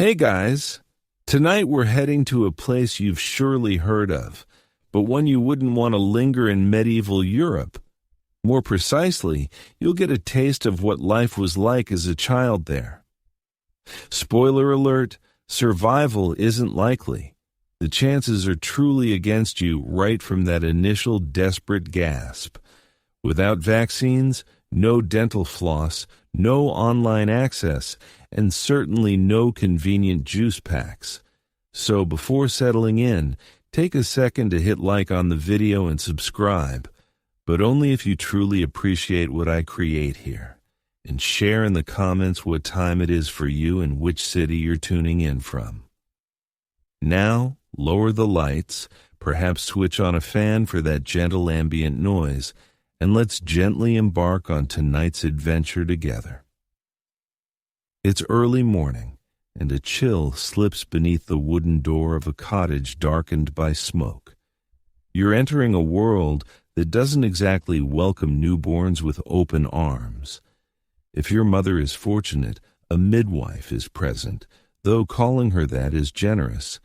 Hey guys, tonight we're heading to a place you've surely heard of, but one you wouldn't want to linger in medieval Europe. More precisely, you'll get a taste of what life was like as a child there. Spoiler alert, survival isn't likely. The chances are truly against you right from that initial desperate gasp. Without vaccines, no dental floss, no online access, and certainly no convenient juice packs. So before settling in, take a second to hit like on the video and subscribe, but only if you truly appreciate what I create here. And share in the comments what time it is for you and which city you're tuning in from. Now, lower the lights, perhaps switch on a fan for that gentle ambient noise, and let's gently embark on tonight's adventure together. It's early morning, and a chill slips beneath the wooden door of a cottage darkened by smoke. You're entering a world that doesn't exactly welcome newborns with open arms. If your mother is fortunate, a midwife is present, though calling her that is generous.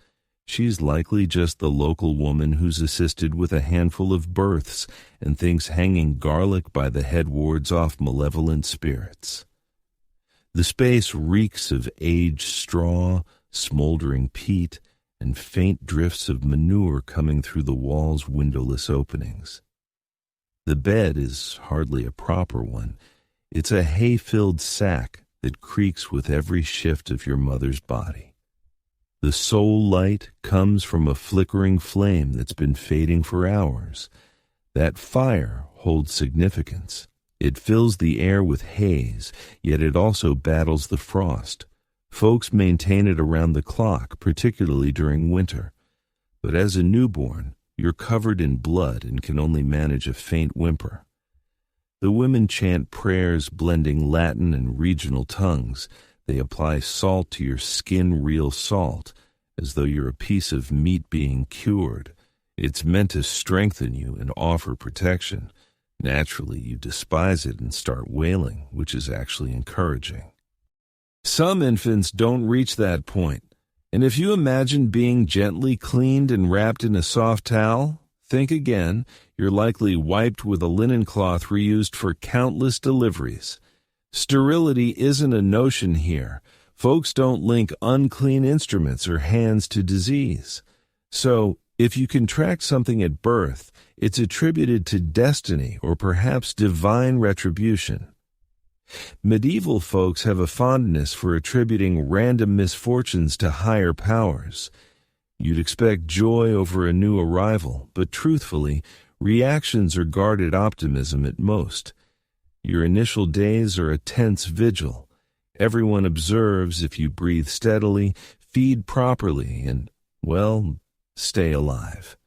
She's likely just the local woman who's assisted with a handful of births and thinks hanging garlic by the head wards off malevolent spirits. The space reeks of aged straw, smoldering peat, and faint drifts of manure coming through the wall's windowless openings. The bed is hardly a proper one. It's a hay-filled sack that creaks with every shift of your mother's body. The sole light comes from a flickering flame that's been fading for hours. That fire holds significance. It fills the air with haze, yet it also battles the frost. Folks maintain it around the clock, particularly during winter. But as a newborn, you're covered in blood and can only manage a faint whimper. The women chant prayers blending Latin and regional tongues. They apply salt to your skin, real salt, as though you're a piece of meat being cured. It's meant to strengthen you and offer protection. Naturally, you despise it and start wailing, which is actually encouraging. Some infants don't reach that point, and if you imagine being gently cleaned and wrapped in a soft towel, think again. You're likely wiped with a linen cloth reused for countless deliveries. Sterility isn't a notion here. Folks don't link unclean instruments or hands to disease. So, if you contract something at birth, it's attributed to destiny or perhaps divine retribution. Medieval folks have a fondness for attributing random misfortunes to higher powers. You'd expect joy over a new arrival, but truthfully, reactions are guarded optimism at most. Your initial days are a tense vigil. Everyone observes if you breathe steadily, feed properly, and, well, stay alive.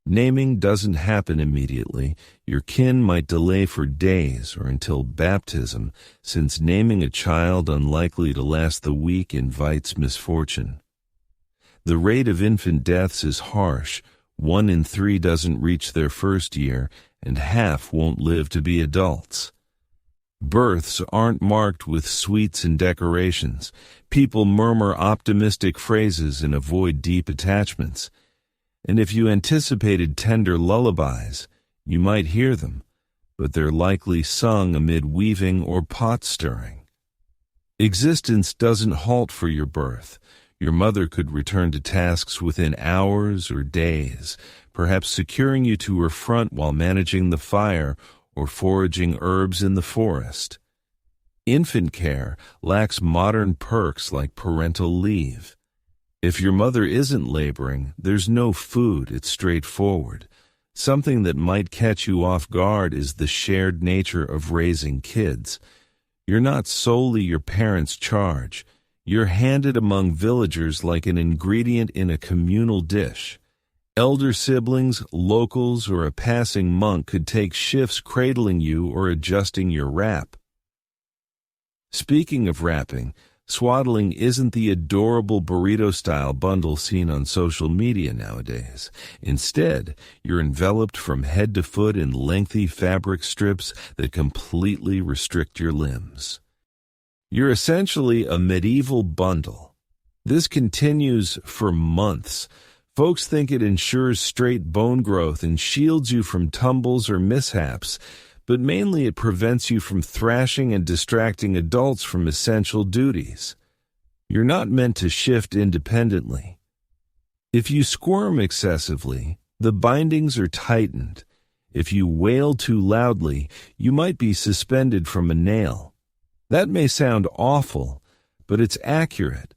Naming doesn't happen immediately. Your kin might delay for days or until baptism, since naming a child unlikely to last the week invites misfortune. The rate of infant deaths is harsh. 1 in 3 doesn't reach their first year, and half won't live to be adults. Births aren't marked with sweets and decorations. People murmur optimistic phrases and avoid deep attachments. And if you anticipated tender lullabies, you might hear them, but they're likely sung amid weaving or pot stirring. Existence doesn't halt for your birth. Your mother could return to tasks within hours or days, perhaps securing you to her front while managing the fire or foraging herbs in the forest. Infant care lacks modern perks like parental leave. If your mother isn't laboring, there's no food, it's straightforward. Something that might catch you off guard is the shared nature of raising kids. You're not solely your parents' charge. You're handed among villagers like an ingredient in a communal dish. Elder siblings, locals, or a passing monk could take shifts cradling you or adjusting your wrap. Speaking of wrapping, swaddling isn't the adorable burrito-style bundle seen on social media nowadays. Instead, you're enveloped from head to foot in lengthy fabric strips that completely restrict your limbs. You're essentially a medieval bundle. This continues for months. Folks think it ensures straight bone growth and shields you from tumbles or mishaps, but mainly it prevents you from thrashing and distracting adults from essential duties. You're not meant to shift independently. If you squirm excessively, the bindings are tightened. If you wail too loudly, you might be suspended from a nail. That may sound awful, but it's accurate.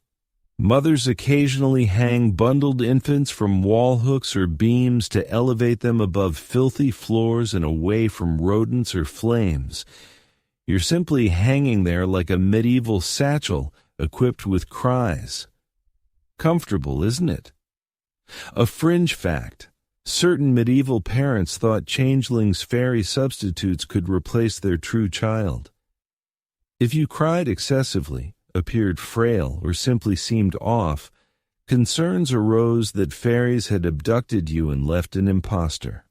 Mothers occasionally hang bundled infants from wall hooks or beams to elevate them above filthy floors and away from rodents or flames. You're simply hanging there like a medieval satchel equipped with cries. Comfortable, isn't it? A fringe fact. Certain medieval parents thought changelings, fairy substitutes, could replace their true child. If you cried excessively, appeared frail, or simply seemed off, concerns arose that fairies had abducted you and left an impostor.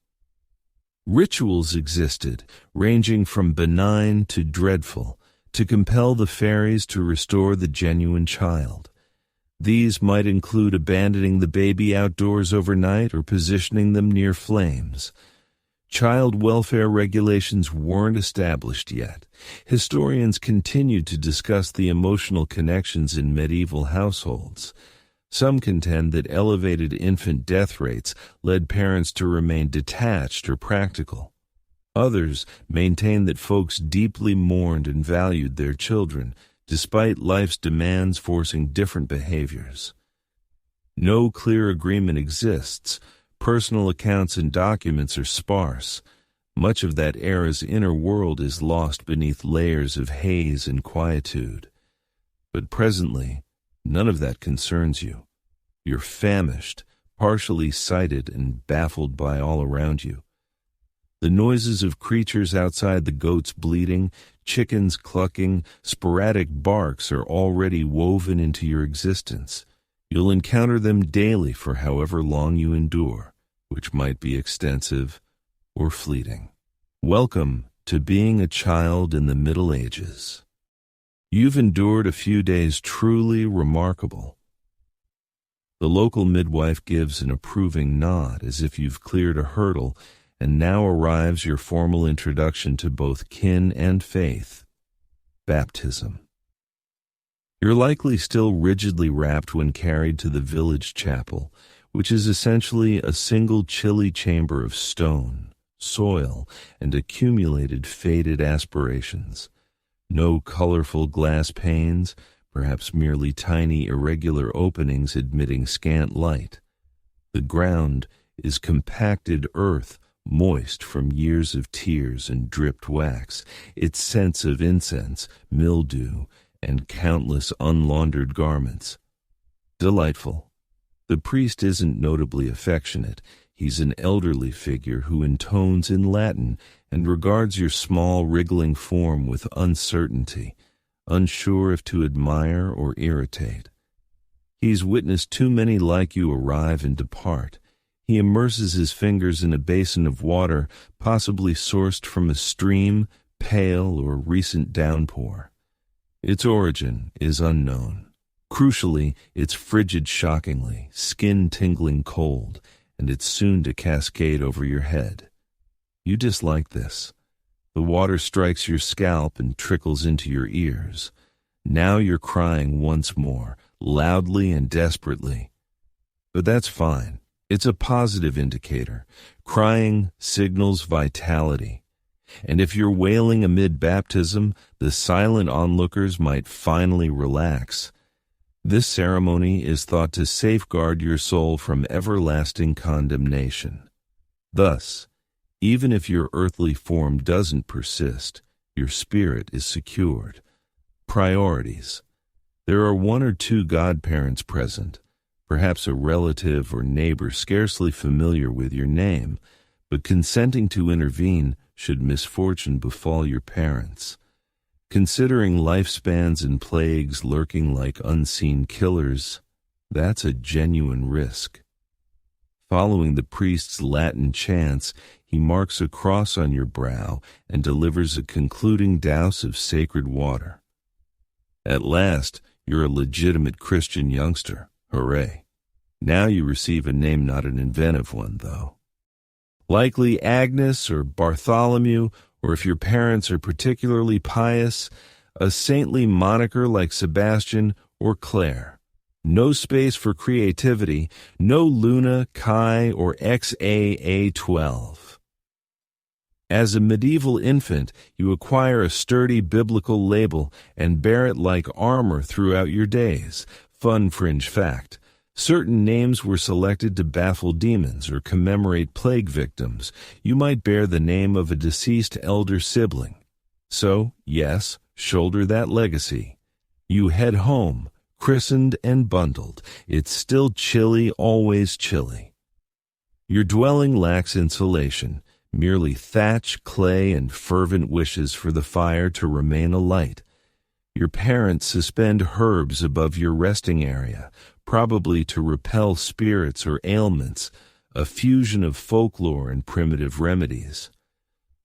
Rituals existed, ranging from benign to dreadful, to compel the fairies to restore the genuine child. These might include abandoning the baby outdoors overnight or positioning them near flames. Child welfare regulations weren't established yet. Historians continued to discuss the emotional connections in medieval households. Some contend that elevated infant death rates led parents to remain detached or practical. Others maintain that folks deeply mourned and valued their children, despite life's demands forcing different behaviors. No clear agreement exists. Personal accounts and documents are sparse. Much of that era's inner world is lost beneath layers of haze and quietude. But presently, none of that concerns you. You're famished, partially sighted, and baffled by all around you. The noises of creatures outside, the goats bleating, chickens clucking, sporadic barks are already woven into your existence. You'll encounter them daily for however long you endure, which might be extensive or fleeting. Welcome to being a child in the Middle Ages. You've endured a few days truly remarkable. The local midwife gives an approving nod as if you've cleared a hurdle, and now arrives your formal introduction to both kin and faith, baptism. You're likely still rigidly wrapped when carried to the village chapel, which is essentially a single chilly chamber of stone, soil, and accumulated faded aspirations. No colorful glass panes, perhaps merely tiny irregular openings admitting scant light. The ground is compacted earth, moist from years of tears and dripped wax, its scents of incense, mildew, and countless unlaundered garments. Delightful. The priest isn't notably affectionate. He's an elderly figure who intones in Latin and regards your small, wriggling form with uncertainty, unsure if to admire or irritate. He's witnessed too many like you arrive and depart. He immerses his fingers in a basin of water, possibly sourced from a stream, pail, or recent downpour. Its origin is unknown. Crucially, it's frigid shockingly, skin-tingling cold, and it's soon to cascade over your head. You dislike this. The water strikes your scalp and trickles into your ears. Now you're crying once more, loudly and desperately. But that's fine. It's a positive indicator. Crying signals vitality. And if you're wailing amid baptism, the silent onlookers might finally relax. This ceremony is thought to safeguard your soul from everlasting condemnation. Thus, even if your earthly form doesn't persist, your spirit is secured. Priorities. There are one or two godparents present, perhaps a relative or neighbor scarcely familiar with your name, but consenting to intervene should misfortune befall your parents. Considering lifespans and plagues lurking like unseen killers, that's a genuine risk. Following the priest's Latin chants, he marks a cross on your brow and delivers a concluding douse of sacred water. At last, You're a legitimate Christian youngster. Hooray. Now you receive a name, not an inventive one, though. Likely Agnes or Bartholomew, or if your parents are particularly pious, a saintly moniker like Sebastian or Claire. No space for creativity, no Luna, Chi, or XAA12. As a medieval infant, you acquire a sturdy biblical label and bear it like armor throughout your days. Fun fringe fact. Certain names were selected to baffle demons or commemorate plague victims. You might bear the name of a deceased elder sibling. So, yes, shoulder that legacy. You head home, christened and bundled. It's still chilly, always chilly. Your dwelling lacks insulation, merely thatch, clay, and fervent wishes for the fire to remain alight. Your parents suspend herbs above your resting area, probably to repel spirits or ailments, a fusion of folklore and primitive remedies.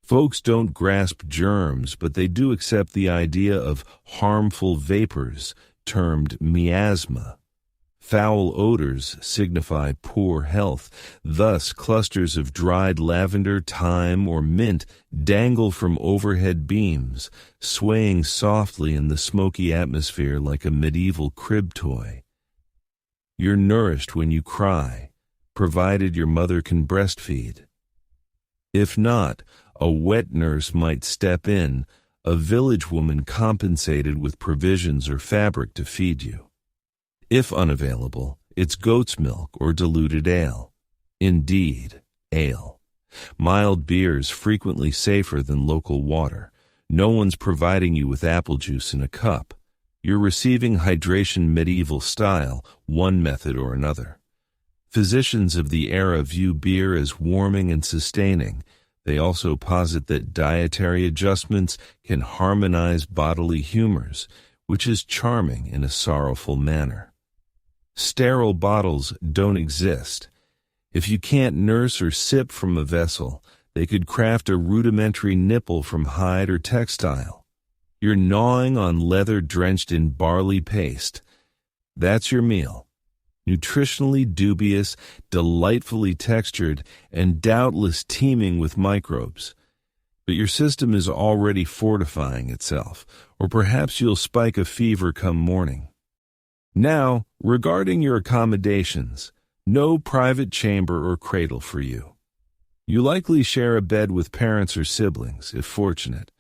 Folks don't grasp germs, but they do accept the idea of harmful vapors, termed miasma. Foul odors signify poor health. Thus, clusters of dried lavender, thyme, or mint dangle from overhead beams, swaying softly in the smoky atmosphere like a medieval crib toy. You're nourished when you cry, provided your mother can breastfeed. If not, a wet nurse might step in, a village woman compensated with provisions or fabric to feed you. If unavailable, it's goat's milk or diluted ale. Indeed, ale. Mild beers frequently safer than local water. No one's providing you with apple juice in a cup. You're receiving hydration medieval style, one method or another. Physicians of the era view beer as warming and sustaining. They also posit that dietary adjustments can harmonize bodily humors, which is charming in a sorrowful manner. Sterile bottles don't exist. If you can't nurse or sip from a vessel, they could craft a rudimentary nipple from hide or textile. You're gnawing on leather drenched in barley paste. That's your meal. Nutritionally dubious, delightfully textured, and doubtless teeming with microbes. But your system is already fortifying itself, or perhaps you'll spike a fever come morning. Now, regarding your accommodations, no private chamber or cradle for you. You likely share a bed with parents or siblings, if fortunate.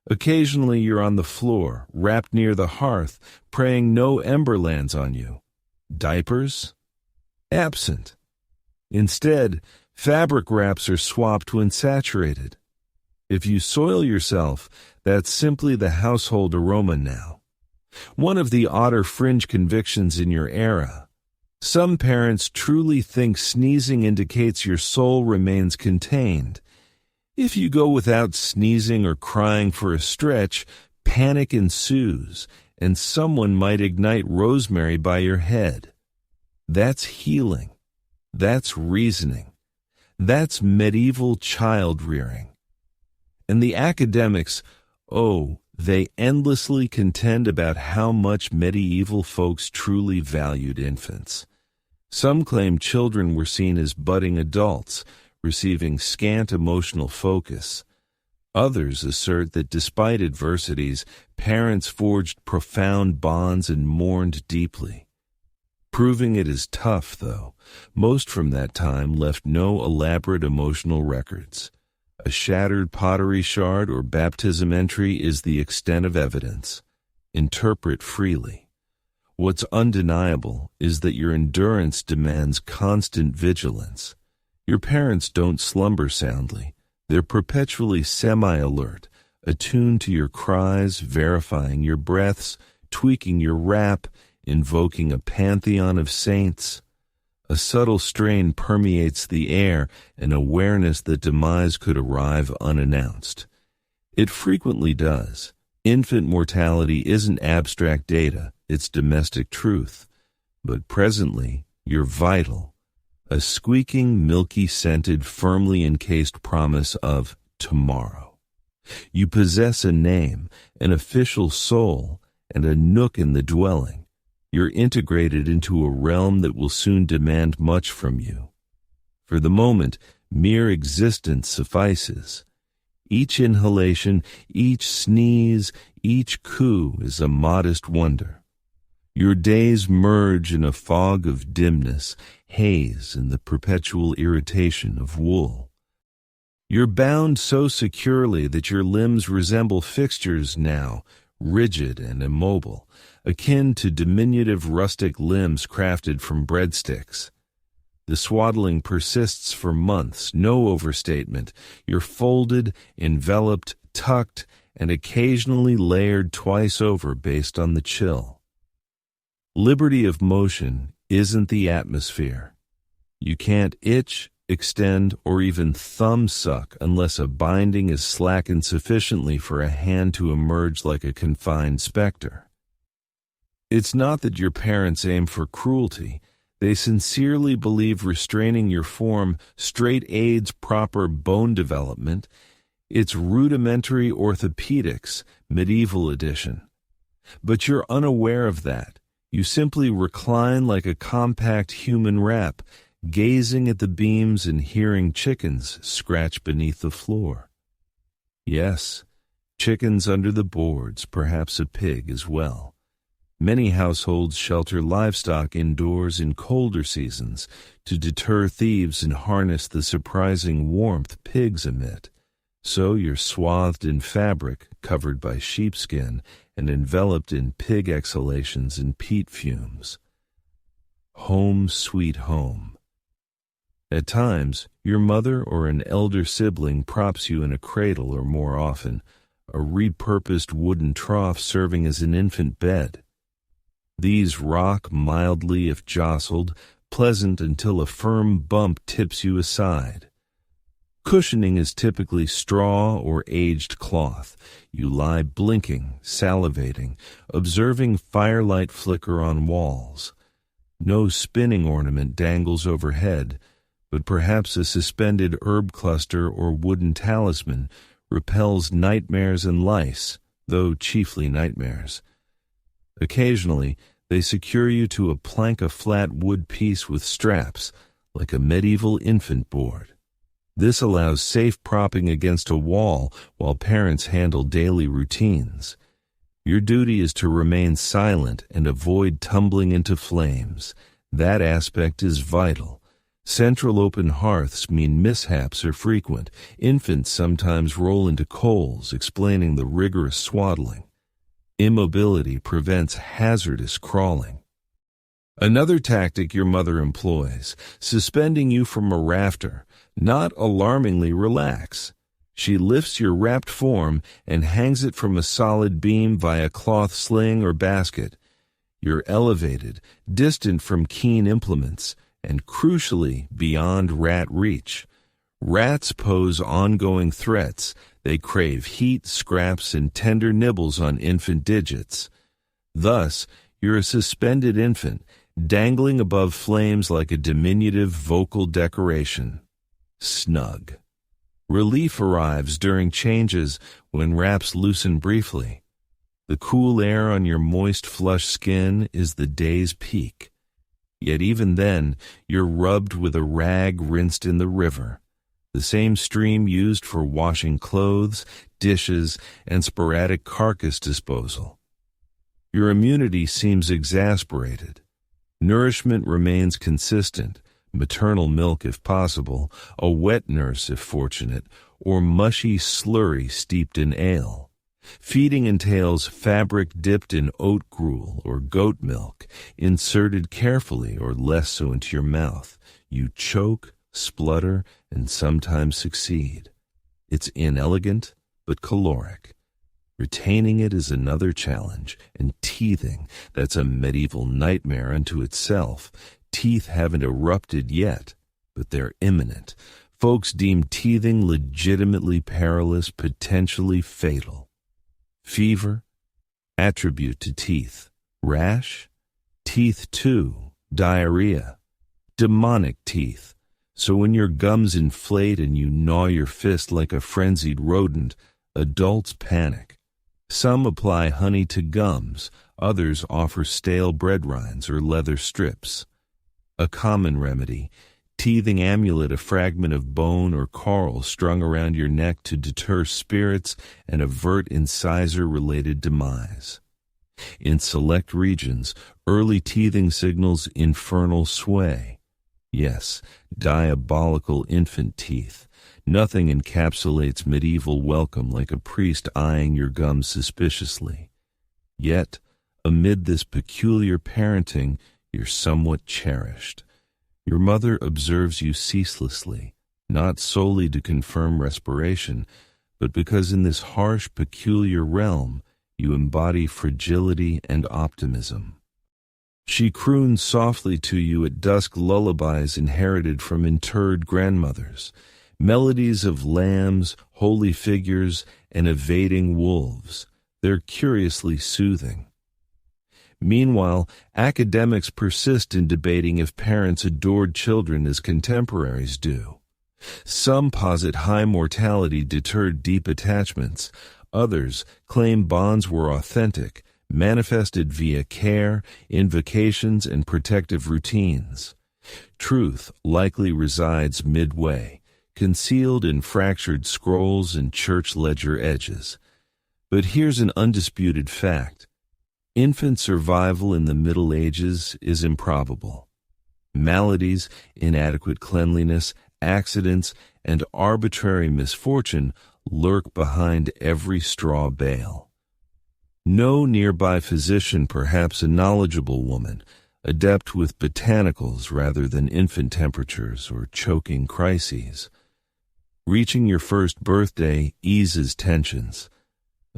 Occasionally you're on the floor, wrapped near the hearth, praying no ember lands on you. Diapers? Absent. Instead, fabric wraps are swapped when saturated. If you soil yourself, that's simply the household aroma now. One of the odder fringe convictions in your era. Some parents truly think sneezing indicates your soul remains contained. If you go without sneezing or crying for a stretch, panic ensues, and someone might ignite rosemary by your head. That's healing. That's reasoning. That's medieval child rearing. And the academics, they endlessly contend about how much medieval folks truly valued infants. Some claim children were seen as budding adults, receiving scant emotional focus. Others assert that despite adversities, parents forged profound bonds and mourned deeply. Proving it is tough, though. Most from that time left no elaborate emotional records. A shattered pottery shard or baptism entry is the extent of evidence. Interpret freely. What's undeniable is that your endurance demands constant vigilance. Your parents don't slumber soundly. They're perpetually semi-alert, attuned to your cries, verifying your breaths, tweaking your rap, invoking a pantheon of saints. A subtle strain permeates the air, an awareness that demise could arrive unannounced. It frequently does. Infant mortality isn't abstract data, it's domestic truth. But presently, you're vital. A squeaking, milky-scented, firmly encased promise of tomorrow. You possess a name, an official soul, and a nook in the dwelling. You're integrated into a realm that will soon demand much from you. For the moment, mere existence suffices. Each inhalation, each sneeze, each coo is a modest wonder. Your days merge in a fog of dimness, haze, and the perpetual irritation of wool. You're bound so securely that your limbs resemble fixtures now, rigid and immobile, akin to diminutive rustic limbs crafted from breadsticks. The swaddling persists for months, no overstatement. You're folded, enveloped, tucked, and occasionally layered twice over based on the chill. Liberty of motion isn't the atmosphere. You can't itch, extend, or even thumb suck unless a binding is slackened sufficiently for a hand to emerge like a confined specter. It's not that your parents aim for cruelty. They sincerely believe restraining your form straight aids proper bone development. It's rudimentary orthopedics, medieval edition. But you're unaware of that. You simply recline like a compact human wrap, gazing at the beams and hearing chickens scratch beneath the floor. Yes, chickens under the boards, perhaps a pig as well. Many households shelter livestock indoors in colder seasons to deter thieves and harness the surprising warmth pigs emit. So you're swathed in fabric, covered by sheepskin, and enveloped in pig exhalations and peat fumes. Home, sweet home. At times, your mother or an elder sibling props you in a cradle, or more often, a repurposed wooden trough serving as an infant bed. These rock mildly if jostled, pleasant until a firm bump tips you aside. Cushioning is typically straw or aged cloth. You lie blinking, salivating, observing firelight flicker on walls. No spinning ornament dangles overhead, but perhaps a suspended herb cluster or wooden talisman repels nightmares and lice, though chiefly nightmares. Occasionally, they secure you to a plank of flat wood piece with straps, like a medieval infant board. This allows safe propping against a wall while parents handle daily routines. Your duty is to remain silent and avoid tumbling into flames. That aspect is vital. Central open hearths mean mishaps are frequent. Infants sometimes roll into coals, explaining the rigorous swaddling. Immobility prevents hazardous crawling. Another tactic your mother employs, suspending you from a rafter. Not alarmingly relax. She lifts your wrapped form and hangs it from a solid beam via cloth sling or basket. You're elevated, distant from keen implements, and crucially beyond rat reach. Rats pose ongoing threats. They crave heat, scraps, and tender nibbles on infant digits. Thus, you're a suspended infant, dangling above flames like a diminutive vocal decoration. Snug. Relief arrives during changes when wraps loosen briefly. The cool air on your moist, flush skin is the day's peak. Yet even then, you're rubbed with a rag rinsed in the river, the same stream used for washing clothes, dishes, and sporadic carcass disposal. Your immunity seems exasperated. Nourishment remains consistent, maternal milk if possible, a wet nurse if fortunate, or mushy slurry steeped in ale. Feeding entails fabric dipped in oat gruel or goat milk, inserted carefully or less so into your mouth. You choke, splutter, and sometimes succeed. It's inelegant, but caloric. Retaining it is another challenge, and teething, that's a medieval nightmare unto itself. Teeth haven't erupted yet, but they're imminent. Folks deem teething legitimately perilous, potentially fatal. Fever, attribute to teeth. Rash, teeth too. Diarrhea, demonic teeth. So when your gums inflate and you gnaw your fist like a frenzied rodent, adults panic. Some apply honey to gums, others offer stale bread rinds or leather strips. A common remedy, teething amulet, a fragment of bone or coral strung around your neck to deter spirits and avert incisor-related demise. In select regions, early teething signals infernal sway. Yes, diabolical infant teeth. Nothing encapsulates medieval welcome like a priest eyeing your gums suspiciously. Yet, amid this peculiar parenting, you're somewhat cherished. Your mother observes you ceaselessly, not solely to confirm respiration, but because in this harsh, peculiar realm, you embody fragility and optimism. She croons softly to you at dusk lullabies inherited from interred grandmothers, melodies of lambs, holy figures, and evading wolves. They're curiously soothing. Meanwhile, academics persist in debating if parents adored children as contemporaries do. Some posit high mortality deterred deep attachments. Others claim bonds were authentic, manifested via care, invocations, and protective routines. Truth likely resides midway, concealed in fractured scrolls and church ledger edges. But here's an undisputed fact. Infant survival in the Middle Ages is improbable. Maladies, inadequate cleanliness, accidents, and arbitrary misfortune lurk behind every straw bale. No nearby physician, perhaps a knowledgeable woman, adept with botanicals rather than infant temperatures or choking crises. Reaching your first birthday eases tensions.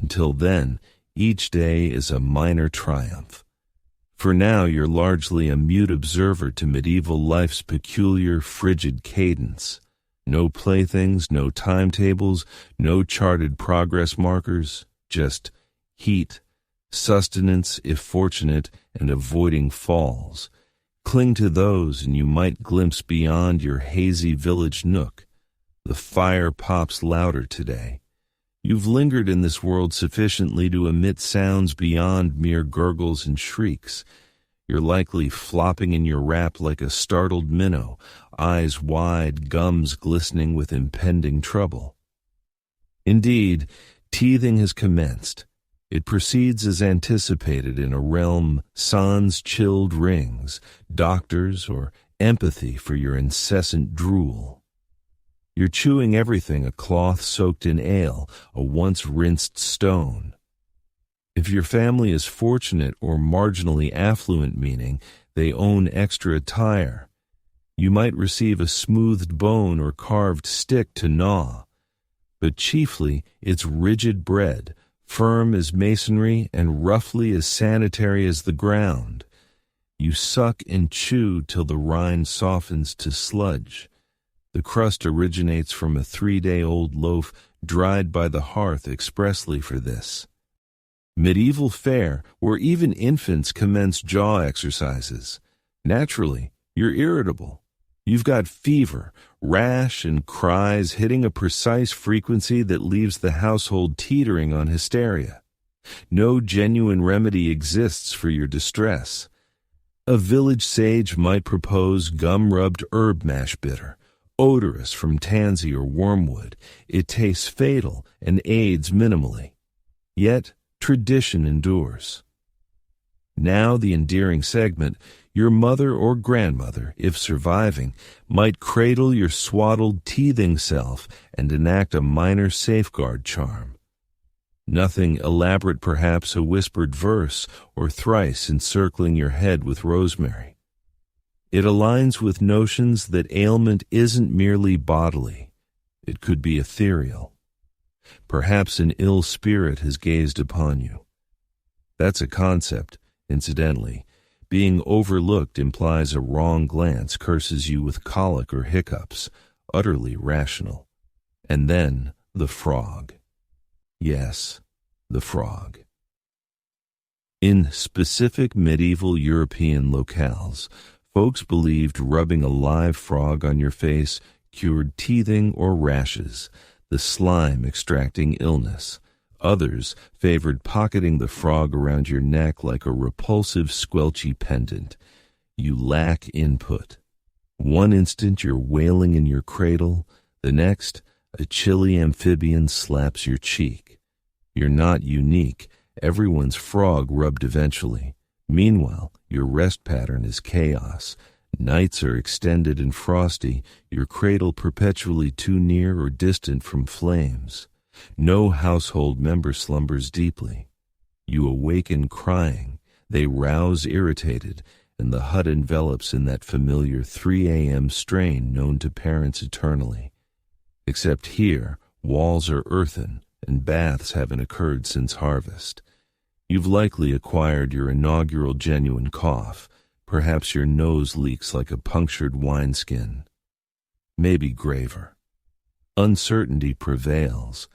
Until then, each day is a minor triumph. For now, you're largely a mute observer to medieval life's peculiar, frigid cadence. No playthings, no timetables, no charted progress markers, just heat, sustenance if fortunate, and avoiding falls. Cling to those and you might glimpse beyond your hazy village nook. The fire pops louder today. You've lingered in this world sufficiently to emit sounds beyond mere gurgles and shrieks. You're likely flopping in your wrap like a startled minnow, eyes wide, gums glistening with impending trouble. Indeed, teething has commenced. It proceeds as anticipated in a realm sans chilled rings, doctors, or empathy for your incessant drool. You're chewing everything, a cloth soaked in ale, a once rinsed stone. If your family is fortunate or marginally affluent, meaning they own extra attire, you might receive a smoothed bone or carved stick to gnaw. But chiefly, it's rigid bread, firm as masonry and roughly as sanitary as the ground. You suck and chew till the rind softens to sludge. The crust originates from a 3-day-old loaf dried by the hearth expressly for this. Medieval fare, where even infants commence jaw exercises. Naturally, you're irritable. You've got fever, rash, and cries hitting a precise frequency that leaves the household teetering on hysteria. No genuine remedy exists for your distress. A village sage might propose gum-rubbed herb mash bitter, odorous from tansy or wormwood. It tastes fatal and aids minimally. Yet, tradition endures. Now the endearing segment, your mother or grandmother, if surviving, might cradle your swaddled, teething self and enact a minor safeguard charm. Nothing elaborate, perhaps a whispered verse or thrice encircling your head with rosemary. It aligns with notions that ailment isn't merely bodily. It could be ethereal. Perhaps an ill spirit has gazed upon you. That's a concept, incidentally. Being overlooked implies a wrong glance curses you with colic or hiccups, utterly rational. And then the frog. Yes, the frog. In specific medieval European locales, folks believed rubbing a live frog on your face cured teething or rashes, the slime extracting illness. Others favored pocketing the frog around your neck like a repulsive, squelchy pendant. You lack input. One instant you're wailing in your cradle, the next, a chilly amphibian slaps your cheek. You're not unique. Everyone's frog rubbed eventually. Meanwhile, your rest pattern is chaos. Nights are extended and frosty, your cradle perpetually too near or distant from flames. No household member slumbers deeply. You awaken crying, they rouse irritated, and the hut envelops in that familiar 3 a.m. strain known to parents eternally. Except here, walls are earthen, and baths haven't occurred since harvest. You've likely acquired your inaugural genuine cough. Perhaps your nose leaks like a punctured wineskin. Maybe graver. Uncertainty prevails.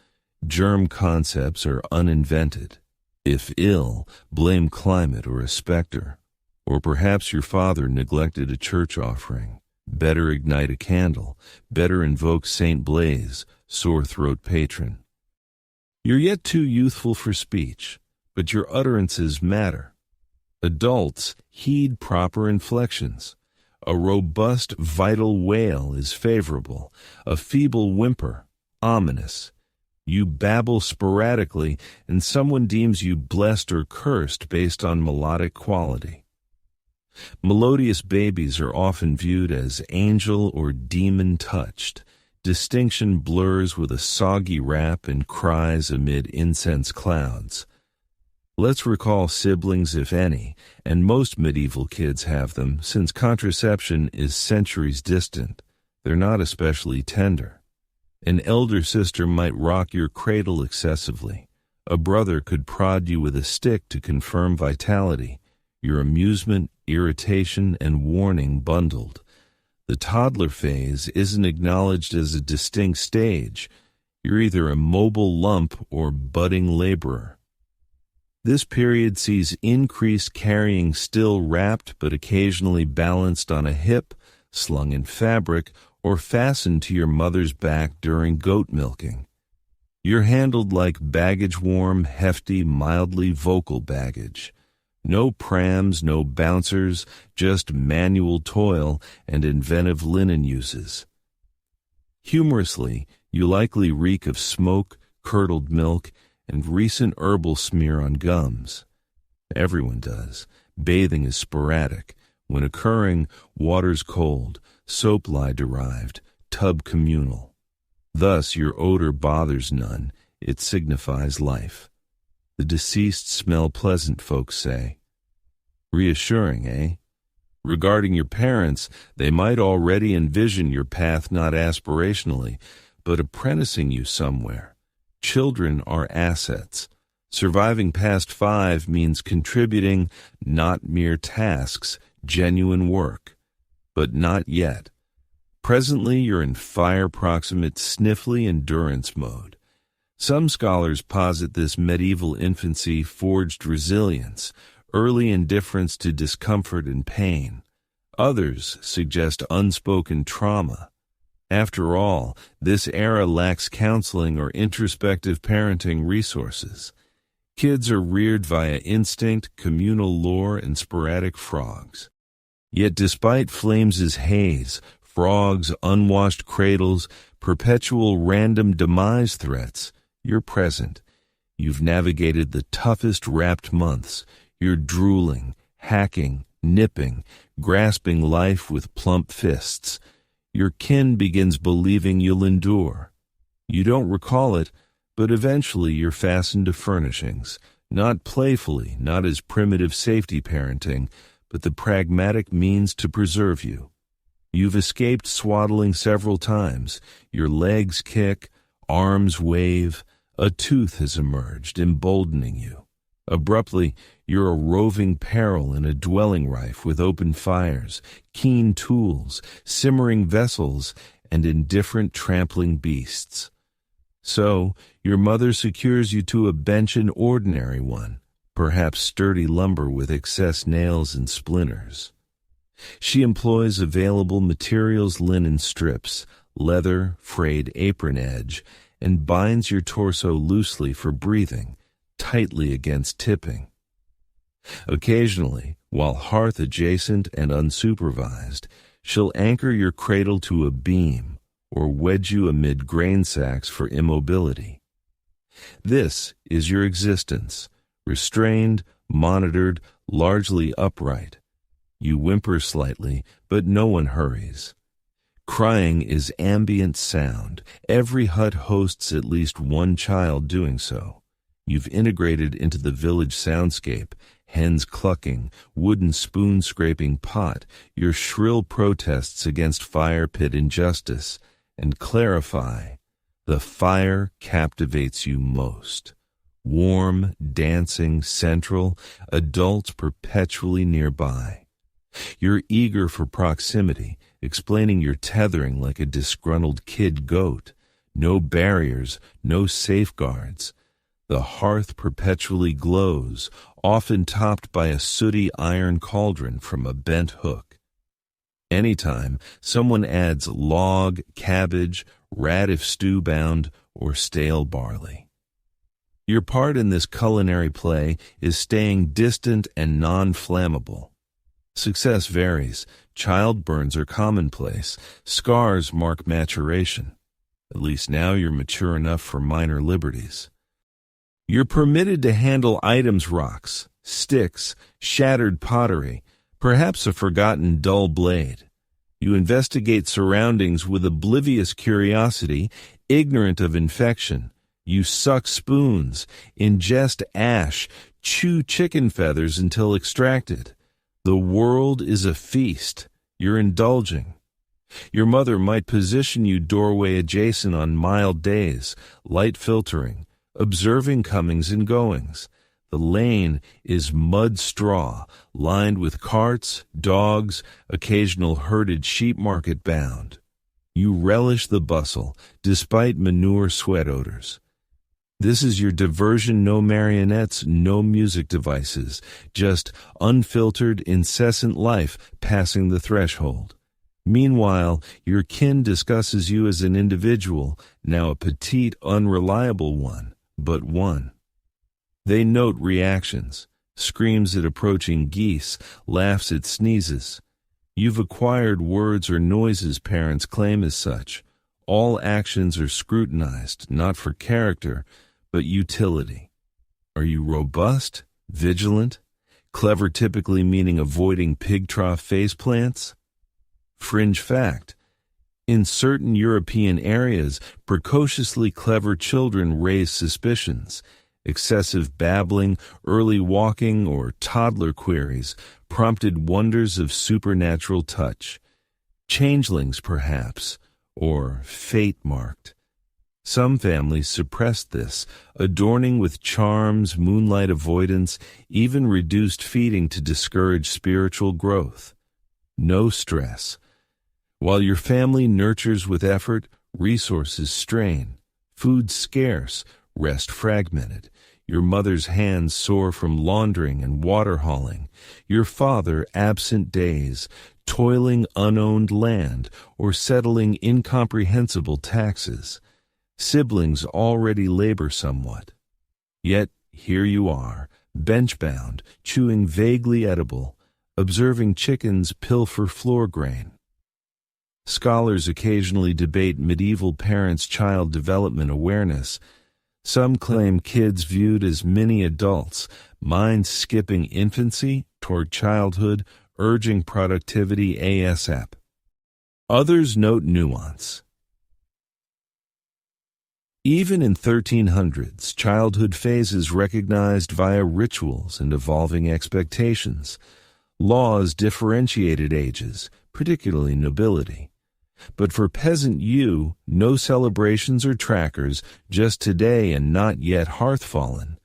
Germ concepts are uninvented. If ill, blame climate or a specter. Or perhaps your father neglected a church offering. Better ignite a candle. Better invoke Saint Blaise, sore throat patron. You're yet too youthful for speech, but your utterances matter. Adults heed proper inflections. A robust, vital wail is favorable. A feeble whimper, ominous. You babble sporadically, and someone deems you blessed or cursed based on melodic quality. Melodious babies are often viewed as angel or demon-touched. Distinction blurs with a soggy rap and cries amid incense clouds. Let's recall siblings, if any, and most medieval kids have them, since contraception is centuries distant. They're not especially tender. An elder sister might rock your cradle excessively. A brother could prod you with a stick to confirm vitality, your amusement, irritation, and warning bundled. The toddler phase isn't acknowledged as a distinct stage. You're either a mobile lump or budding laborer. This period sees increased carrying still wrapped but occasionally balanced on a hip, slung in fabric, or fastened to your mother's back during goat milking. You're handled like baggage-warm, hefty, mildly vocal baggage. No prams, no bouncers, just manual toil and inventive linen uses. Humorously, you likely reek of smoke, curdled milk, and recent herbal smear on gums. Everyone does. Bathing is sporadic. When occurring, water's cold, soap lye derived, tub communal. Thus your odor bothers none, it signifies life. The deceased smell pleasant, folks say. Reassuring, eh? Regarding your parents, they might already envision your path not aspirationally, but apprenticing you somewhere. Children are assets. Surviving past 5 means contributing, not mere tasks, genuine work. But not yet. Presently, you're in fire-proximate sniffly endurance mode. Some scholars posit this medieval infancy forged resilience, early indifference to discomfort and pain. Others suggest unspoken trauma. After all, this era lacks counseling or introspective parenting resources. Kids are reared via instinct, communal lore, and sporadic frogs. Yet despite Flames's haze, frogs, unwashed cradles, perpetual random demise threats, you're present. You've navigated the toughest wrapped months. You're drooling, hacking, nipping, grasping life with plump fists. Your kin begins believing you'll endure. You don't recall it, but eventually you're fastened to furnishings, not playfully, not as primitive safety parenting, but the pragmatic means to preserve you. You've escaped swaddling several times. Your legs kick, arms wave. A tooth has emerged, emboldening you. Abruptly, you're a roving peril in a dwelling rife with open fires, keen tools, simmering vessels, and indifferent trampling beasts. So, your mother secures you to a bench an ordinary one, perhaps sturdy lumber with excess nails and splinters. She employs available materials, linen strips, leather, frayed apron edge, and binds your torso loosely for breathing, tightly against tipping. Occasionally, while hearth-adjacent and unsupervised, she'll anchor your cradle to a beam or wedge you amid grain sacks for immobility. This is your existence, restrained, monitored, largely upright. You whimper slightly, but no one hurries. Crying is ambient sound. Every hut hosts at least one child doing so. You've integrated into the village soundscape, hens clucking, wooden spoon scraping pot, your shrill protests against fire pit injustice, and clarify, the fire captivates you most. Warm, dancing, central, adults perpetually nearby. You're eager for proximity, explaining your tethering like a disgruntled kid goat. No barriers, no safeguards. The hearth perpetually glows, often topped by a sooty iron cauldron from a bent hook. Anytime someone adds log, cabbage, rat if stew-bound, or stale barley. Your part in this culinary play is staying distant and non-flammable. Success varies. Child burns are commonplace. Scars mark maturation. At least now you're mature enough for minor liberties. You're permitted to handle items, rocks, sticks, shattered pottery, perhaps a forgotten dull blade. You investigate surroundings with oblivious curiosity, ignorant of infection. You suck spoons, ingest ash, chew chicken feathers until extracted. The world is a feast. You're indulging. Your mother might position you doorway adjacent on mild days, light filtering, observing comings and goings. The lane is mud straw, lined with carts, dogs, occasional herded sheep market bound. You relish the bustle, despite manure sweat odors. This is your diversion, no marionettes, no music devices, just unfiltered, incessant life passing the threshold. Meanwhile, your kin discusses you as an individual, now a petite, unreliable one, but one. They note reactions, screams at approaching geese, laughs at sneezes. You've acquired words or noises parents claim as such. All actions are scrutinized, not for character, but utility. Are you robust, vigilant, clever typically meaning avoiding pig trough faceplants? Fringe fact. In certain European areas, precociously clever children raise suspicions. Excessive babbling, early walking, or toddler queries prompted wonders of supernatural touch. Changelings, perhaps, or fate-marked. Some families suppressed this, adorning with charms, moonlight avoidance, even reduced feeding to discourage spiritual growth. No stress. While your family nurtures with effort, resources strain. Food scarce, rest fragmented. Your mother's hands sore from laundering and water hauling. Your father absent days, toiling unowned land, or settling incomprehensible taxes. Siblings already labor somewhat. Yet here you are, bench-bound, chewing vaguely edible, observing chickens pilfer floor grain. Scholars occasionally debate medieval parents-child development awareness. Some claim kids viewed as mini-adults, minds skipping infancy toward childhood, urging productivity ASAP. Others note nuance. Even in 1300s, childhood phases recognized via rituals and evolving expectations. Laws differentiated ages, particularly nobility. But for peasant you, no celebrations or trackers, just today and not yet hearth-fallen.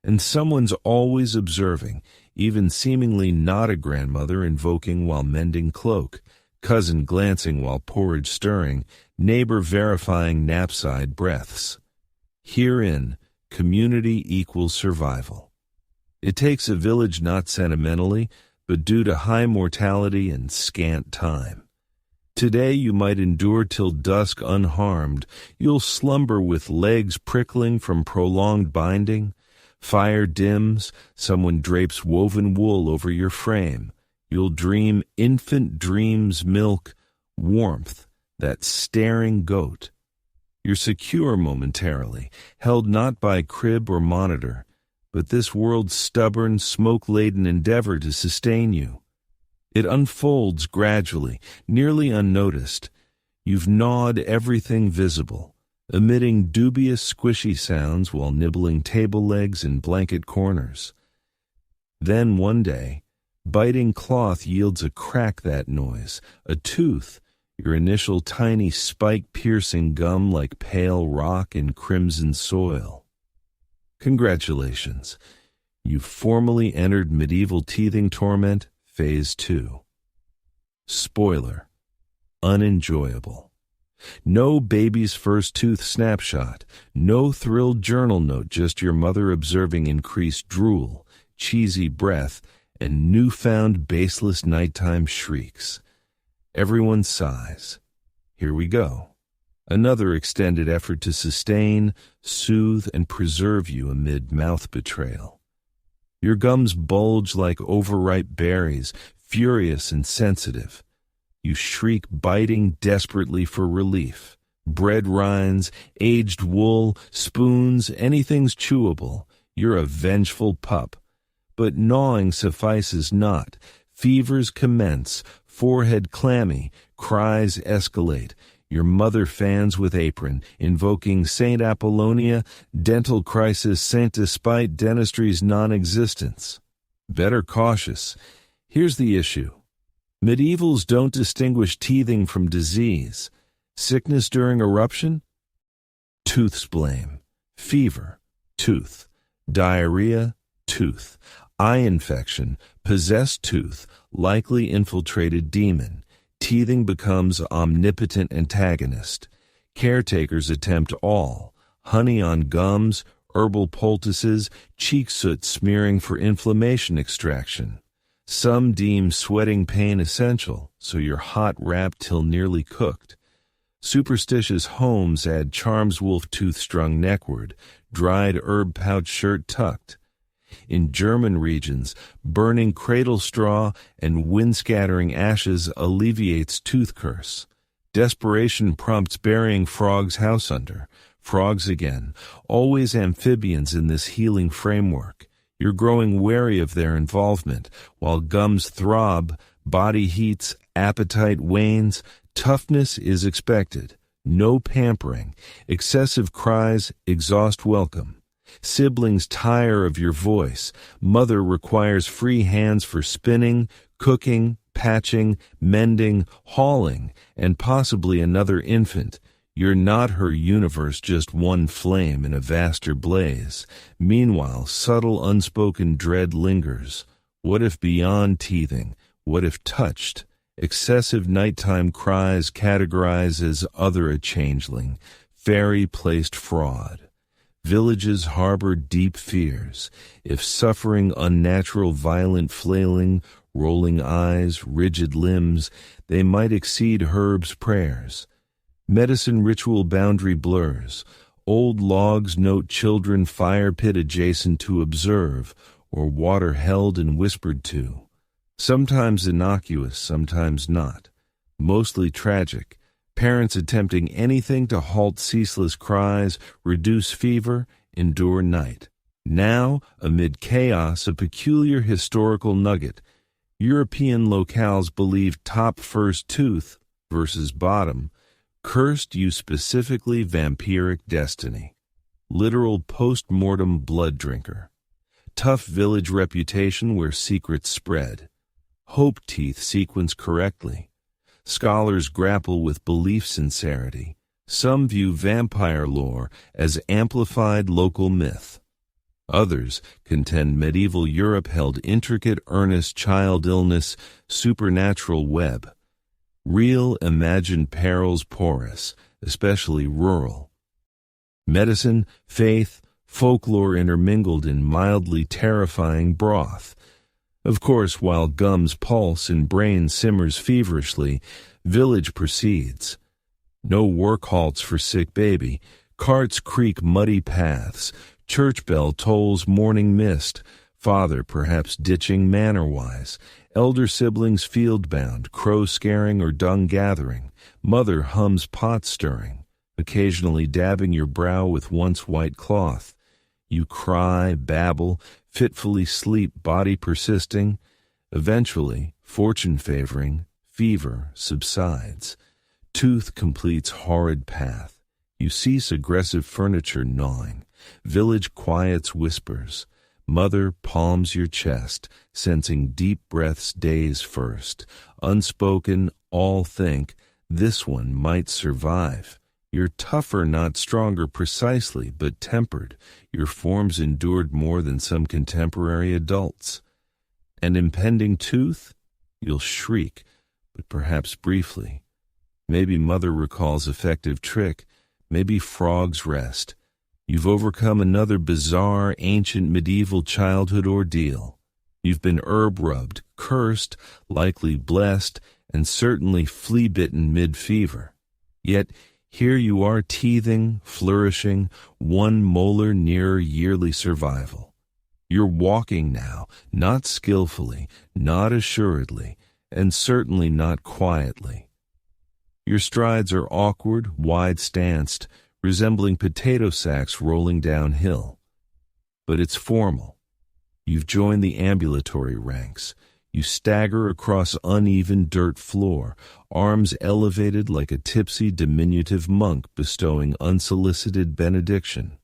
And someone's always observing, even seemingly not a grandmother invoking while mending cloak, cousin glancing while porridge stirring, neighbor verifying knapside breaths. Herein, community equals survival. It takes a village not sentimentally, but due to high mortality and scant time. Today you might endure till dusk unharmed. You'll slumber with legs prickling from prolonged binding. Fire dims, someone drapes woven wool over your frame. You'll dream infant dreams, milk, warmth, that staring goat. You're secure momentarily, held not by crib or monitor, but this world's stubborn, smoke-laden endeavor to sustain you. It unfolds gradually, nearly unnoticed. You've gnawed everything visible, emitting dubious, squishy sounds while nibbling table legs in blanket corners. Then one day, biting cloth yields a crack that noise, a tooth, your initial tiny spike-piercing gum like pale rock in crimson soil. Congratulations, you've formally entered medieval teething torment, Phase 2. Spoiler: unenjoyable. No baby's first tooth snapshot, no thrilled journal note, just your mother observing increased drool, cheesy breath, and newfound baseless nighttime shrieks. Everyone sighs. Here we go. Another extended effort to sustain, soothe, and preserve you amid mouth betrayal. Your gums bulge like overripe berries, furious and sensitive. You shriek, biting desperately for relief. Bread rinds, aged wool, spoons, anything's chewable. You're a vengeful pup. But gnawing suffices not. Fevers commence, forehead clammy, cries escalate. Your mother fans with apron, invoking Saint Apollonia, dental crisis, Saint despite dentistry's non-existence. Better cautious. Here's the issue. Medievals don't distinguish teething from disease. Sickness during eruption? Tooth's blame. Fever? Tooth. Diarrhea? Tooth. Eye infection? Possessed tooth, likely infiltrated demon. Teething becomes omnipotent antagonist. Caretakers attempt all: honey on gums, herbal poultices, cheek soot smearing for inflammation extraction. Some deem sweating pain essential, so you're hot wrapped till nearly cooked. Superstitious homes add charms wolf tooth strung neckward, dried herb pouch shirt tucked. In German regions, burning cradle straw and wind-scattering ashes alleviates tooth curse. Desperation prompts burying frogs house under. Frogs again, always amphibians in this healing framework. You're growing wary of their involvement, while gums throb, body heats, appetite wanes, toughness is expected. No pampering. Excessive cries exhaust welcome. Siblings tire of your voice. Mother requires free hands for spinning, cooking, patching, mending, hauling, and possibly another infant. You're not her universe, just one flame in a vaster blaze. Meanwhile, subtle unspoken dread lingers. What if beyond teething? What if touched? Excessive nighttime cries categorize as other a changeling. Fairy-placed fraud. Villages harbor deep fears. If suffering unnatural violent flailing, rolling eyes, rigid limbs, they might exceed herbs' prayers. Medicine ritual boundary blurs. Old logs note children fire pit adjacent to observe, or water held and whispered to. Sometimes innocuous, sometimes not. Mostly tragic. Parents attempting anything to halt ceaseless cries, reduce fever, endure night. Now, amid chaos, a peculiar historical nugget. European locales believe top first tooth versus bottom cursed you specifically vampiric destiny. Literal post-mortem blood drinker. Tough village reputation where secrets spread. Hope teeth sequence correctly. Scholars grapple with belief sincerity. Some view vampire lore as amplified local myth. Others contend medieval Europe held intricate, earnest child illness, supernatural web. Real imagined perils porous, especially rural. Medicine, faith, folklore intermingled in mildly terrifying broth. Of course, while gums pulse and brain simmers feverishly, village proceeds. No work halts for sick baby, carts creak muddy paths, church bell tolls morning mist, father perhaps ditching manor-wise, elder siblings field-bound, crow scaring or dung gathering, mother hums pot stirring, occasionally dabbing your brow with once white cloth. You cry, babble, fitfully sleep, body persisting. Eventually, fortune favoring, fever subsides. Tooth completes horrid path. You cease aggressive furniture gnawing. Village quiets whispers. Mother palms your chest, sensing deep breaths days first. Unspoken, all think, this one might survive. You're tougher, not stronger precisely, but tempered. Your forms endured more than some contemporary adults. An impending tooth? You'll shriek, but perhaps briefly. Maybe mother recalls effective trick. Maybe frogs rest. You've overcome another bizarre, ancient, medieval childhood ordeal. You've been herb-rubbed, cursed, likely blessed, and certainly flea-bitten mid-fever. Yet here you are teething, flourishing, one molar nearer yearly survival. You're walking now, not skillfully, not assuredly, and certainly not quietly. Your strides are awkward, wide-stanced, resembling potato sacks rolling downhill. But it's formal. You've joined the ambulatory ranks. You stagger across uneven dirt floor, arms elevated like a tipsy diminutive monk bestowing unsolicited benediction.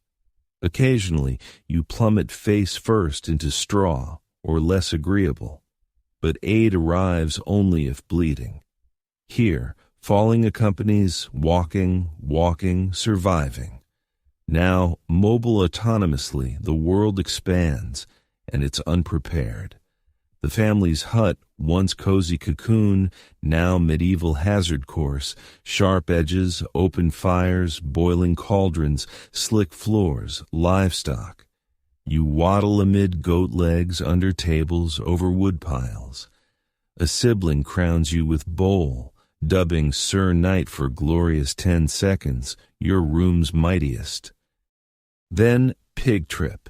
Occasionally, you plummet face first into straw, or less agreeable. But aid arrives only if bleeding. Here, falling accompanies walking, surviving. Now, mobile autonomously, the world expands, and it's unprepared. The family's hut, once cozy cocoon, now medieval hazard course, sharp edges, open fires, boiling cauldrons, slick floors, livestock. You waddle amid goat legs, under tables, over wood piles. A sibling crowns you with bowl, dubbing Sir Knight for glorious 10 seconds, your room's mightiest. Then pig trip.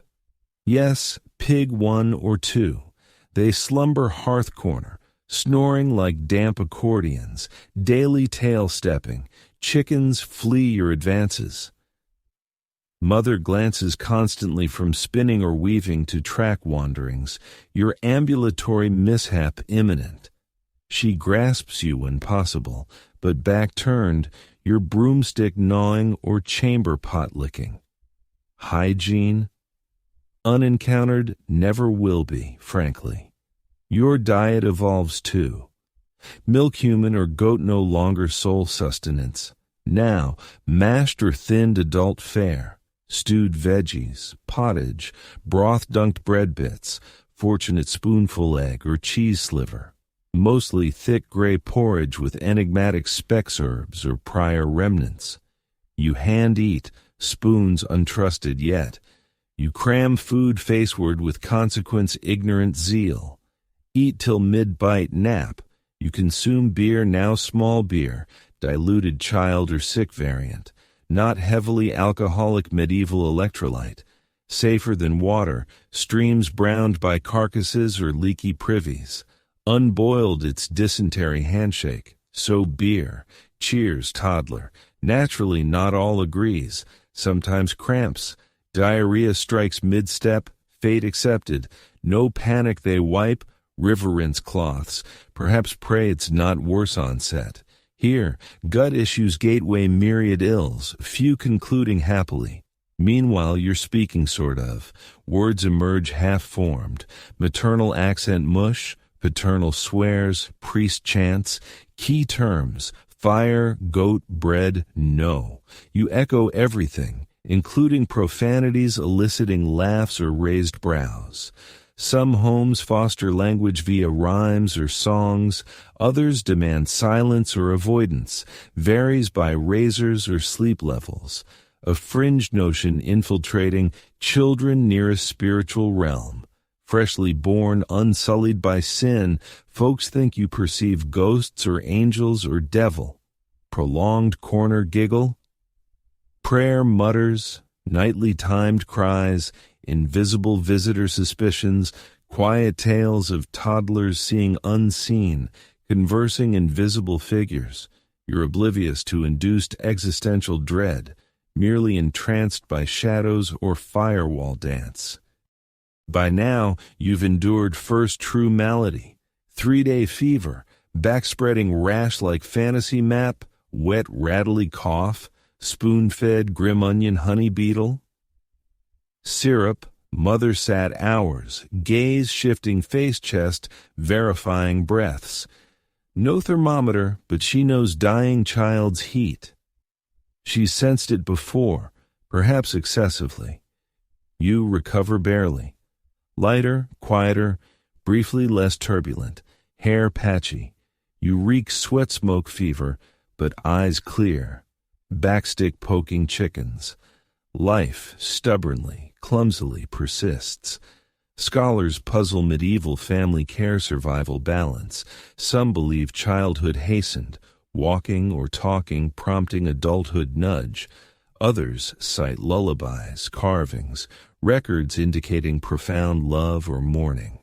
Yes, pig 1 or 2. They slumber hearth corner, snoring like damp accordions, daily tail-stepping. Chickens flee your advances. Mother glances constantly from spinning or weaving to track wanderings, your ambulatory mishap imminent. She grasps you when possible, but back-turned, your broomstick gnawing or chamber pot licking. Hygiene? Unencountered, never will be, frankly. Your diet evolves too. Milk human or goat no longer sole sustenance. Now, mashed or thinned adult fare, stewed veggies, pottage, broth-dunked bread bits, fortunate spoonful egg or cheese sliver. Mostly thick gray porridge with enigmatic specs herbs or prior remnants. You hand-eat, spoons untrusted yet. You cram food faceward with consequence-ignorant zeal. Eat till mid-bite nap. You consume beer, now small beer, diluted child or sick variant, not heavily alcoholic medieval electrolyte, safer than water, streams browned by carcasses or leaky privies. Unboiled its dysentery handshake, so beer, cheers toddler. Naturally not all agrees, sometimes cramps. Diarrhea strikes mid-step, fate accepted. No panic they wipe, river rinse cloths. Perhaps pray it's not worse onset. Here, gut issues gateway myriad ills, few concluding happily. Meanwhile you're speaking sort of. Words emerge half-formed. Maternal accent mush, paternal swears, priest chants. Key terms, fire, goat, bread, no. You echo everything, including profanities eliciting laughs or raised brows. Some homes foster language via rhymes or songs, others demand silence or avoidance, varies by razors or sleep levels. A fringe notion infiltrating children near a spiritual realm. Freshly born, unsullied by sin, folks think you perceive ghosts or angels or devil. Prolonged corner giggle. Prayer mutters, nightly timed cries, invisible visitor suspicions, quiet tales of toddlers seeing unseen, conversing invisible figures. You're oblivious to induced existential dread, merely entranced by shadows or firewall dance. By now, you've endured first true malady, 3-day fever, backspreading rash like fantasy map, wet rattly cough, spoon-fed grim onion honey beetle. Syrup, mother sat hours, gaze shifting face chest, verifying breaths. No thermometer, but she knows dying child's heat. She's sensed it before, perhaps excessively. You recover barely. Lighter, quieter, briefly less turbulent, hair patchy. You reek sweat smoke fever, but eyes clear. Backstick poking chickens. Life stubbornly, clumsily persists. Scholars puzzle medieval family care survival balance. Some believe childhood hastened, walking or talking prompting adulthood nudge. Others cite lullabies, carvings, records indicating profound love or mourning.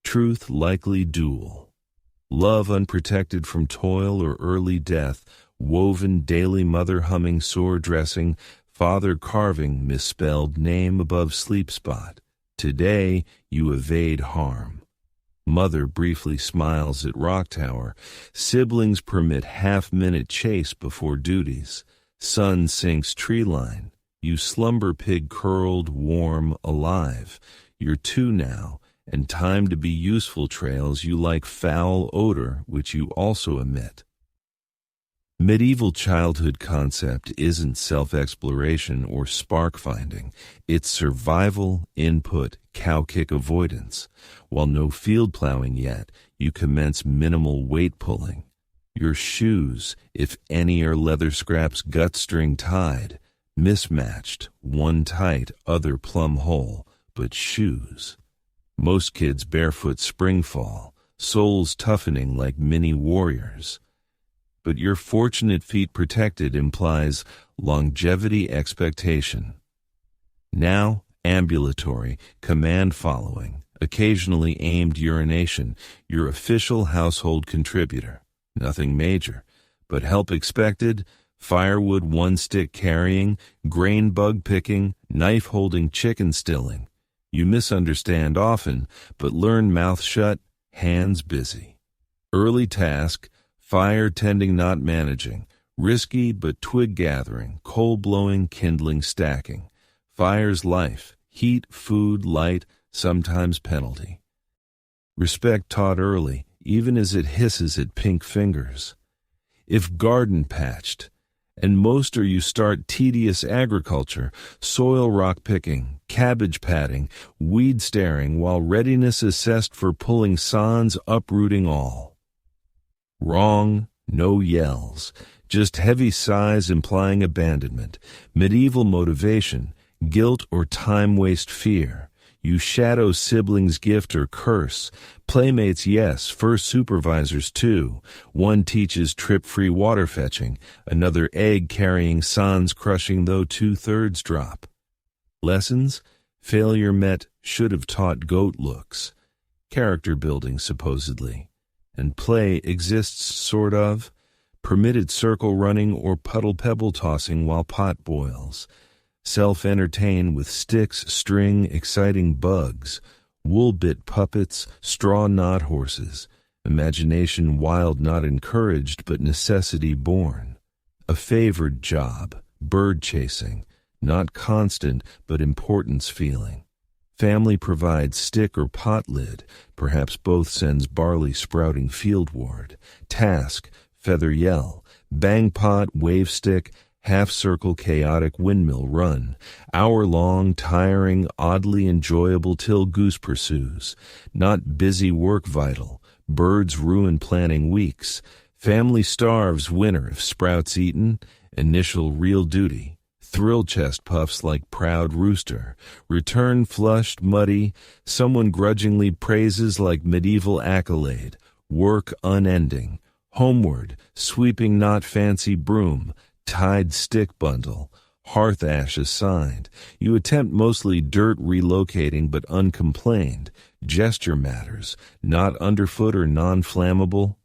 Truth likely dual. Love unprotected from toil or early death, woven daily mother humming sore dressing, father carving misspelled name above sleep spot. Today you evade harm. Mother briefly smiles at rock tower. Siblings permit half-minute chase before duties. Sun sinks tree line. You slumber pig curled, warm, alive. You're two now, and time to be useful trails you like foul odor, which you also emit. Medieval childhood concept isn't self-exploration or spark-finding. It's survival, input, cow-kick avoidance. While no field plowing yet, you commence minimal weight pulling. Your shoes, if any are leather scraps gut string tied, mismatched, one tight, other plumb hole, but shoes. Most kids barefoot spring fall, soles toughening like mini warriors. But your fortunate feet protected implies longevity expectation. Now, ambulatory, command following, occasionally aimed urination, your official household contributor. Nothing major, but help expected, firewood one-stick carrying, grain bug picking, knife-holding chicken stilling. You misunderstand often, but learn mouth shut, hands busy. Early task, fire tending not managing, risky but twig gathering, coal blowing, kindling stacking. Fire's life, heat, food, light, sometimes penalty. Respect taught early, even as it hisses at pink fingers. If garden patched, and most or you start tedious agriculture, soil rock picking, cabbage patting, weed staring, while readiness assessed for pulling sans, uprooting all. Wrong, no yells, just heavy sighs implying abandonment, medieval motivation, guilt or time-waste fear. You shadow siblings' gift or curse. Playmates, yes, first supervisors, too. One teaches trip-free water fetching, another egg-carrying sans crushing though 2/3 drop. Lessons? Failure met, should have taught goat looks. Character building, supposedly. And play exists, sort of. Permitted circle running or puddle pebble tossing while pot boils. Self-entertain with sticks, string, exciting bugs, wool-bit puppets, straw knot horses, imagination wild not encouraged but necessity born. A favored job, bird chasing, not constant but importance feeling. Family provides stick or pot lid, perhaps both sends barley sprouting fieldward. Task, feather yell, bang pot, wave stick, half-circle chaotic windmill run, hour-long, tiring, oddly enjoyable till goose pursues, not busy work vital, birds ruin planning weeks, family starves winter if sprouts eaten, initial real duty, thrill chest puffs like proud rooster, return flushed, muddy, someone grudgingly praises like medieval accolade, work unending, homeward, sweeping not fancy broom, tied stick bundle, hearth ash assigned. You attempt mostly dirt relocating but uncomplained, gesture matters, not underfoot or non-flammable.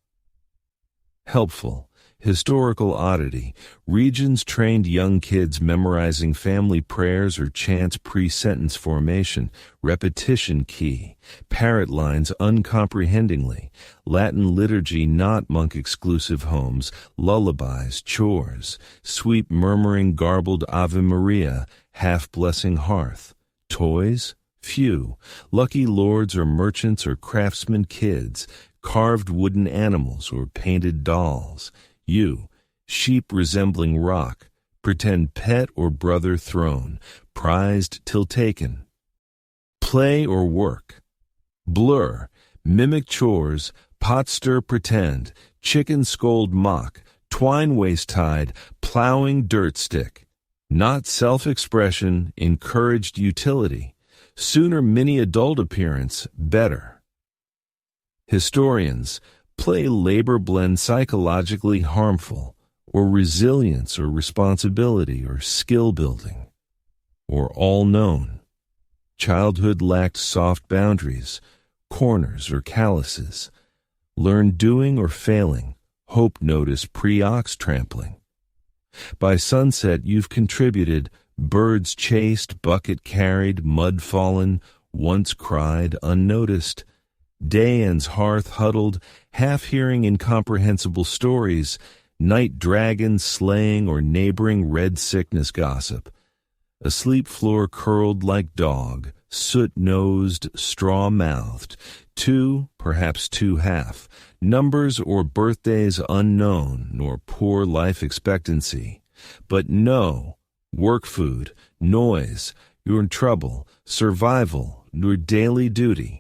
Helpful. Historical oddity. Regions trained young kids memorizing family prayers or chants pre-sentence formation. Repetition key. Parrot lines uncomprehendingly. Latin liturgy not monk-exclusive homes. Lullabies, chores. Sweep murmuring garbled Ave Maria. Half-blessing hearth. Toys? Few. Lucky lords or merchants or craftsmen kids. Carved wooden animals or painted dolls. You, sheep resembling rock, pretend pet or brother throne, prized till taken. Play or work. Blur, mimic chores, pot stir pretend, chicken scold mock, twine waist tied, plowing dirt stick. Not self-expression, encouraged utility. Sooner mini-adult appearance, better. Historians, play labor blend psychologically harmful, or resilience or responsibility or skill building, or all known. Childhood lacked soft boundaries, corners or calluses. Learn doing or failing, hope notice pre-ox trampling. By sunset you've contributed, birds chased, bucket carried, mud fallen, once cried, unnoticed. Day ends hearth huddled, half-hearing incomprehensible stories, night dragons slaying or neighboring red sickness gossip. A sleep floor curled like dog, soot-nosed, straw-mouthed, two, perhaps two-half, numbers or birthdays unknown, nor poor life expectancy. But no, work food, noise, you're in trouble, survival, your daily duty.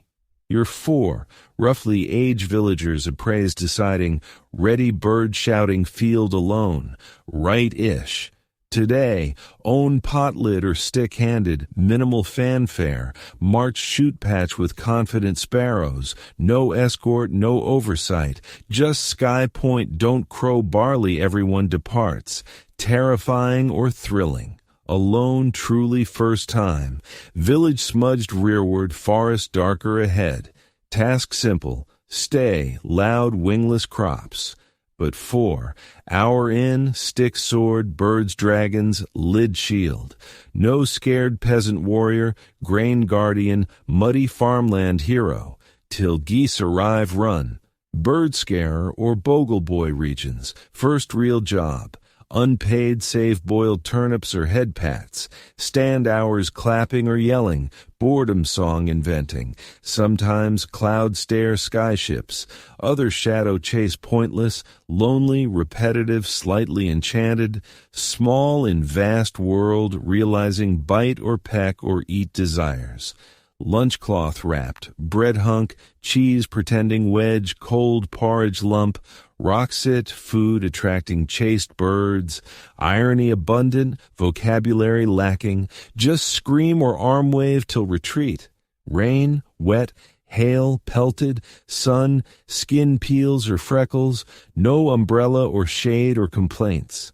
Your four, roughly age villagers appraised deciding, ready bird shouting field alone, right-ish. Today, own pot lid or stick-handed, minimal fanfare, march shoot patch with confident sparrows, no escort, no oversight, just sky point don't crow barley everyone departs, terrifying or thrilling. Alone truly first time, village smudged rearward, forest darker ahead. Task simple, stay, loud wingless crops. But four, hour in, stick sword, birds dragons, lid shield. No scared peasant warrior, grain guardian, muddy farmland hero. Till geese arrive run. Bird scarer or bogle boy regions, first real job. Unpaid save boiled turnips or head pats, stand hours clapping or yelling, boredom song inventing, sometimes cloud stare skyships, other shadow chase pointless, lonely, repetitive, slightly enchanted, small in vast world realizing bite or peck or eat desires. Lunchcloth wrapped, bread hunk, cheese pretending wedge, cold porridge lump, rock sit, food attracting chaste birds, irony abundant, vocabulary lacking, just scream or arm wave till retreat. Rain, wet, hail, pelted, sun, skin peels or freckles, no umbrella or shade or complaints.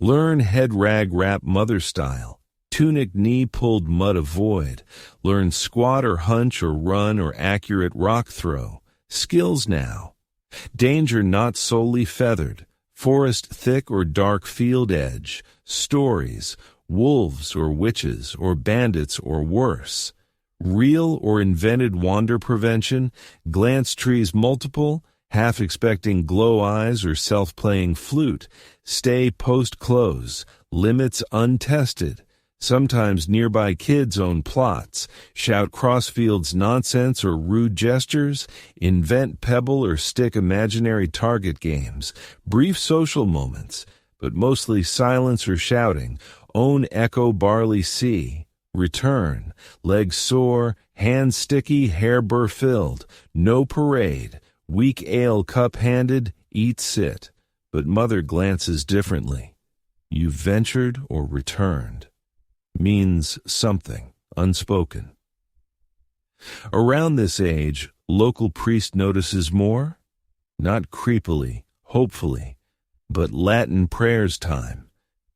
Learn head rag wrap mother style. Tunic knee pulled mud avoid. Learn squat or hunch or run or accurate rock throw. Skills now. Danger not solely feathered. Forest thick or dark field edge. Stories. Wolves or witches or bandits or worse. Real or invented wander prevention. Glance trees multiple. Half expecting glow eyes or self-playing flute. Stay post-close. Limits untested. Sometimes nearby kids own plots, shout crossfields nonsense or rude gestures, invent pebble or stick imaginary target games, brief social moments, but mostly silence or shouting, own echo barley sea, return, legs sore, hands sticky, hair burr filled, no parade, weak ale cup handed, eat sit, but mother glances differently. you ventured or returned. Means something, unspoken. Around this age, local priest notices more? Not creepily, hopefully, but Latin prayers time.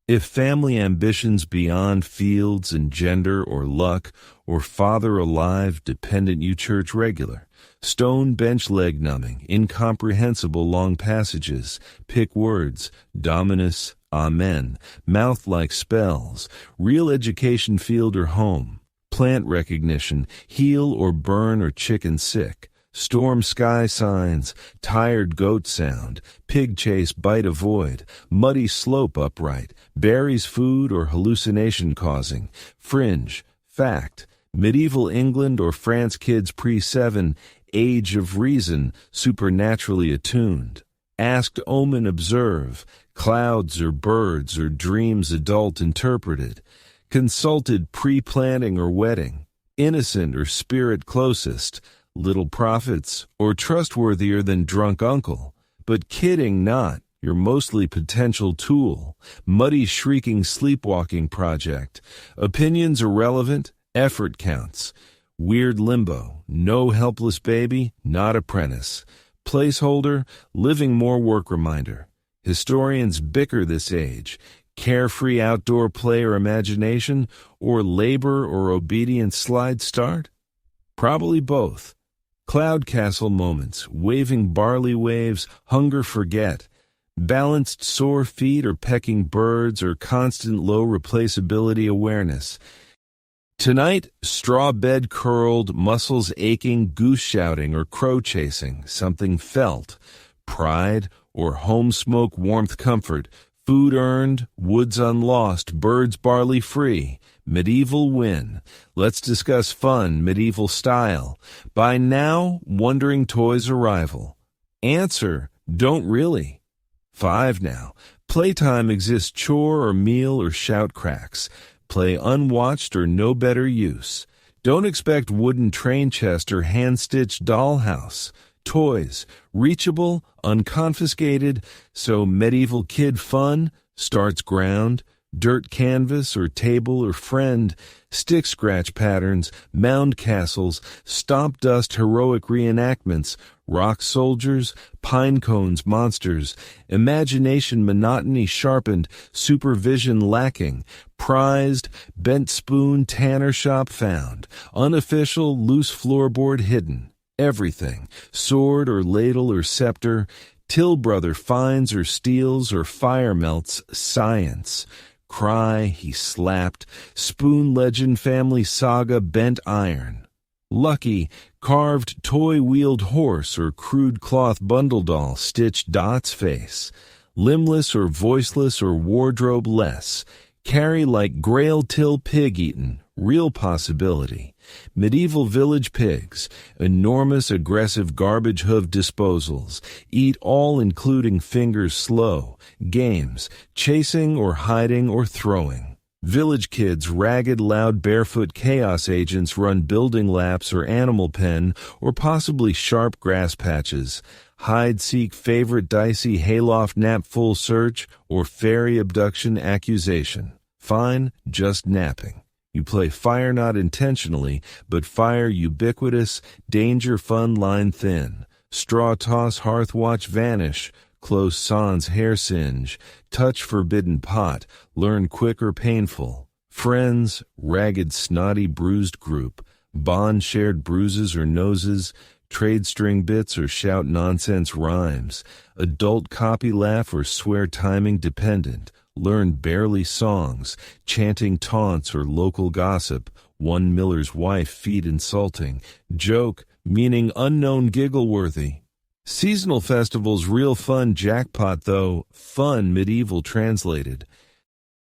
If family ambitions beyond fields and gender or luck, or father alive dependent you church regular, stone bench leg numbing, incomprehensible long passages, pick words, dominus, amen, mouth like spells, real education field or home, plant recognition, heal or burn or chicken sick, storm sky signs, tired goat sound, pig chase bite avoid, muddy slope upright, berries food or hallucination causing, fringe, fact, medieval England or France kids pre-7, age of reason, supernaturally attuned, asked omen observe, clouds or birds or dreams adult interpreted, consulted pre-planning or wedding, innocent or spirit closest, little prophets, or trustworthier than drunk uncle, but kidding not, your mostly potential tool, muddy shrieking sleepwalking project, opinions irrelevant, effort counts, weird limbo, no helpless baby, not apprentice, placeholder, living more work reminder. Historians bicker this age, carefree outdoor play or imagination, or labor or obedience slide start? Probably both. Cloud castle moments, waving barley waves, hunger forget, balanced sore feet or pecking birds or constant low replaceability awareness. Tonight, straw bed curled, muscles aching, goose shouting or crow chasing, something felt, pride or home smoke warmth comfort, food earned, woods unlost, birds barley free, medieval win. Let's discuss fun, medieval style. By now, wondering toys arrival. Answer, don't really. 5 now. Playtime exists chore or meal or shout cracks. Play unwatched or no better use. Don't expect wooden train chest or hand-stitched dollhouse. Toys, reachable, unconfiscated, so medieval kid fun starts ground, dirt canvas or table or friend, stick scratch patterns, mound castles, stomp dust heroic reenactments, rock soldiers, pine cones monsters, imagination monotony sharpened, supervision lacking, prized, bent spoon tanner shop found, unofficial loose floorboard hidden. Everything, sword or ladle or scepter, till brother finds or steals or fire melts, science. Cry, he slapped, spoon legend family saga bent iron. Lucky, carved toy-wheeled horse or crude cloth bundle doll stitched Dot's face. Limbless or voiceless or wardrobe less. Carry like grail till pig eaten, real possibility. Medieval village pigs, enormous aggressive garbage hoof disposals, eat all including fingers slow, games, chasing or hiding or throwing. Village kids, ragged loud barefoot chaos agents run building laps or animal pen or possibly sharp grass patches. Hide seek favorite dicey hayloft nap full search or fairy abduction accusation. Fine, just napping. You play fire not intentionally, but fire ubiquitous, danger fun line thin. Straw toss hearth watch vanish, close sans hair singe, touch forbidden pot, learn quick or painful. Friends, ragged snotty bruised group, bond shared bruises or noses, trade string bits or shout nonsense rhymes, adult copy laugh or swear timing dependent. Learn barely songs, chanting taunts or local gossip, one miller's wife feed insulting, joke, meaning unknown giggle-worthy. Seasonal festivals real fun jackpot though, fun medieval translated.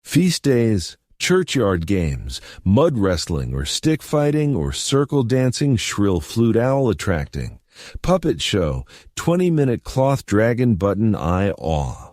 Feast days, churchyard games, mud wrestling or stick fighting or circle dancing shrill flute owl attracting. Puppet show, 20-minute cloth dragon button eye awe.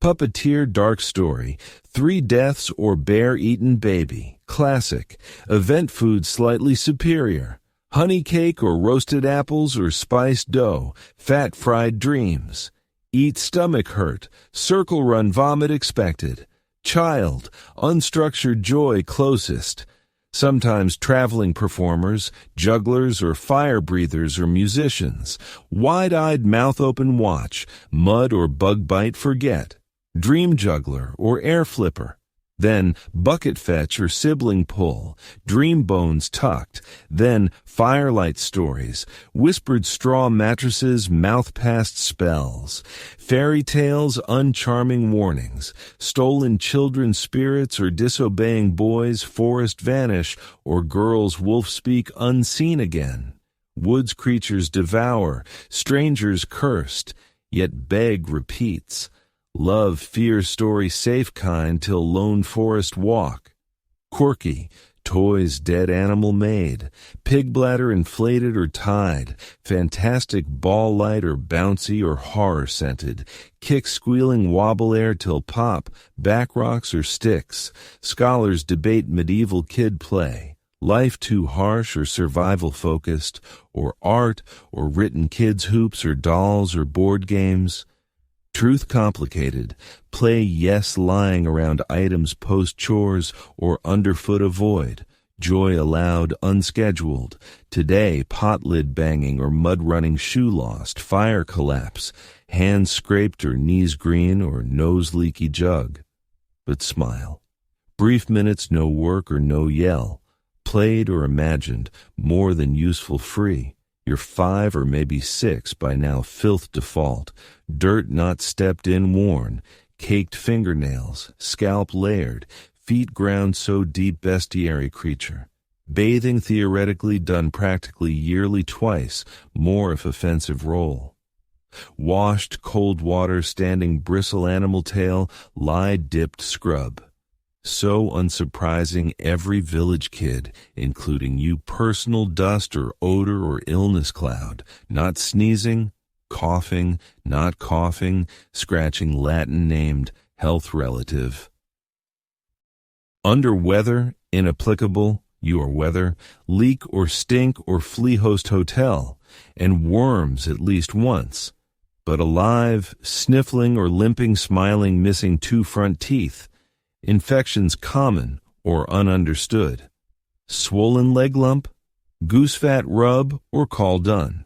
Puppeteer dark story, 3 deaths or bear-eaten baby, classic, event food slightly superior, honey cake or roasted apples or spiced dough, fat fried dreams, eat stomach hurt, circle run vomit expected, Child, unstructured joy closest. Sometimes traveling performers, jugglers or fire breathers or musicians. Wide-eyed mouth-open watch, mud or bug bite forget. Dream juggler or air flipper. Then bucket fetch or sibling pull, dream bones tucked, then firelight stories, whispered straw mattresses, mouth-passed spells, fairy tales, uncharming warnings, stolen children's spirits or disobeying boys, forest vanish, or girls wolf speak unseen again. Woods creatures devour, strangers cursed, yet beg repeats. Love, fear, story, safe kind till lone forest walk. Quirky, toys dead animal made, pig bladder inflated or tied, fantastic ball light or bouncy or horror scented, kick squealing wobble air till pop, back rocks or sticks. Scholars debate medieval kid play. Life too harsh or survival focused, or art or written kids hoops or dolls or board games. Truth complicated, play yes lying around items post chores or underfoot avoid, joy allowed unscheduled, today pot lid banging or mud running shoe lost, fire collapse, hands scraped or knees green or nose leaky jug. But smile. Brief minutes no work or no yell, played or imagined, more than useful free. You're 5 or maybe 6 by now filth default, dirt not stepped in worn, caked fingernails, scalp layered, feet ground so deep bestiary creature. Bathing theoretically done practically yearly twice, more if offensive role. Washed cold water standing bristle animal tail, lie dipped scrub. So unsurprising every village kid, including you, personal dust or odor or illness cloud, not sneezing, coughing, not coughing, scratching Latin named health relative. Under weather, inapplicable, your weather, leak or stink or flea host hotel, and worms at least once. But alive, sniffling or limping, smiling, missing 2 front teeth. Infections common or ununderstood. Swollen leg lump, goose fat rub or call done.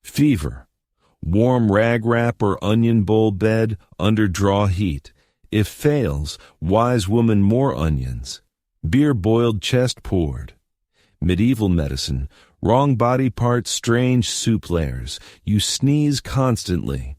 Fever, warm rag wrap or onion bowl bed under draw heat. If fails, wise woman more onions. Beer boiled chest poured. Medieval medicine, wrong body part, strange soup layers. You sneeze constantly.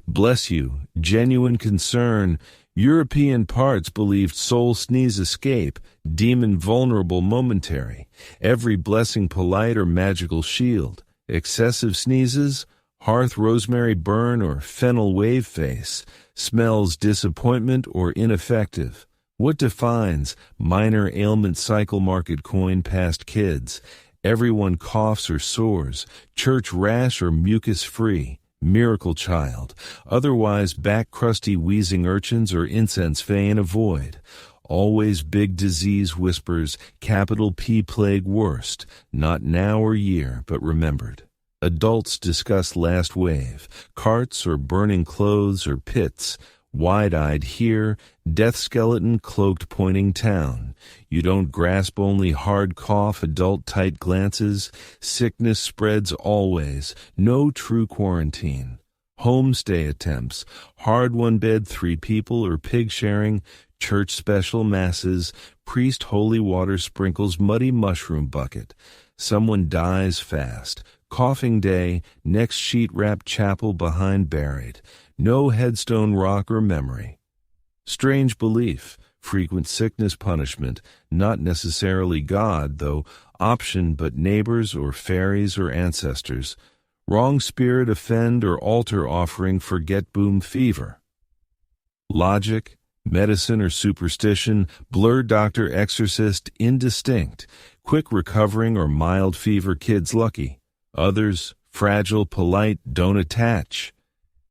Bless you, genuine concern. European parts believed soul sneeze escape, demon vulnerable momentary, every blessing polite or magical shield, excessive sneezes, hearth rosemary burn or fennel wave face, smells disappointment or ineffective. What defines minor ailment cycle market coin past kids? Everyone coughs or sores, church rash or mucus free. Miracle child, otherwise back crusty wheezing urchins or incense fain avoid. Always big disease whispers, capital P plague worst, not now or year, but remembered. Adults discuss last wave, carts or burning clothes or pits, wide-eyed here, death skeleton cloaked pointing town. You don't grasp only hard cough, adult tight glances. Sickness spreads always, no true quarantine. Homestay attempts, hard one bed 3 people or pig sharing, church special masses, priest holy water sprinkles muddy mushroom bucket. Someone dies fast, coughing day, next sheet wrapped chapel behind buried. No headstone rock or memory. Strange belief, frequent sickness punishment, not necessarily God, though option but neighbors or fairies or ancestors. Wrong spirit offend or altar offering forget boom fever. Logic, medicine or superstition, blurred doctor exorcist indistinct, quick recovering or mild fever kids lucky. Others, fragile, polite, don't attach.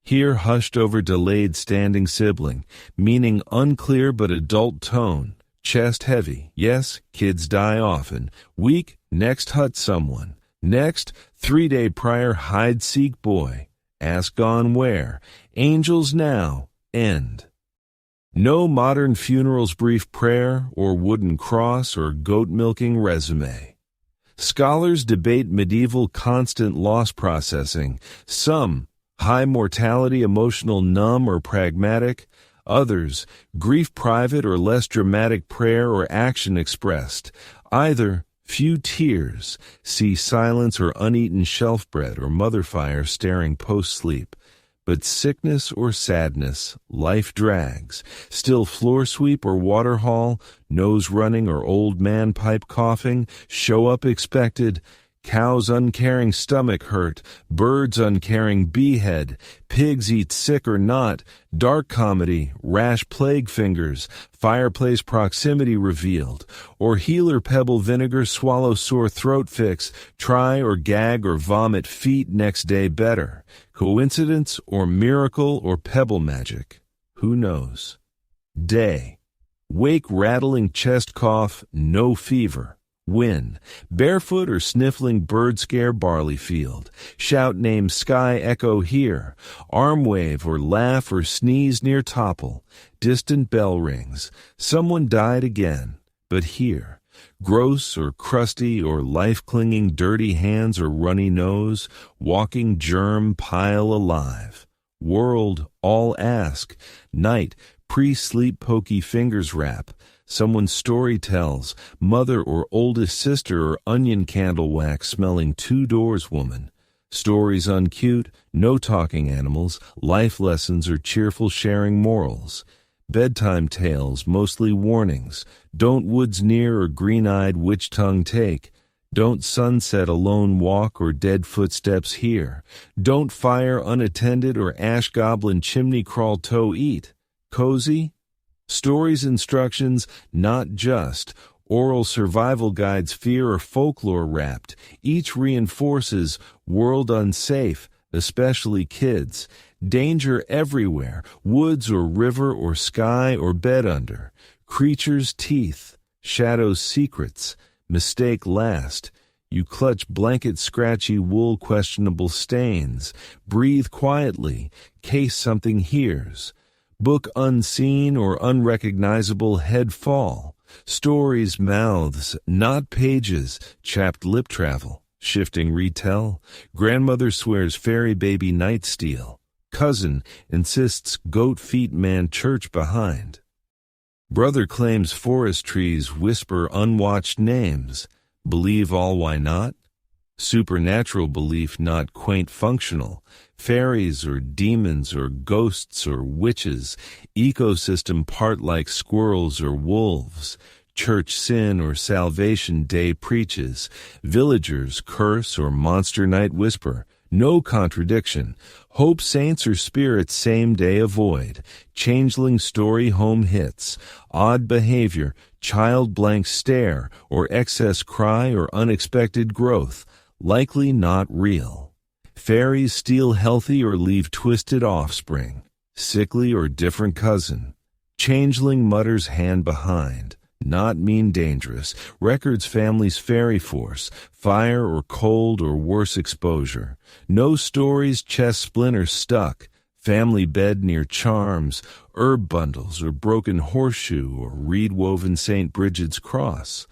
Here hushed over delayed standing sibling, meaning unclear but adult tone. Chest heavy, yes, kids die often. Weak, next hut someone. Next, 3-day prior hide seek boy. Ask gone where. Angels now, end. No modern funeral's brief prayer or wooden cross or goat-milking resume. Scholars debate medieval constant loss processing, some high mortality, emotional, numb, or pragmatic, others grief private or less dramatic prayer or action expressed, either few tears, see silence or uneaten shelf bread or mother fire staring post-sleep, but sickness or sadness, life drags, still floor sweep or water haul, nose running or old man pipe coughing, show up expected, cows uncaring stomach hurt, birds uncaring behead, pigs eat sick or not, dark comedy, rash plague fingers, fireplace proximity revealed, or healer pebble vinegar swallow sore throat fix, try or gag or vomit feet next day better. Coincidence or miracle or pebble magic? Who knows? Day. Wake rattling chest cough, no fever. Win. Barefoot or sniffling bird scare barley field. Shout name sky echo here. Arm wave or laugh or sneeze near topple. Distant bell rings. Someone died again. But here. Gross or crusty or life-clinging dirty hands or runny nose. Walking germ pile alive. World all ask. Night. Pre-sleep pokey fingers wrap. Someone's story tells, mother or oldest sister or onion candle wax smelling 2 doors woman. Stories uncute, no talking animals, life lessons or cheerful sharing morals. Bedtime tales, mostly warnings. Don't woods near or green-eyed witch tongue take. Don't sunset alone walk or dead footsteps hear. Don't fire unattended or ash goblin chimney crawl toe eat. Cozy? Stories instructions, not just. Oral survival guides fear or folklore wrapped. Each reinforces world unsafe, especially kids. Danger everywhere, woods or river or sky or bed under. Creatures' teeth, shadows' secrets, mistake last. You clutch blanket scratchy wool questionable stains. Breathe quietly, case something hears. Book unseen or unrecognizable head fall. Stories mouths, not pages, chapped lip travel, shifting retell. Grandmother swears fairy baby night steal. Cousin insists goat feet man church behind. Brother claims forest trees whisper unwatched names. Believe all why not? Supernatural belief not quaint functional. Fairies or demons or ghosts or witches. Ecosystem part like squirrels or wolves. Church sin or salvation day preaches. Villagers curse or monster night whisper. No contradiction. Hope saints or spirits same day avoid. Changeling story home hits. Odd behavior, child blank stare, or excess cry or unexpected growth. Likely not real. Fairies steal healthy or leave twisted offspring. Sickly or different cousin. Changeling mutters hand behind. Not mean dangerous. Records family's fairy force. Fire or cold or worse exposure. No stories chest splinter stuck. Family bed near charms. Herb bundles or broken horseshoe or reed-woven St. Bridget's cross.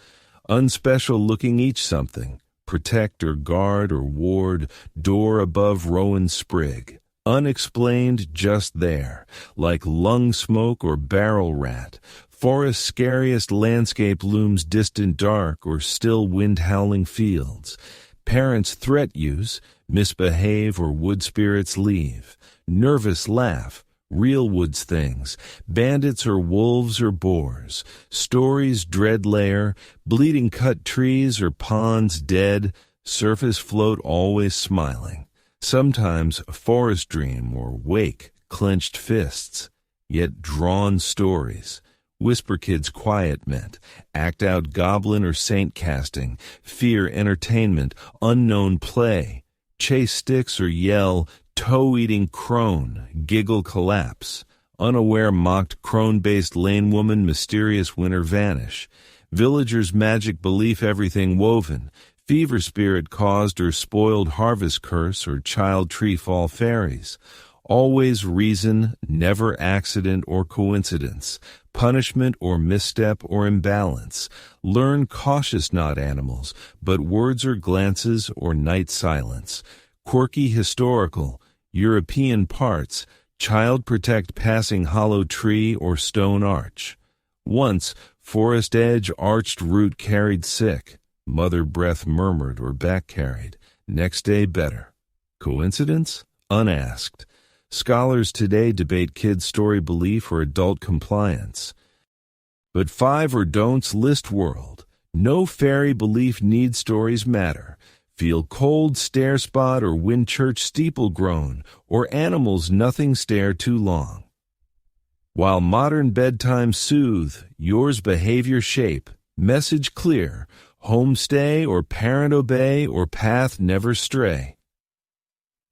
Unspecial looking each something. Protect or guard or ward. Door above rowan sprig. Unexplained just there. Like lung smoke or barrel rat. Forest's scariest landscape looms distant dark or still wind-howling fields. Parents threat use, misbehave or wood spirits leave. Nervous laugh, real woods things, bandits or wolves or boars. Stories dread lair, bleeding cut trees or ponds dead, surface float always smiling. Sometimes a forest dream or wake, clenched fists, yet drawn stories. Whisper kids quiet meant, act out goblin or saint casting, fear entertainment, unknown play, chase sticks or yell, toe-eating crone, giggle collapse, unaware mocked crone-based lane woman mysterious winter vanish, villagers magic belief everything woven, fever spirit caused or spoiled harvest curse or child tree fall fairies. Always reason, never accident or coincidence, punishment or misstep or imbalance. Learn cautious not animals, but words or glances or night silence. Quirky historical, European parts, child protect passing hollow tree or stone arch. Once, forest edge arched root carried sick, mother breath murmured or back carried, next day better. Coincidence? Unasked. Scholars today debate kids' story belief or adult compliance. But 5 or don'ts list world. No fairy belief need stories matter. Feel cold stair spot or wind church steeple groan, or animals nothing stare too long. While modern bedtime soothe, yours behavior shape, message clear, homestay or parent obey or path never stray.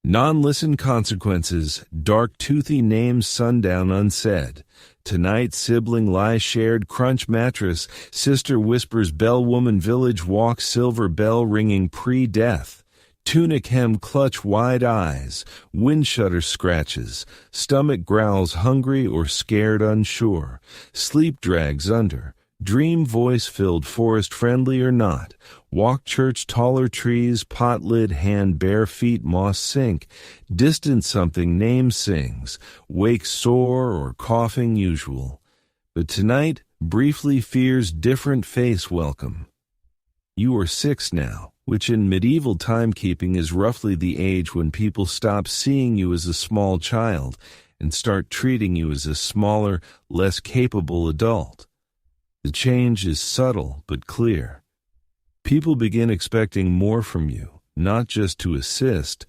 Non-listen consequences, dark toothy names sundown unsaid. Tonight sibling lie shared crunch mattress, sister whispers bell woman village walk silver bell ringing pre-death. Tunic hem clutch wide eyes, wind shutter scratches, stomach growls hungry or scared unsure, sleep drags under, dream voice filled forest friendly or not, walk church taller trees, pot lid hand bare feet moss sink, distant something name sings, wake sore or coughing usual. But tonight briefly fears different face welcome. You are 6 now, which in medieval timekeeping is roughly the age when people stop seeing you as a small child and start treating you as a smaller, less capable adult. The change is subtle but clear. People begin expecting more from you, not just to assist,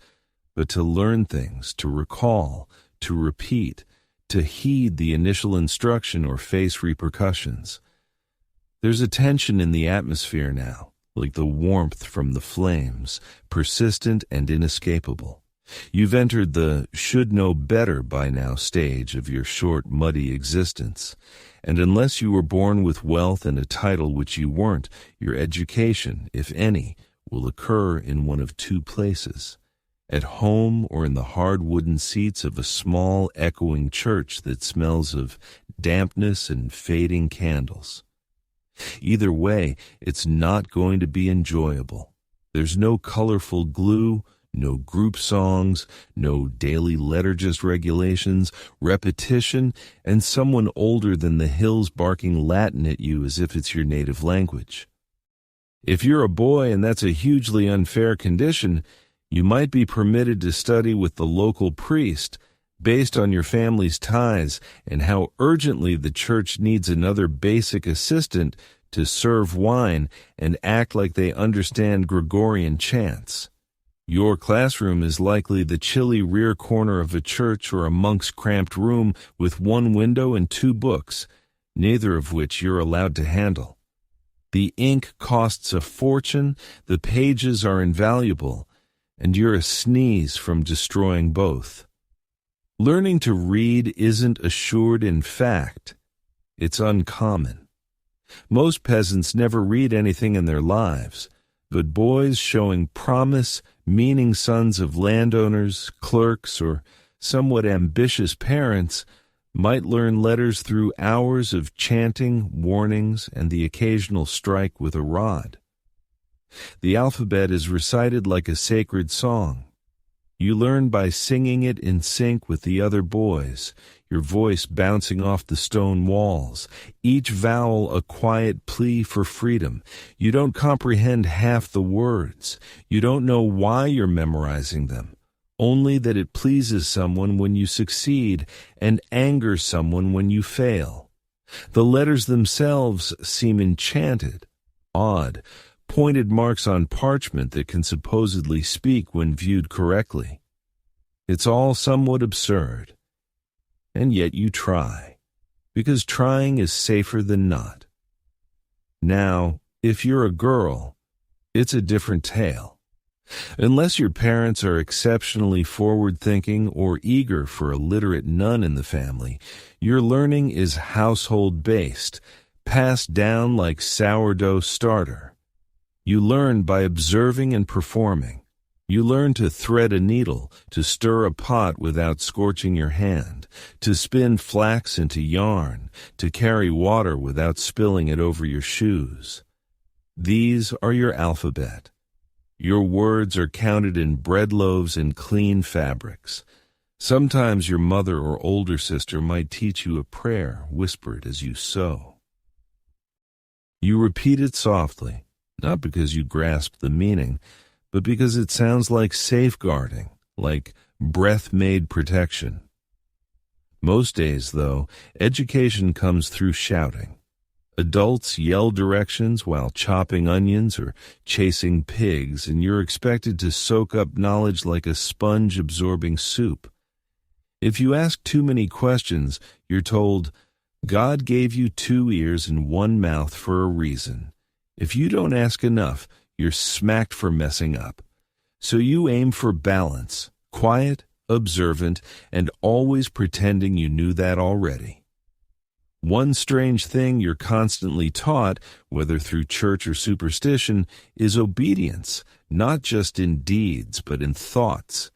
but to learn things, to recall, to repeat, to heed the initial instruction or face repercussions. There's a tension in the atmosphere now, like the warmth from the flames, persistent and inescapable. You've entered the should know better by now stage of your short, muddy existence. And unless you were born with wealth and a title which you weren't, your education, if any, will occur in one of 2 places. At home or in the hard wooden seats of a small, echoing church that smells of dampness and fading candles. Either way, it's not going to be enjoyable. There's no colorful glue, no group songs, no daily liturgist regulations, repetition, and someone older than the hills barking Latin at you as if it's your native language. If you're a boy and that's a hugely unfair condition, you might be permitted to study with the local priest based on your family's ties and how urgently the church needs another basic assistant to serve wine and act like they understand Gregorian chants. Your classroom is likely the chilly rear corner of a church or a monk's cramped room with 1 window and 2 books, neither of which you're allowed to handle. The ink costs a fortune, the pages are invaluable, and you're a sneeze from destroying both. Learning to read isn't assured in fact, it's uncommon. Most peasants never read anything in their lives, but boys showing promise, meaning sons of landowners, clerks, or somewhat ambitious parents might learn letters through hours of chanting, warnings, and the occasional strike with a rod. The alphabet is recited like a sacred song. You learn by singing it in sync with the other boys, your voice bouncing off the stone walls, each vowel a quiet plea for freedom. You don't comprehend half the words. You don't know why you're memorizing them, only that it pleases someone when you succeed and angers someone when you fail. The letters themselves seem enchanted, odd, pointed marks on parchment that can supposedly speak when viewed correctly. It's all somewhat absurd. And yet you try, because trying is safer than not. Now, if you're a girl, it's a different tale. Unless your parents are exceptionally forward-thinking or eager for a literate nun in the family, your learning is household-based, passed down like sourdough starter. You learn by observing and performing, You learn to thread a needle, to stir a pot without scorching your hand, to spin flax into yarn, to carry water without spilling it over your shoes. These are your alphabet. Your words are counted in bread loaves and clean fabrics. Sometimes your mother or older sister might teach you a prayer whispered as you sew. You repeat it softly, not because you grasp the meaning, but because it sounds like safeguarding, like breath-made protection. Most days, though, education comes through shouting. Adults yell directions while chopping onions or chasing pigs, and you're expected to soak up knowledge like a sponge absorbing soup. If you ask too many questions, you're told, God gave you 2 ears and 1 mouth for a reason. If you don't ask enough, you're smacked for messing up. So you aim for balance, quiet, observant, and always pretending you knew that already. One strange thing you're constantly taught, whether through church or superstition, is obedience, not just in deeds, but in thoughts.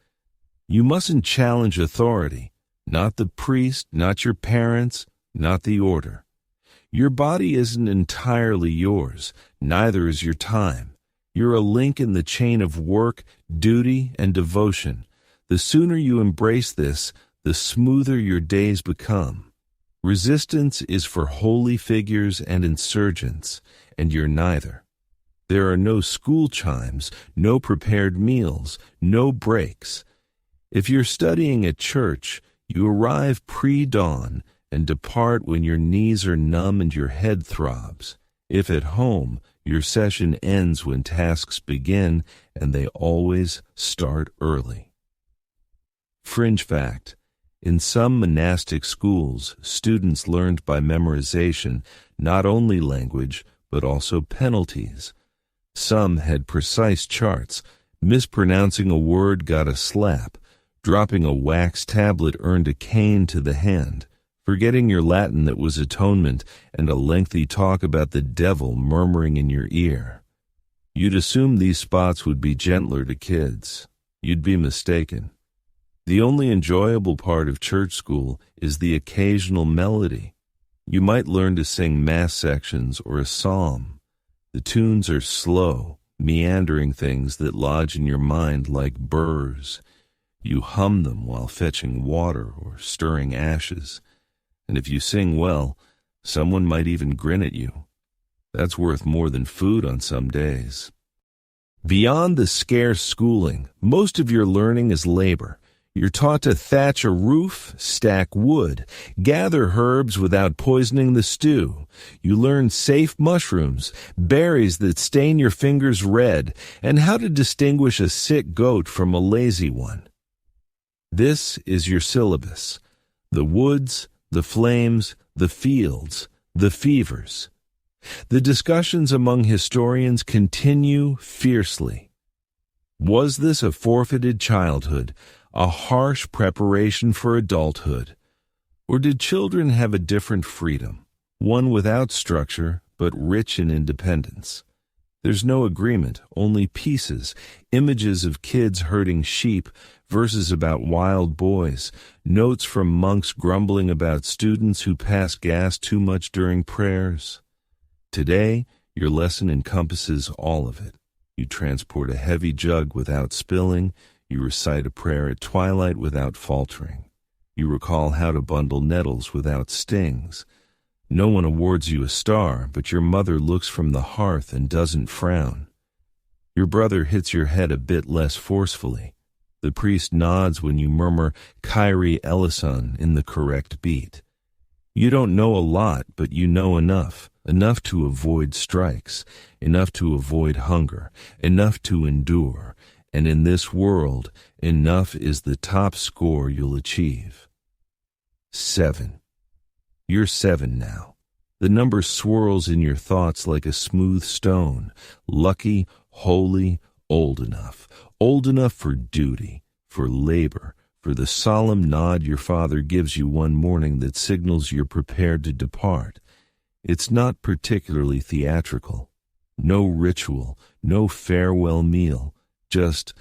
You mustn't challenge authority, not the priest, not your parents, not the order. Your body isn't entirely yours, neither is your time. You're a link in the chain of work, duty, and devotion. The sooner you embrace this, the smoother your days become. Resistance is for holy figures and insurgents, and you're neither. There are no school chimes, no prepared meals, no breaks. If you're studying at church, you arrive pre-dawn and depart when your knees are numb and your head throbs. If at home, your session ends when tasks begin, and they always start early. Fringe fact. In some monastic schools, students learned by memorization not only language, but also penalties. Some had precise charts. Mispronouncing a word got a slap. Dropping a wax tablet earned a cane to the hand. Forgetting your Latin that was atonement, and a lengthy talk about the devil murmuring in your ear. You'd assume these spots would be gentler to kids. You'd be mistaken. The only enjoyable part of church school is the occasional melody. You might learn to sing mass sections or a psalm. The tunes are slow, meandering things that lodge in your mind like burrs. You hum them while fetching water or stirring ashes. And if you sing well, someone might even grin at you. That's worth more than food on some days. Beyond the scarce schooling, most of your learning is labor. You're taught to thatch a roof, stack wood, gather herbs without poisoning the stew. You learn safe mushrooms, berries that stain your fingers red, and how to distinguish a sick goat from a lazy one. This is your syllabus. The woods, the flames, the fields, the fevers. The discussions among historians continue fiercely. Was this a forfeited childhood, a harsh preparation for adulthood? Or did children have a different freedom, one without structure but rich in independence? There's no agreement, only pieces, images of kids herding sheep, verses about wild boys, notes from monks grumbling about students who pass gas too much during prayers. Today, your lesson encompasses all of it. You transport a heavy jug without spilling. You recite a prayer at twilight without faltering. You recall how to bundle nettles without stings. No one awards you a star, but your mother looks from the hearth and doesn't frown. Your brother hits your head a bit less forcefully. The priest nods when you murmur Kyrie eleison in the correct beat. You don't know a lot, but you know enough to avoid strikes, enough to avoid hunger, enough to endure, and in this world, enough is the top score you'll achieve. 7. You're 7 now. The number swirls in your thoughts like a smooth stone, lucky, holy, old enough for duty, for labor, for the solemn nod your father gives you one morning that signals you're prepared to depart. It's not particularly theatrical. No ritual, no farewell meal, just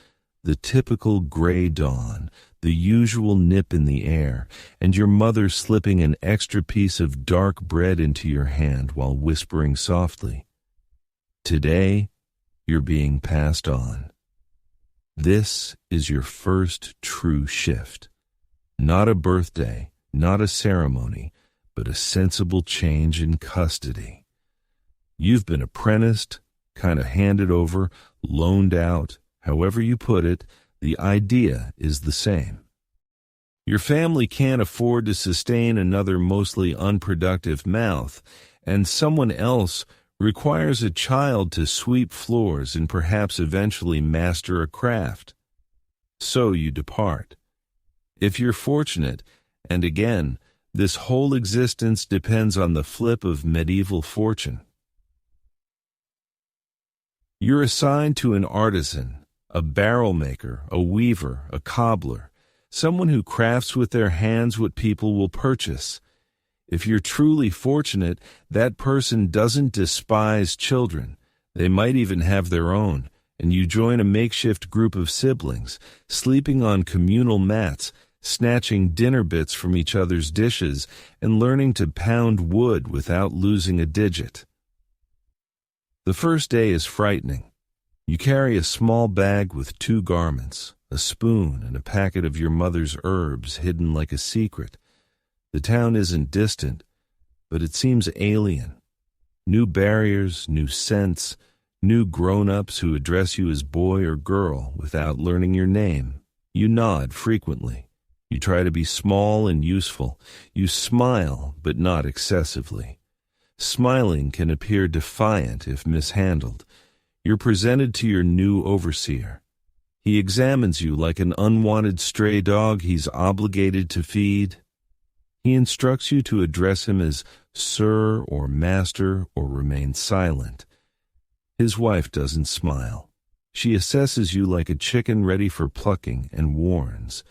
The typical gray dawn, the usual nip in the air, and your mother slipping an extra piece of dark bread into your hand while whispering softly, "Today, you're being passed on." This is your first true shift. Not a birthday, not a ceremony, but a sensible change in custody. You've been apprenticed, kind of handed over, loaned out, however you put it, the idea is the same. Your family can't afford to sustain another mostly unproductive mouth, and someone else requires a child to sweep floors and perhaps eventually master a craft. So you depart. If you're fortunate, and again, this whole existence depends on the flip of medieval fortune. You're assigned to an artisan, a barrel maker, a weaver, a cobbler, someone who crafts with their hands what people will purchase. If you're truly fortunate, that person doesn't despise children. They might even have their own, and you join a makeshift group of siblings, sleeping on communal mats, snatching dinner bits from each other's dishes, and learning to pound wood without losing a digit. The first day is frightening. You carry a small bag with 2 garments, a spoon, and a packet of your mother's herbs hidden like a secret. The town isn't distant, but it seems alien. New barriers, new scents, new grown-ups who address you as boy or girl without learning your name. You nod frequently. You try to be small and useful. You smile, but not excessively. Smiling can appear defiant if mishandled. You're presented to your new overseer. He examines you like an unwanted stray dog he's obligated to feed. He instructs you to address him as sir or master or remain silent. His wife doesn't smile. She assesses you like a chicken ready for plucking and warns,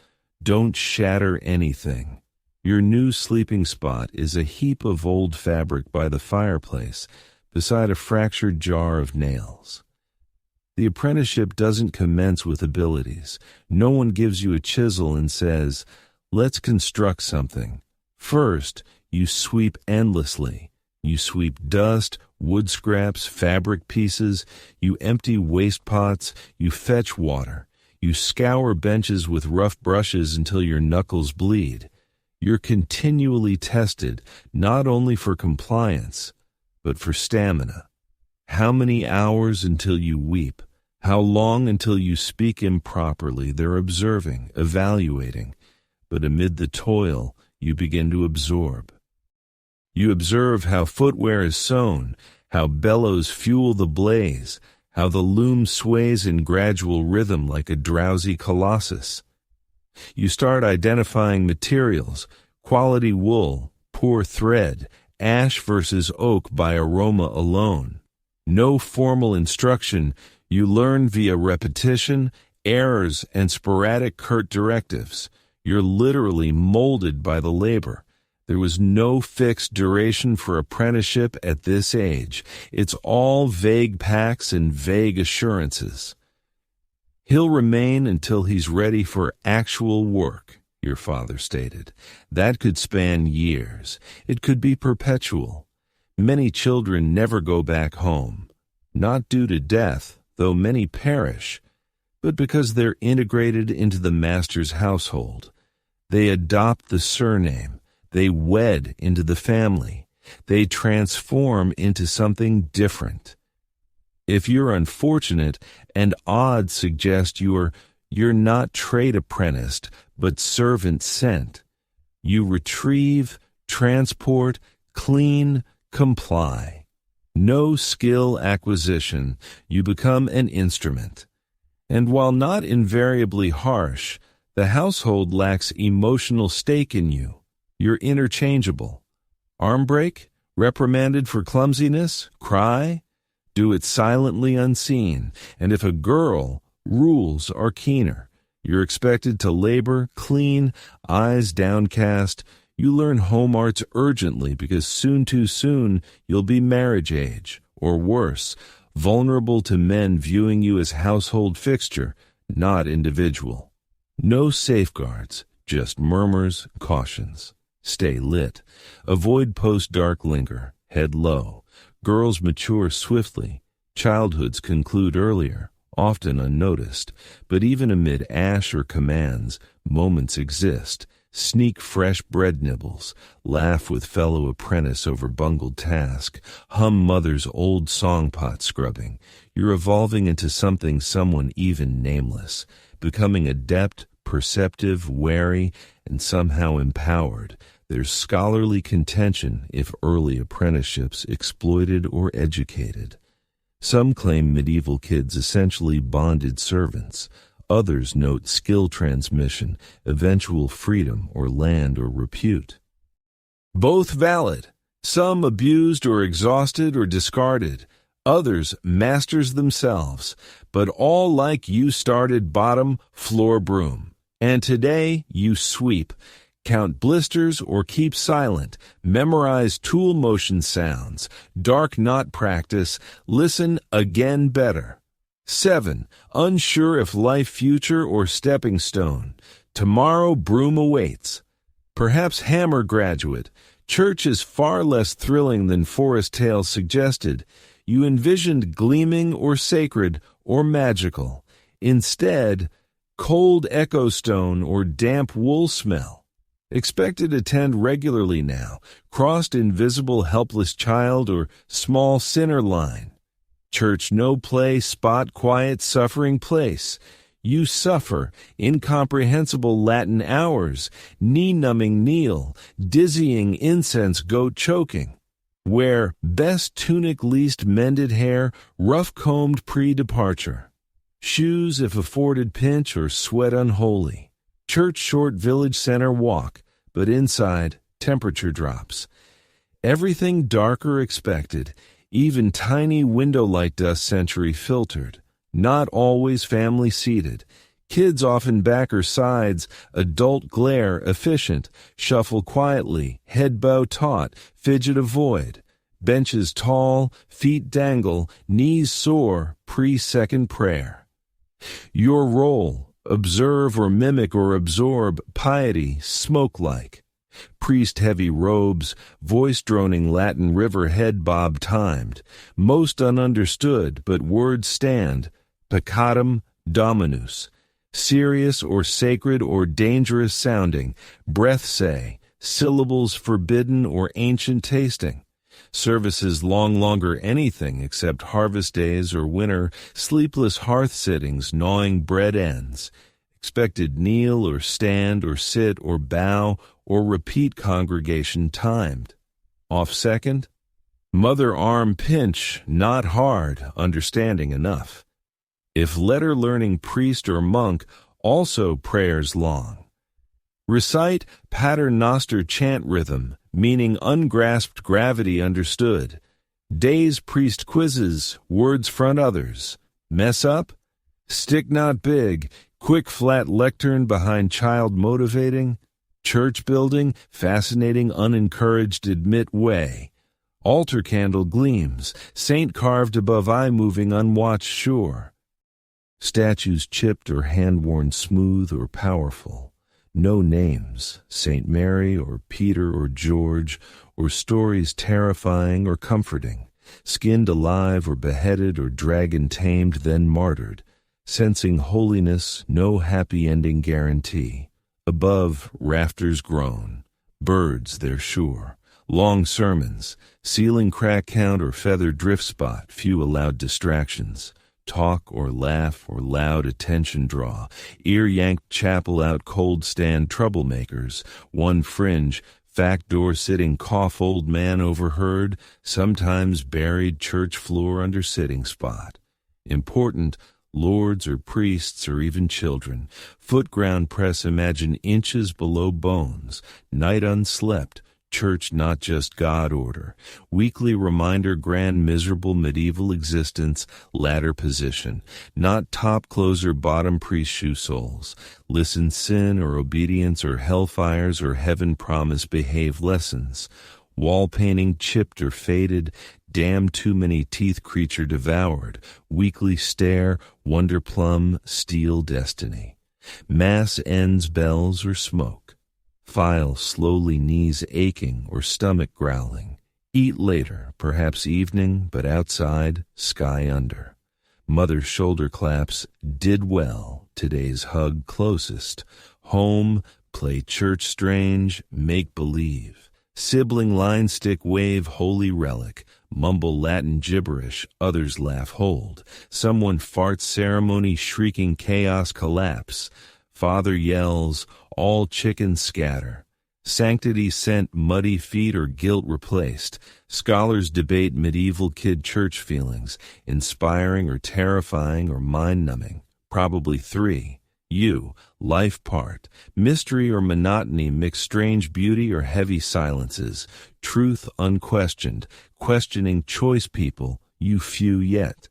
"Don't shatter anything." Your new sleeping spot is a heap of old fabric by the fireplace, beside a fractured jar of nails. The apprenticeship doesn't commence with abilities. No one gives you a chisel and says, "Let's construct something." First, you sweep endlessly. You sweep dust, wood scraps, fabric pieces. You empty waste pots. You fetch water. You scour benches with rough brushes until your knuckles bleed. You're continually tested, not only for compliance, but for stamina. How many hours until you weep? How long until you speak improperly? They're observing, evaluating. But amid the toil, you begin to absorb. You observe how footwear is sewn, how bellows fuel the blaze, how the loom sways in gradual rhythm like a drowsy colossus. You start identifying materials, quality wool, poor thread, ash versus oak by aroma alone. No formal instruction, you learn via repetition, errors, and sporadic curt directives. You're literally molded by the labor. There was no fixed duration for apprenticeship at this age. It's all vague pacts and vague assurances. "He'll remain until he's ready for actual work," your father stated. That could span years. It could be perpetual. Many children never go back home, not due to death, though many perish, but because they're integrated into the master's household. They adopt the surname. They wed into the family. They transform into something different. If you're unfortunate, and odds suggest you're not trade apprenticed, but servant sent, you retrieve, transport, clean, comply. No skill acquisition, you become an instrument. And while not invariably harsh, the household lacks emotional stake in you. You're interchangeable. Arm break? Reprimanded for clumsiness? Cry? Do it silently unseen. And if a girl, rules are keener. You're expected to labor, clean, eyes downcast. You learn home arts urgently because too soon, you'll be marriage age, or worse, vulnerable to men viewing you as household fixture, not individual. No safeguards, just murmurs, cautions. Stay lit. Avoid post-dark linger. Head low. Girls mature swiftly. Childhoods conclude earlier, often unnoticed. But even amid ash or commands, moments exist. Sneak fresh bread nibbles. Laugh with fellow apprentice over bungled task. Hum mother's old songpot scrubbing. You're evolving into something someone even nameless. Becoming adept, perceptive, wary, and somehow empowered. There's scholarly contention if early apprenticeships exploited or educated. Some claim medieval kids essentially bonded servants. Others note skill transmission, eventual freedom or land or repute. Both valid. Some abused or exhausted or discarded. Others masters themselves. But all like you started bottom, floor broom. And today you sweep. Count blisters or keep silent. Memorize tool motion sounds. Dark knot practice. Listen again better. 7. Unsure if life future or stepping stone. Tomorrow broom awaits. Perhaps hammer graduate. Church is far less thrilling than forest tales suggested. You envisioned gleaming or sacred or magical. Instead, cold echo stone or damp wool smell. Expected to attend regularly now, crossed invisible helpless child or small sinner line. Church no play, spot quiet, suffering place. You suffer, incomprehensible Latin hours, knee-numbing kneel, dizzying incense goat choking. Wear best tunic least mended hair, rough-combed pre-departure. Shoes if afforded pinch or sweat unholy. Church short village center walk, but inside temperature drops. Everything darker expected, even tiny window light dust century filtered. Not always family seated. Kids often backer sides, adult glare efficient, shuffle quietly, head bow taut, fidget avoid. Benches tall, feet dangle, knees sore, pre-second prayer. Your role, observe or mimic or absorb piety, smoke-like. Priest-heavy robes, voice-droning Latin river head bob timed. Most ununderstood, but words stand. Peccatum dominus. Serious or sacred or dangerous sounding. Breath say. Syllables forbidden or ancient tasting. Services long longer anything except harvest days or winter, sleepless hearth sittings gnawing bread ends. Expected kneel or stand or sit or bow or repeat congregation timed. Off second? Mother arm pinch, not hard, understanding enough. If letter learning priest or monk, also prayers long. Recite pater noster chant rhythm, meaning ungrasped gravity understood. Days priest quizzes, words front others. Mess up? Stick not big, quick flat lectern behind child motivating. Church building, fascinating unencouraged admit way. Altar candle gleams, saint carved above eye moving unwatched shore. Statues chipped or hand-worn smooth or powerful. No names, St. Mary or Peter or George, or stories terrifying or comforting, skinned alive or beheaded or dragon tamed then martyred, sensing holiness, no happy ending guarantee. Above, rafters groan, birds they're sure, long sermons, ceiling crack count or feather drift spot, few allowed distractions. Talk or laugh or loud attention draw, ear-yanked chapel out cold stand troublemakers, one fringe, fact door sitting cough old man overheard, sometimes buried church floor under sitting spot. Important, lords or priests or even children, foot ground press imagine inches below bones, night unslept, church not just God order, weekly reminder grand miserable medieval existence, ladder position, not top closer bottom priest shoe soles, listen sin or obedience or hellfires or heaven promise behave lessons, Wall painting chipped or faded, damn too many teeth creature devoured, weekly stare, wonder plum, steel destiny. Mass ends bells or smoke. File slowly, knees aching or stomach growling. Eat later, perhaps evening, but outside, sky under. Mother's shoulder claps, did well, today's hug closest. Home, play church strange, make believe. Sibling line stick wave holy relic, mumble Latin gibberish, others laugh hold. Someone farts ceremony shrieking chaos collapse. Father yells, all chickens scatter. Sanctity sent muddy feet or guilt replaced. Scholars debate medieval kid church feelings, inspiring or terrifying or mind-numbing. Probably three. You, life part. Mystery or monotony mix strange beauty or heavy silences. Truth unquestioned. Questioning choice people, you few yet.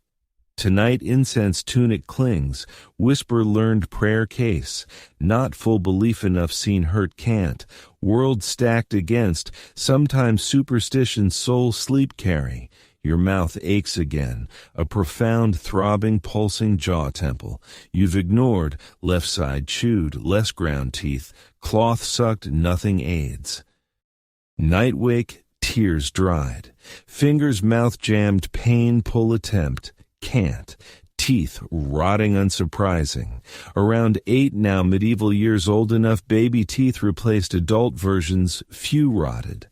Tonight incense tunic clings, whisper learned prayer case, not full belief enough seen hurt can't, world stacked against, sometimes superstition soul sleep carry. Your mouth aches again, a profound throbbing pulsing jaw temple. You've ignored, left side chewed, less ground teeth, cloth sucked, nothing aids. Night wake, tears dried, fingers mouth jammed, pain pull attempt. Can't. Teeth rotting unsurprising. Around 8 now, medieval years old enough, baby teeth replaced adult versions, few rotted.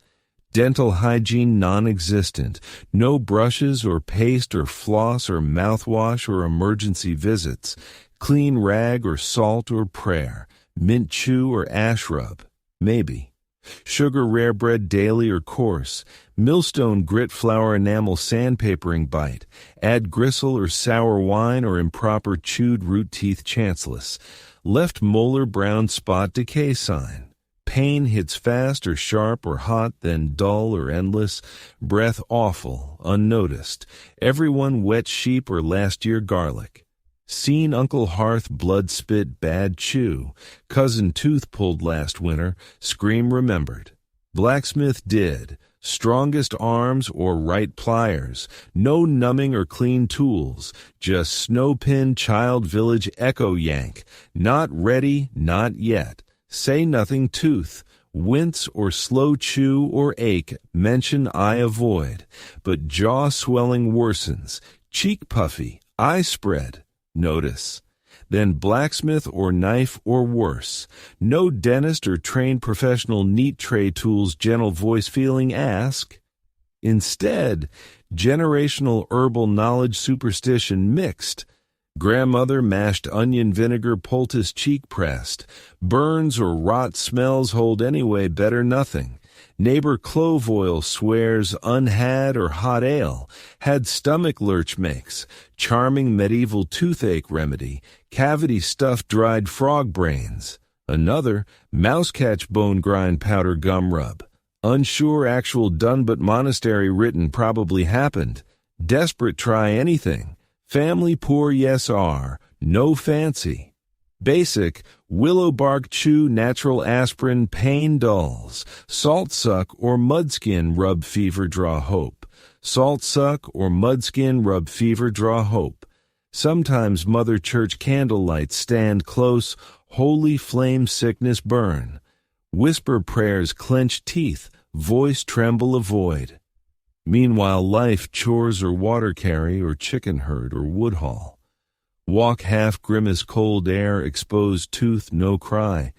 Dental hygiene non-existent. No brushes or paste or floss or mouthwash or emergency visits. Clean rag or salt or prayer. Mint chew or ash rub. Maybe. Sugar rare bread daily or coarse. Millstone grit flour enamel sandpapering bite. Add gristle or sour wine or improper chewed root teeth chanceless. Left molar brown spot decay sign. Pain hits fast or sharp or hot, then dull or endless. Breath awful, unnoticed. Everyone wet sheep or last year garlic. Seen Uncle Hearth blood spit bad chew. Cousin tooth pulled last winter. Scream remembered. Blacksmith did. Strongest arms or right pliers. No numbing or clean tools. Just snow pin child village echo yank. Not ready, not yet. Say nothing tooth. Wince or slow chew or ache. Mention I avoid. But jaw swelling worsens. Cheek puffy. Eye spread. Notice. Then blacksmith or knife or worse. No dentist or trained professional neat tray tools gentle voice feeling ask. Instead, generational herbal knowledge superstition mixed. Grandmother mashed onion vinegar poultice cheek pressed. Burns or rot smells hold anyway better nothing. Neighbor clove oil swears unhad or hot ale. Had stomach lurch makes. Charming medieval toothache remedy. Cavity stuffed dried frog brains. Another, mouse catch bone grind powder gum rub. Unsure actual done but monastery written probably happened. Desperate try anything. Family poor yes are. No fancy. Basic, willow bark chew natural aspirin pain dulls. Salt suck or mudskin rub fever draw hope. Salt suck or mudskin rub fever draw hope. Sometimes Mother Church candlelight stand close, holy flame sickness burn. Whisper prayers clench teeth, voice tremble avoid. Meanwhile life chores or water carry or chicken herd or wood haul. Walk half grimace cold air, exposed tooth no cry.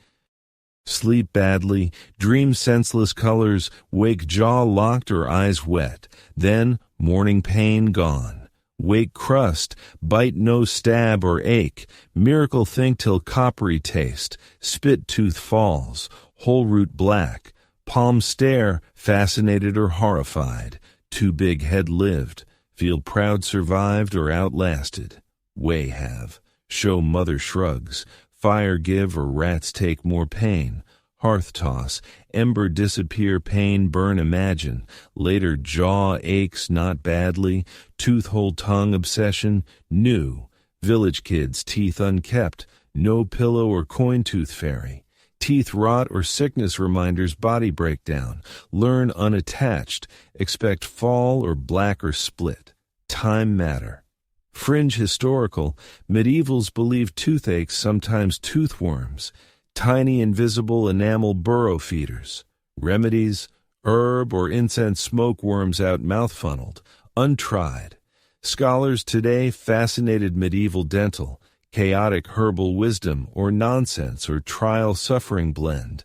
Sleep badly, dream senseless colors, wake jaw locked or eyes wet. Then morning pain gone. Wake crust, bite no stab or ache. Miracle think till coppery taste. Spit tooth falls, whole root black. Palm stare, fascinated or horrified. Too big head lived. Feel proud survived or outlasted. Way have. Show mother shrugs. Fire give or rats take more pain. Hearth toss. Ember disappear pain burn imagine. Later jaw aches not badly. Tooth hold tongue obsession. New. Village kids teeth unkept. No pillow or coin tooth fairy. Teeth rot or sickness reminders body breakdown. Learn unattached. Expect fall or black or split. Time matter. Fringe historical. Medievals believed toothaches, sometimes toothworms. Tiny invisible enamel burrow feeders. Remedies. Herb or incense smoke worms out mouth funneled. Untried. Scholars today fascinated medieval dental. Chaotic herbal wisdom or nonsense or trial suffering blend.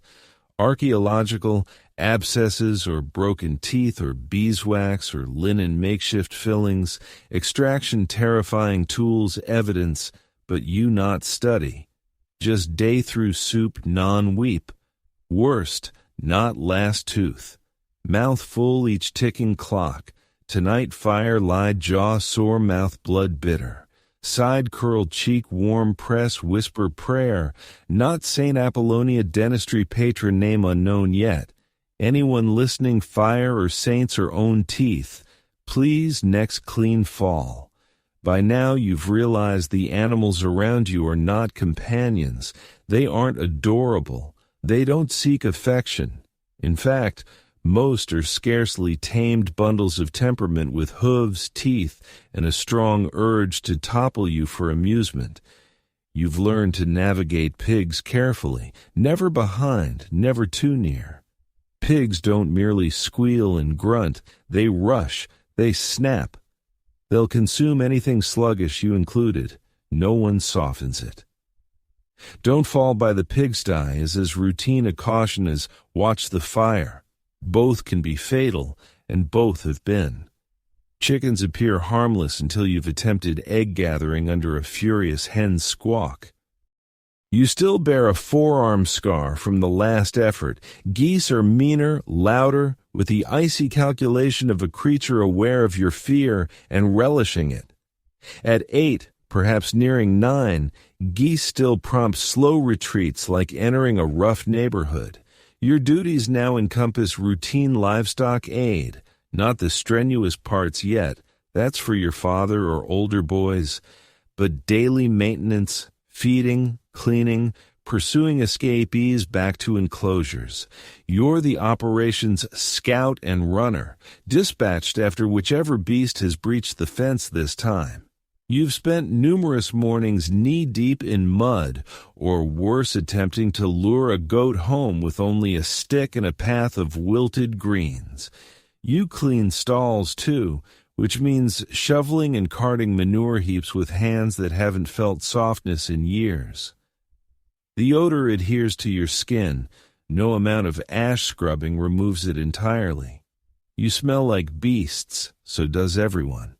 Archaeological, abscesses or broken teeth or beeswax or linen makeshift fillings. Extraction terrifying tools evidence, but you not study. Just day through soup non-weep. Worst, not last tooth. Mouth full each ticking clock. Tonight fire lie jaw sore mouth blood bitter. Side curl cheek warm press whisper prayer. Not Saint Apollonia dentistry patron name unknown yet. Anyone listening fire or saints or own teeth. Please next clean fall. By now you've realized the animals around you are not companions. They aren't adorable. They don't seek affection. In fact, most are scarcely tamed bundles of temperament with hooves, teeth, and a strong urge to topple you for amusement. You've learned to navigate pigs carefully, never behind, never too near. Pigs don't merely squeal and grunt, they rush, they snap. They'll consume anything sluggish, you included. No one softens it. Don't fall by the pigsty is as routine a caution as watch the fire. Both can be fatal, and both have been. Chickens appear harmless until you've attempted egg gathering under a furious hen's squawk. You still bear a forearm scar from the last effort. Geese are meaner, louder, with the icy calculation of a creature aware of your fear and relishing it. At 8, perhaps nearing 9, geese still prompt slow retreats like entering a rough neighborhood. Your duties now encompass routine livestock aid, not the strenuous parts yet. That's for your father or older boys. But daily maintenance, feeding, cleaning, pursuing escapees back to enclosures. You're the operation's scout and runner, dispatched after whichever beast has breached the fence this time. You've spent numerous mornings knee-deep in mud, or worse, attempting to lure a goat home with only a stick and a path of wilted greens. You clean stalls, too, which means shoveling and carting manure heaps with hands that haven't felt softness in years. The odor adheres to your skin. No amount of ash scrubbing removes it entirely. You smell like beasts, so does everyone.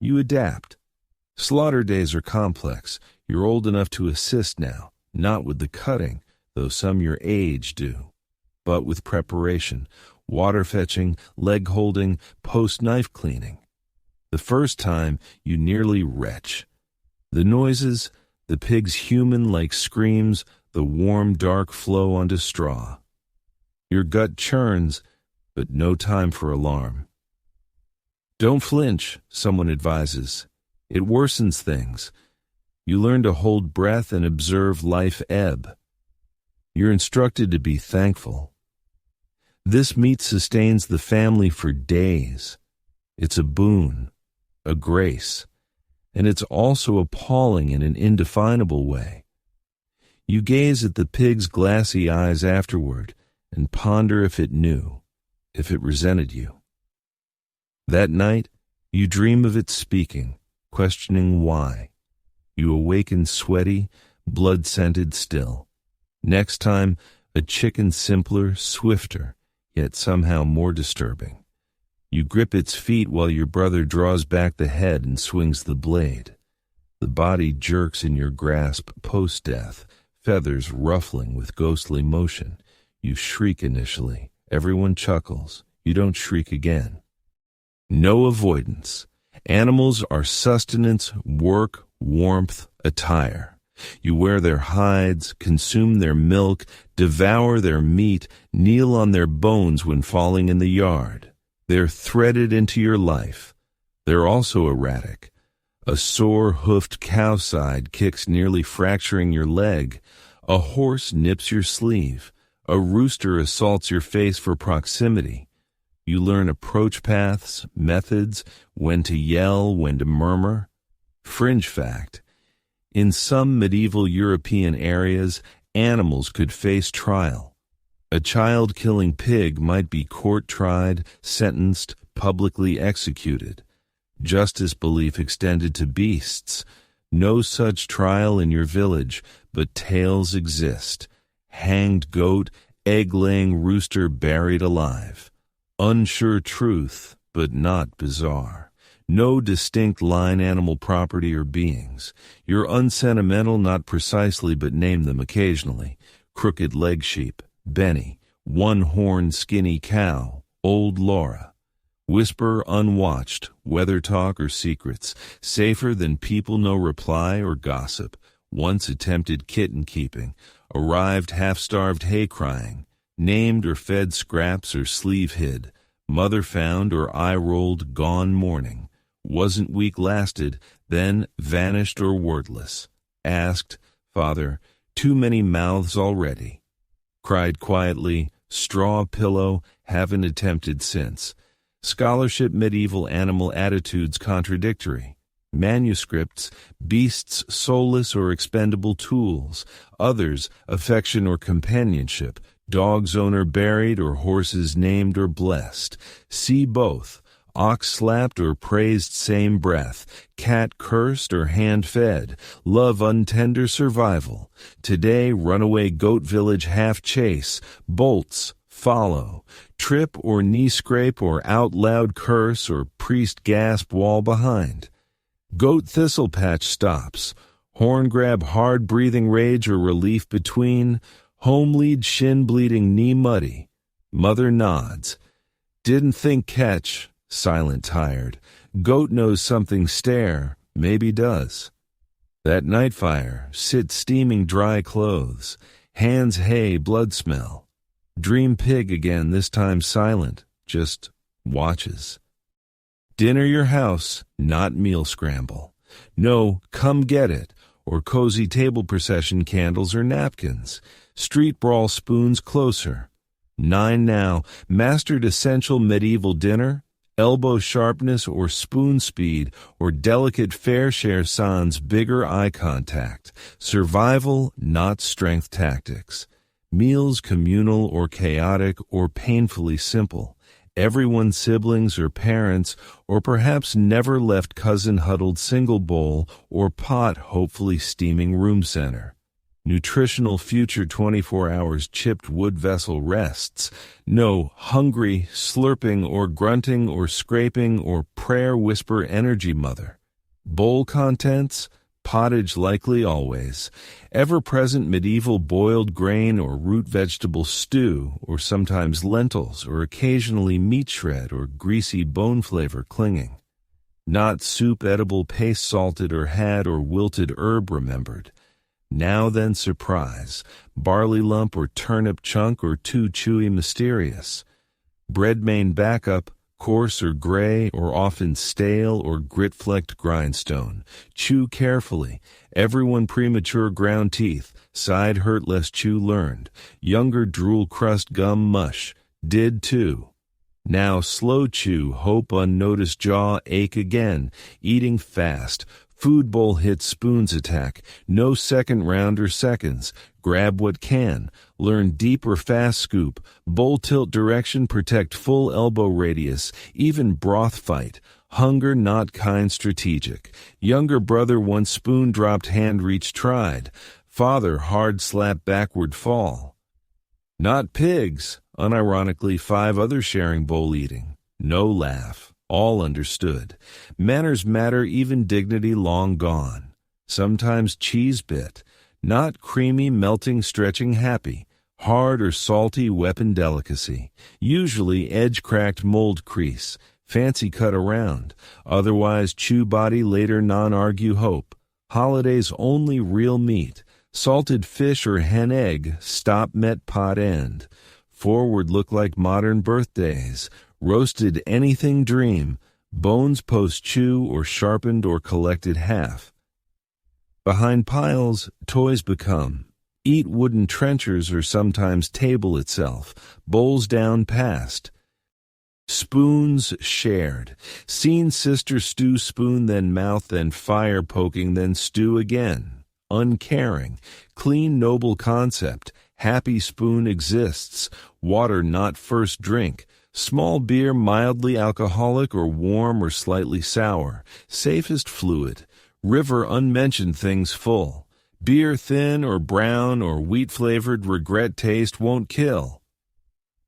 You adapt. Slaughter days are complex. You're old enough to assist now, not with the cutting, though some your age do, but with preparation, water fetching, leg holding, post-knife cleaning. The first time, you nearly retch. The noises, the pig's human-like screams, the warm, dark flow onto straw. Your gut churns, but no time for alarm. Don't flinch, someone advises. It worsens things. You learn to hold breath and observe life ebb. You're instructed to be thankful. This meat sustains the family for days. It's a boon, a grace, and it's also appalling in an indefinable way. You gaze at the pig's glassy eyes afterward and ponder if it knew, if it resented you. That night, you dream of it speaking, questioning why. You awaken sweaty, blood-scented still. Next time, a chicken simpler, swifter, yet somehow more disturbing. You grip its feet while your brother draws back the head and swings the blade. The body jerks in your grasp post-death, feathers ruffling with ghostly motion. You shriek initially. Everyone chuckles. You don't shriek again. No avoidance. Animals are sustenance, work, warmth, attire. You wear their hides, consume their milk, devour their meat, kneel on their bones when falling in the yard. They're threaded into your life. They're also erratic. A sore-hoofed cow side kicks nearly fracturing your leg. A horse nips your sleeve. A rooster assaults your face for proximity. You learn approach paths, methods, when to yell, when to murmur. Fringe fact: in some medieval European areas, animals could face trial. A child-killing pig might be court-tried, sentenced, publicly executed. Justice belief extended to beasts. No such trial in your village, but tales exist. Hanged goat, egg-laying rooster buried alive. Unsure truth, but not bizarre. No distinct line animal property or beings. You're unsentimental, not precisely, but name them occasionally. Crooked leg sheep, Benny. One-horned skinny cow, old Laura. Whisper unwatched, weather talk or secrets. Safer than people no reply or gossip. Once attempted kitten keeping. Arrived half-starved hay crying. Named or fed scraps or sleeve hid. Mother found or eye rolled gone mourning. Wasn't week lasted, then vanished or wordless. Asked, Father, too many mouths already. Cried quietly, straw pillow, haven't attempted since. Scholarship medieval animal attitudes contradictory. Manuscripts, beasts soulless or expendable tools. Others, affection or companionship. Dog's owner buried or horses named or blessed. See both. Ox slapped or praised same breath. Cat cursed or hand fed. Love untender survival. Today runaway goat village half chase. Bolts follow. Trip or knee scrape or out loud curse or priest gasp wall behind. Goat thistle patch stops. Horn grab hard breathing rage or relief between. Home lead shin bleeding knee muddy. Mother nods. Didn't think catch. Silent tired. Goat knows something stare. Maybe does. That night fire. Sit steaming dry clothes. Hands hay blood smell. Dream pig again, this time silent. Just watches. Dinner your house, not meal scramble. No, come get it. Or cozy table procession candles or napkins. Street brawl spoons closer. 9 now. Mastered essential medieval dinner. Elbow sharpness or spoon speed or delicate fair share sans bigger eye contact. Survival, not strength tactics. Meals communal or chaotic or painfully simple. Everyone's siblings or parents or perhaps never left cousin huddled single bowl or pot hopefully steaming room center. Nutritional future 24 hours chipped wood vessel rests. No hungry, slurping or grunting or scraping or prayer whisper energy mother. Bowl contents, pottage likely always. Ever-present medieval boiled grain or root vegetable stew or sometimes lentils or occasionally meat shred or greasy bone flavor clinging. Not soup edible paste salted or had or wilted herb remembered. Now then surprise, barley lump or turnip chunk or too chewy mysterious. Bread main backup, coarse or gray or often stale or grit-flecked grindstone. Chew carefully. Everyone premature ground teeth. Side hurt less chew learned. Younger drool crust gum mush. Did too. Now slow chew, hope unnoticed jaw ache again. Eating fast. Food bowl hit spoons attack. No second round or seconds. Grab what can. Learn deep or fast scoop. Bowl tilt direction protect full elbow radius. Even broth fight. Hunger not kind strategic. Younger brother once spoon dropped hand reach tried. Father hard slap backward fall. Not pigs. Unironically 5 other sharing bowl eating. No laugh. All understood. Manners matter, even dignity long gone. Sometimes cheese bit. Not creamy, melting, stretching happy. Hard or salty weapon delicacy. Usually edge-cracked mold crease. Fancy cut around. Otherwise chew body later non-argue hope. Holidays only real meat. Salted fish or hen egg. Stop met pot end. Forward look like modern birthdays. Roasted anything dream, bones post chew or sharpened or collected half. Behind piles, toys become. Eat wooden trenchers or sometimes table itself, bowls down past. Spoons shared. Seen sister stew spoon then mouth then fire poking then stew again. Uncaring. Clean noble concept. Happy spoon exists. Water not first drink. Small beer mildly alcoholic or warm or slightly sour. Safest fluid. River unmentioned things full. Beer thin or brown or wheat-flavored regret taste won't kill.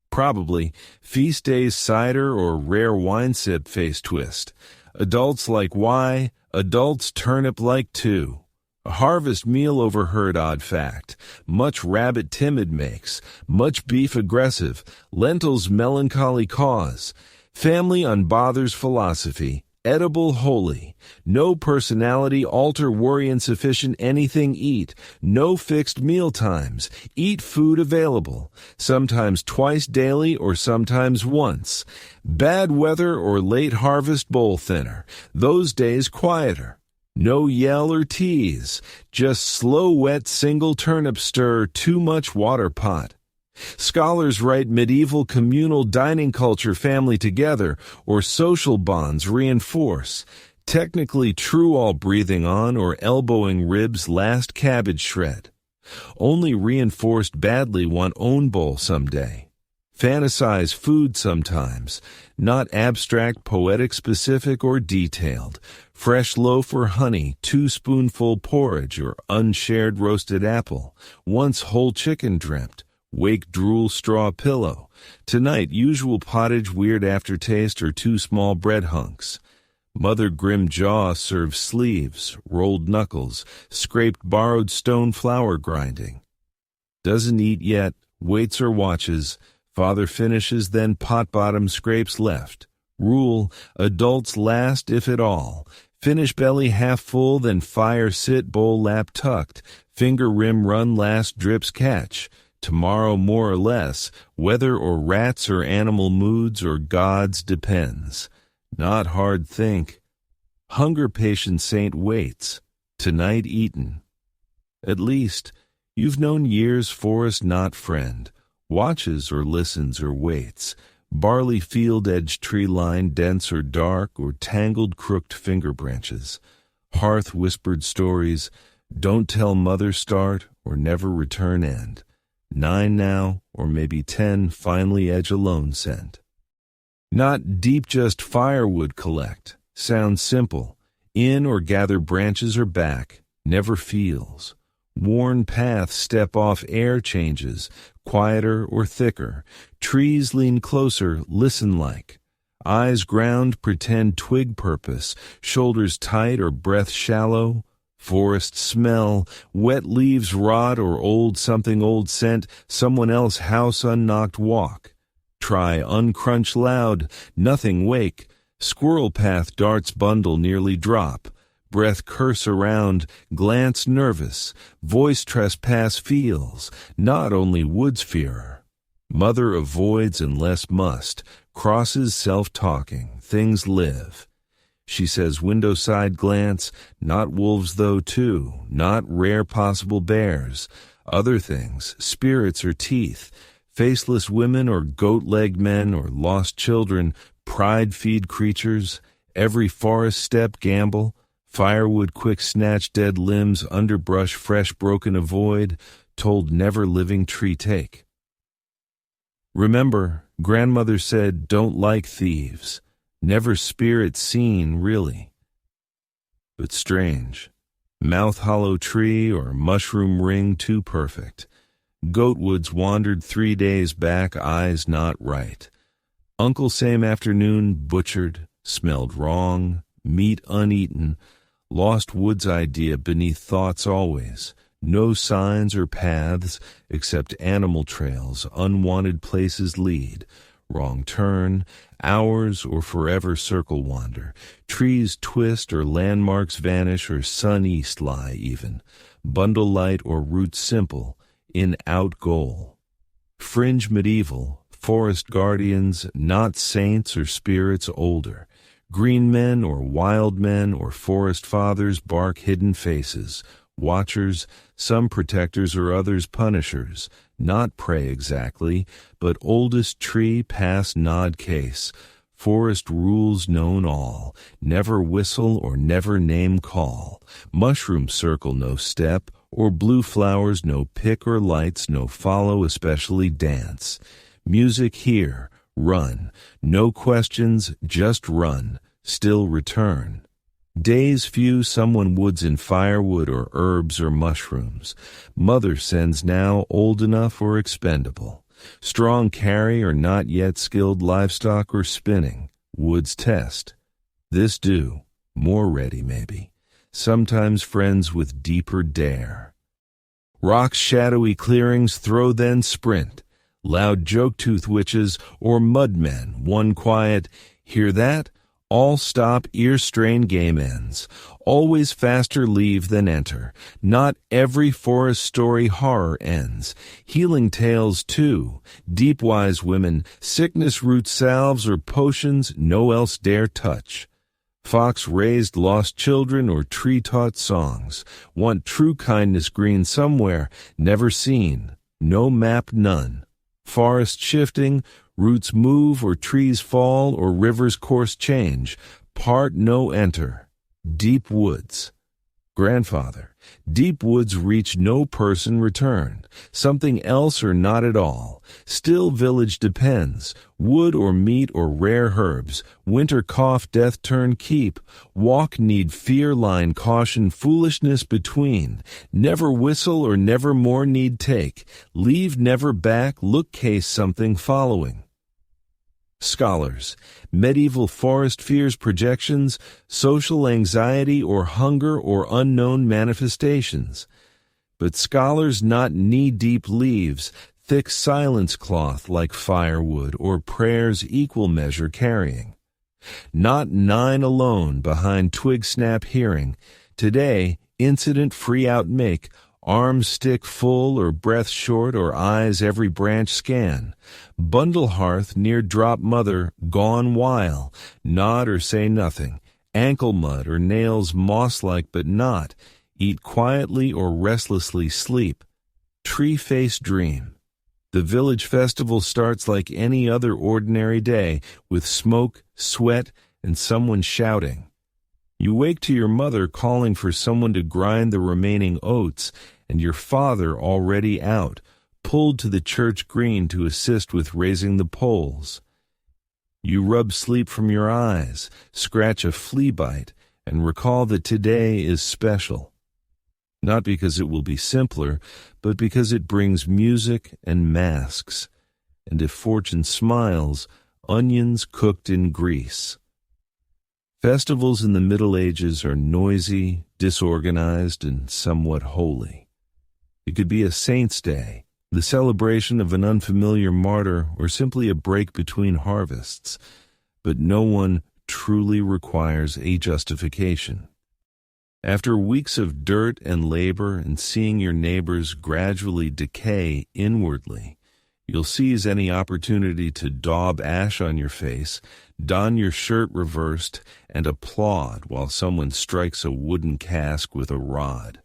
Probably feast days cider or rare wine sip face twist. Adults like why, adults turnip like too. A harvest meal overheard odd fact. Much rabbit timid makes, much beef aggressive, lentils melancholy cause. Family unbothers philosophy. Edible holy. No personality alter worry insufficient anything eat. No fixed meal times. Eat food available. Sometimes twice daily or sometimes once. Bad weather or late harvest bowl thinner. Those days quieter. No yell or tease. Just slow wet single turnip stir too much water pot. Scholars write medieval communal dining culture family together or social bonds reinforce. Technically true all breathing on or elbowing ribs last cabbage shred. Only reinforced badly want own bowl someday. Fantasize food sometimes, not abstract poetic specific or detailed. Fresh loaf or honey, 2 spoonful porridge or unshared roasted apple. Once whole chicken dreamt. Wake drool straw pillow. Tonight usual pottage weird aftertaste or 2 small bread hunks. Mother grim jaw serves sleeves, rolled knuckles, scraped borrowed stone flour grinding. Doesn't eat yet, waits or watches. Father finishes then pot bottom scrapes left. Rule, adults last if at all. Finish belly half full then fire sit bowl lap tucked. Finger rim run last drips catch. Tomorrow more or less, weather or rats or animal moods or gods depends. Not hard think. Hunger patient saint waits. Tonight eaten. At least, you've known years forest not friend. Watches or listens or waits. Barley field edge tree line dense or dark or tangled crooked finger branches. Hearth whispered stories. Don't tell mother start or never return end. 9 now, or maybe 10, finally edge alone sent. Not deep just firewood collect. Sounds simple. In or gather branches or back. Never feels. Worn path step off air changes. Quieter or thicker. Trees lean closer, listen like. Eyes ground, pretend twig purpose. Shoulders tight or breath shallow. Forest smell, wet leaves rot or old something old scent, someone else house unknocked walk. Try uncrunch loud, nothing wake, squirrel path darts bundle nearly drop. Breath curse around, glance nervous, voice trespass feels, not only woods fearer. Mother avoids unless must, crosses self-talking, things live. She says window side glance, not wolves though too, not rare possible bears. Other things, spirits or teeth, faceless women or goat-legged men or lost children, pride-feed creatures, every forest step gamble, firewood quick snatch dead limbs, underbrush fresh broken avoid, told never living tree take. Remember, grandmother said don't like thieves. Never spirit seen, really. But strange. Mouth hollow tree or mushroom ring too perfect. Goatwoods wandered 3 days back, eyes not right. Uncle same afternoon butchered, smelled wrong, meat uneaten. Lost woods idea beneath thoughts always. No signs or paths except animal trails, unwanted places lead. Wrong turn, hours or forever circle wander. Trees twist or landmarks vanish or sun east lie even. Bundle light or route simple, in out goal. Fringe medieval, forest guardians, not saints or spirits older. Green men or wild men or forest fathers bark hidden faces. watchers, some protectors or others punishers, not prey exactly, but oldest tree pass nod case, forest rules known all, never whistle or never name call, mushroom circle no step, or blue flowers no pick or lights no follow especially dance, music here, run, no questions, just run, still return. Days few someone woods in firewood or herbs or mushrooms. Mother sends now old enough or expendable. Strong carry or not yet skilled livestock or spinning. Woods test. This do. More ready maybe. Sometimes friends with deeper dare. Rocks shadowy clearings throw then sprint. Loud joke-tooth witches or mudmen, one quiet, hear that? All stop ear-strain game ends. Always faster leave than enter. Not every forest story horror ends. Healing tales too. Deep wise women, sickness root salves or potions no else dare touch. Fox raised lost children or tree-taught songs. Want true kindness green somewhere, never seen. No map none. Forest shifting, roots move or trees fall or rivers course change. Part no enter. Deep woods. Grandfather. Deep woods reach no person return. Something else or not at all. Still village depends. Wood or meat or rare herbs. Winter cough death turn keep. Walk need fear line caution foolishness between. Never whistle or never more need take. Leave never back look case something following. Scholars, medieval forest fears projections, social anxiety or hunger or unknown manifestations. But scholars not knee-deep leaves, thick silence cloth like firewood or prayers equal measure carrying. Not 9 alone behind twig snap hearing, today incident free out make, arms stick full or breath short or eyes every branch scan. Bundle hearth near drop mother gone while, nod or say nothing. Ankle mud or nails moss-like but not. Eat quietly or restlessly sleep. Tree face dream. The village festival starts like any other ordinary day with smoke, sweat, and someone shouting. You wake to your mother calling for someone to grind the remaining oats, and your father already out, pulled to the church green to assist with raising the poles. You rub sleep from your eyes, scratch a flea bite, and recall that today is special. Not because it will be simpler, but because it brings music and masks, and if fortune smiles, onions cooked in grease. Festivals in the Middle Ages are noisy, disorganized, and somewhat holy. It could be a saint's day, the celebration of an unfamiliar martyr, or simply a break between harvests, but no one truly requires a justification. After weeks of dirt and labor and seeing your neighbors gradually decay inwardly, you'll seize any opportunity to daub ash on your face, don your shirt reversed, and applaud while someone strikes a wooden cask with a rod.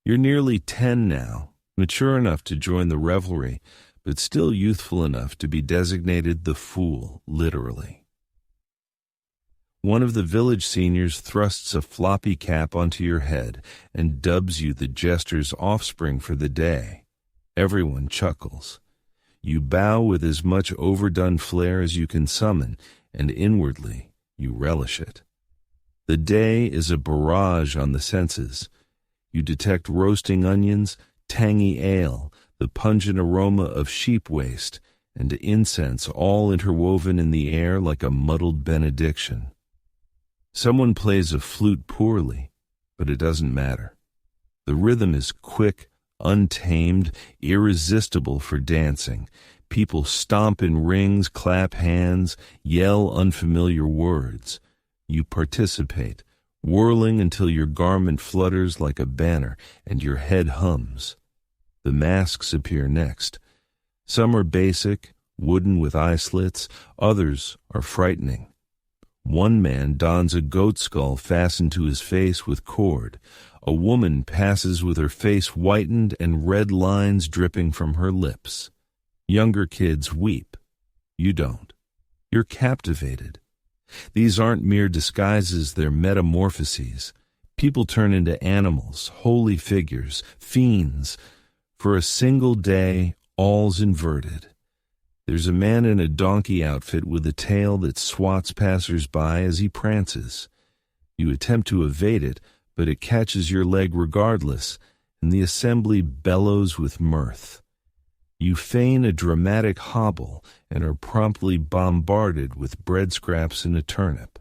You're nearly 10 now, mature enough to join the revelry, but still youthful enough to be designated the fool, literally. One of the village seniors thrusts a floppy cap onto your head and dubs you the jester's offspring for the day. Everyone chuckles. You bow with as much overdone flair as you can summon, and inwardly you relish it. The day is a barrage on the senses. You detect roasting onions, tangy ale, the pungent aroma of sheep waste, and incense all interwoven in the air like a muddled benediction. Someone plays a flute poorly, but it doesn't matter. The rhythm is quick, untamed, irresistible for dancing. People stomp in rings, clap hands, yell unfamiliar words. You participate, whirling until your garment flutters like a banner and your head hums. The masks appear next. Some are basic, wooden with eye slits. Others are frightening. One man dons a goat skull fastened to his face with cord. A woman passes with her face whitened and red lines dripping from her lips. Younger kids weep. You don't. You're captivated. These aren't mere disguises, they're metamorphoses. People turn into animals, holy figures, fiends. For a single day, all's inverted. There's a man in a donkey outfit with a tail that swats passers-by as he prances. You attempt to evade it, but it catches your leg regardless, and the assembly bellows with mirth. You feign a dramatic hobble and are promptly bombarded with bread scraps and a turnip.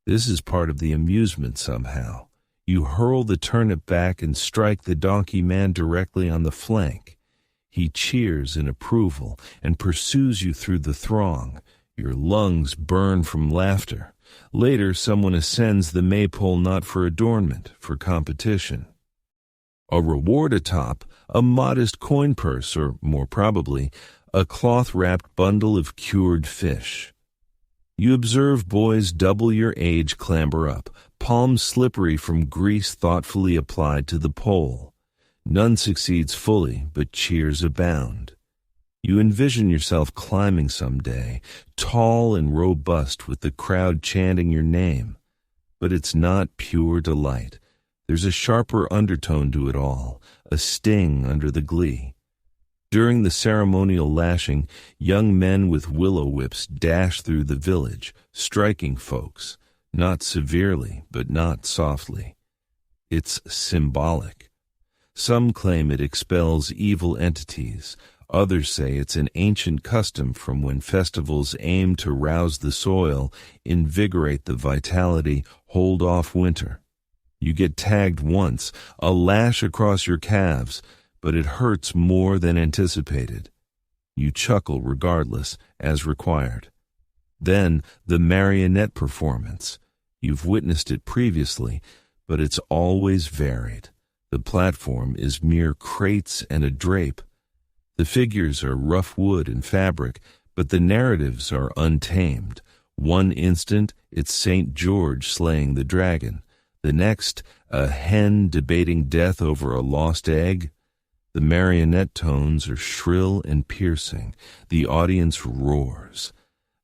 This is part of the amusement somehow. You hurl the turnip back and strike the donkey man directly on the flank. He cheers in approval and pursues you through the throng. Your lungs burn from laughter. Later, someone ascends the maypole not for adornment, for competition. A reward atop, a modest coin purse, or more probably, a cloth-wrapped bundle of cured fish. You observe boys double your age clamber up, palms slippery from grease thoughtfully applied to the pole. None succeeds fully, but cheers abound. You envision yourself climbing someday, tall and robust with the crowd chanting your name. But it's not pure delight. There's a sharper undertone to it all, a sting under the glee. During the ceremonial lashing, young men with willow whips dash through the village, striking folks, not severely, but not softly. It's symbolic. Some claim it expels evil entities. Others say it's an ancient custom from when festivals aim to rouse the soil, invigorate the vitality, hold off winter. You get tagged once, a lash across your calves, but it hurts more than anticipated. You chuckle regardless, as required. Then the marionette performance. You've witnessed it previously, but it's always varied. The platform is mere crates and a drape. The figures are rough wood and fabric, but the narratives are untamed. One instant, it's St. George slaying the dragon. The next, a hen debating death over a lost egg. The marionette tones are shrill and piercing. The audience roars.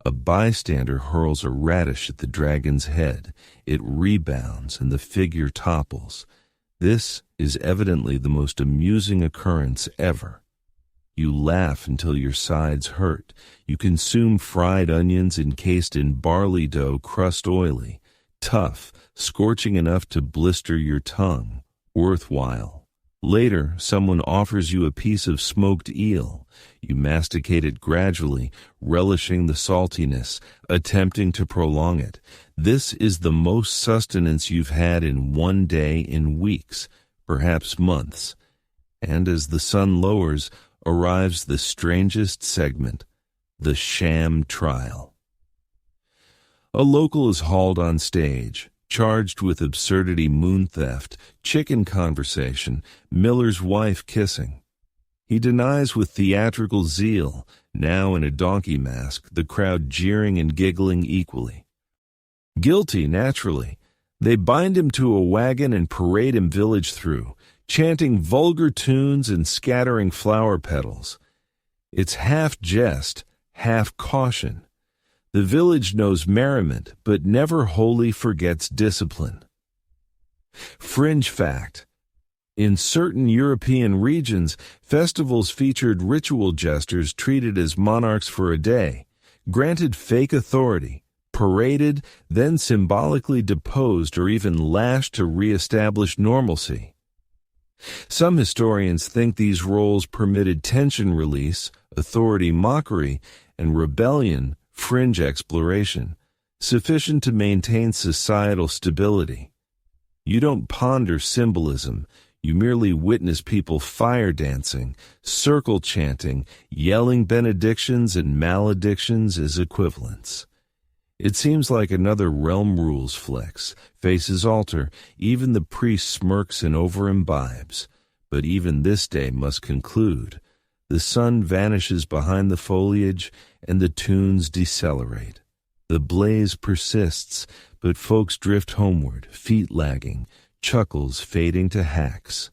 A bystander hurls a radish at the dragon's head. It rebounds and the figure topples. This is evidently the most amusing occurrence ever. You laugh until your sides hurt. You consume fried onions encased in barley dough crust oily, tough, scorching enough to blister your tongue. Worthwhile. Later, someone offers you a piece of smoked eel. You masticate it gradually, relishing the saltiness, attempting to prolong it. This is the most sustenance you've had in one day in weeks, perhaps months. And as the sun lowers, arrives the strangest segment, the sham trial. A local is hauled on stage, charged with absurdity, moon theft, chicken conversation, Miller's wife kissing. He denies with theatrical zeal, now in a donkey mask, the crowd jeering and giggling equally. Guilty, naturally. They bind him to a wagon and parade him village through, chanting vulgar tunes and scattering flower petals. It's half jest, half caution. The village knows merriment, but never wholly forgets discipline. Fringe fact. In certain European regions, festivals featured ritual jesters treated as monarchs for a day, granted fake authority, paraded, then symbolically deposed or even lashed to re-establish normalcy. Some historians think these roles permitted tension release, authority mockery, and rebellion, fringe exploration, sufficient to maintain societal stability. You don't ponder symbolism. You merely witness people fire dancing, circle chanting, yelling benedictions and maledictions as equivalents. It seems like another realm rules flex, faces alter, even the priest smirks and over-imbibes. But even this day must conclude. The sun vanishes behind the foliage and the tunes decelerate. The blaze persists, but folks drift homeward, feet lagging, chuckles fading to hacks.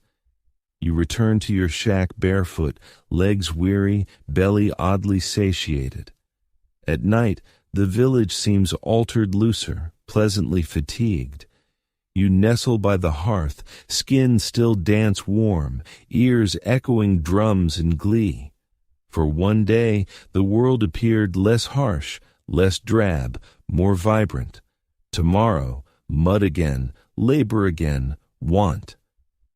You return to your shack barefoot, legs weary, belly oddly satiated. At night, the village seems altered looser, pleasantly fatigued. You nestle by the hearth, skin still dance warm, ears echoing drums and glee. For one day, the world appeared less harsh, less drab, more vibrant. Tomorrow, mud again, labor again, want.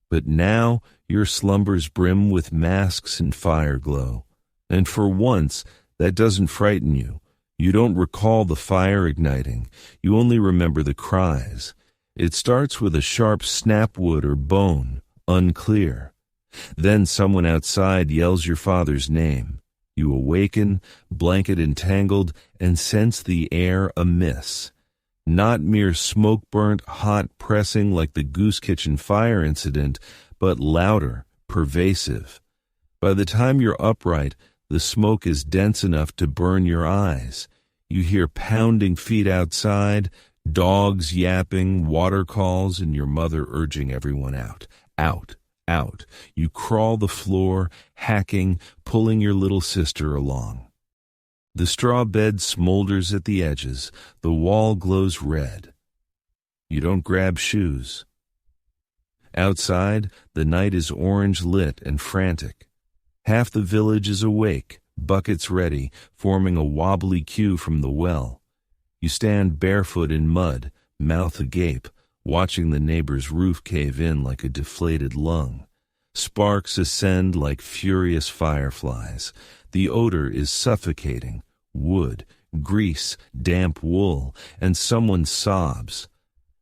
But now, your slumbers brim with masks and fire glow. And for once, that doesn't frighten you. You don't recall the fire igniting. You only remember the cries. It starts with a sharp snapwood or bone, unclear. Then someone outside yells your father's name. You awaken, blanket entangled, and sense the air amiss. Not mere smoke-burnt, hot pressing like the Goose Kitchen fire incident, but louder, pervasive. By the time you're upright, the smoke is dense enough to burn your eyes. You hear pounding feet outside, dogs yapping, water calls, and your mother urging everyone out. Out, out. You crawl the floor, hacking, pulling your little sister along. The straw bed smolders at the edges. The wall glows red. You don't grab shoes. Outside, the night is orange lit and frantic. Half the village is awake, buckets ready, forming a wobbly queue from the well. You stand barefoot in mud, mouth agape, watching the neighbor's roof cave in like a deflated lung. Sparks ascend like furious fireflies. The odor is suffocating. Wood, grease, damp wool, and someone sobs.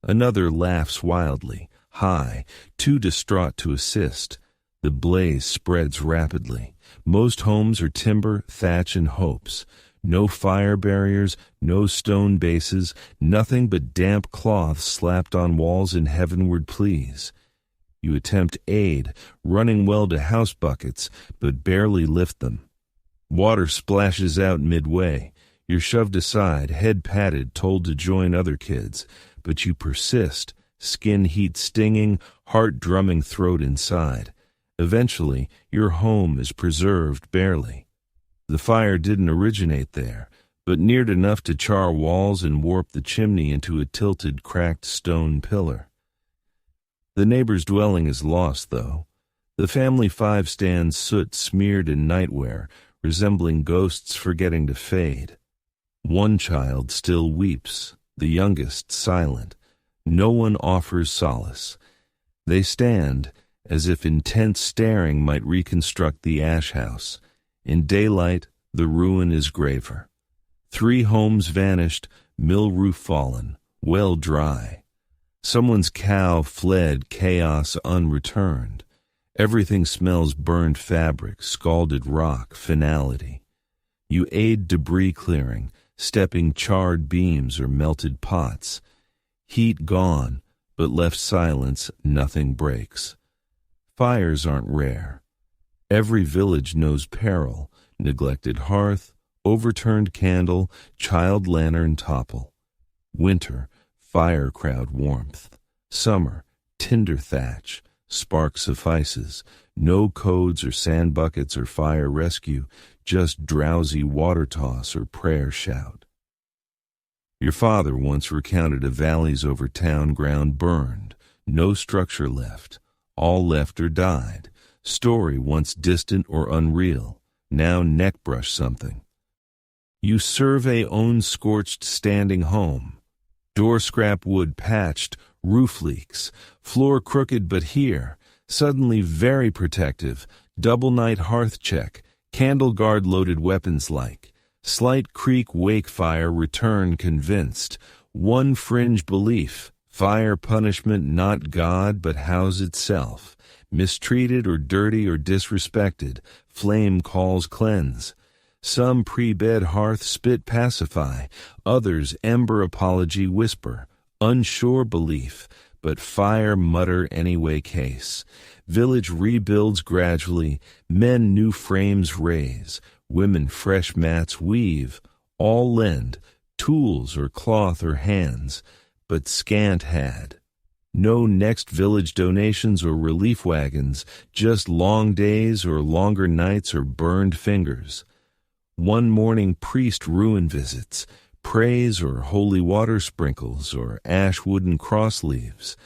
Another laughs wildly, high, too distraught to assist. The blaze spreads rapidly. Most homes are timber, thatch, and hopes. No fire barriers, no stone bases, nothing but damp cloths slapped on walls in heavenward pleas. You attempt aid, running well to house buckets, but barely lift them. Water splashes out midway. You're shoved aside, head patted, told to join other kids. But you persist, skin heat stinging, heart drumming throat inside. Eventually, your home is preserved barely. The fire didn't originate there, but neared enough to char walls and warp the chimney into a tilted, cracked stone pillar. The neighbor's dwelling is lost, though. The family five stands soot-smeared in nightwear, resembling ghosts forgetting to fade. One child still weeps, the youngest silent. No one offers solace. They stand, as if intense staring might reconstruct the ash house. In daylight, the ruin is graver. 3 homes vanished, mill roof fallen, well dry. Someone's cow fled, chaos unreturned. Everything smells burned fabric, scalded rock, finality. You aid debris clearing, stepping charred beams or melted pots. Heat gone, but left silence, nothing breaks. Fires aren't rare. Every village knows peril, neglected hearth, overturned candle, child lantern topple. Winter, fire crowd warmth. Summer, tinder thatch, spark suffices. No codes or sand buckets or fire rescue, just drowsy water toss or prayer shout. Your father once recounted a valleys over town ground burned, no structure left, all left or died. Story once distant or unreal, now neckbrush something. You survey own scorched standing home. Door scrap wood patched, roof leaks, floor crooked but here, suddenly very protective, double night hearth check, candle guard loaded weapons like. Slight creek wake fire return convinced. One fringe belief, fire punishment not God but house itself. Mistreated or dirty or disrespected, flame calls cleanse. Some pre-bed hearth spit pacify, others ember apology whisper. Unsure belief, but fire mutter anyway case. Village rebuilds gradually, men new frames raise, women fresh mats weave, all lend, tools or cloth or hands, but scant had. No next village donations or relief wagons, just long days or longer nights or burned fingers. One morning priest ruin visits, praise or holy water sprinkles or ash wooden cross leaves.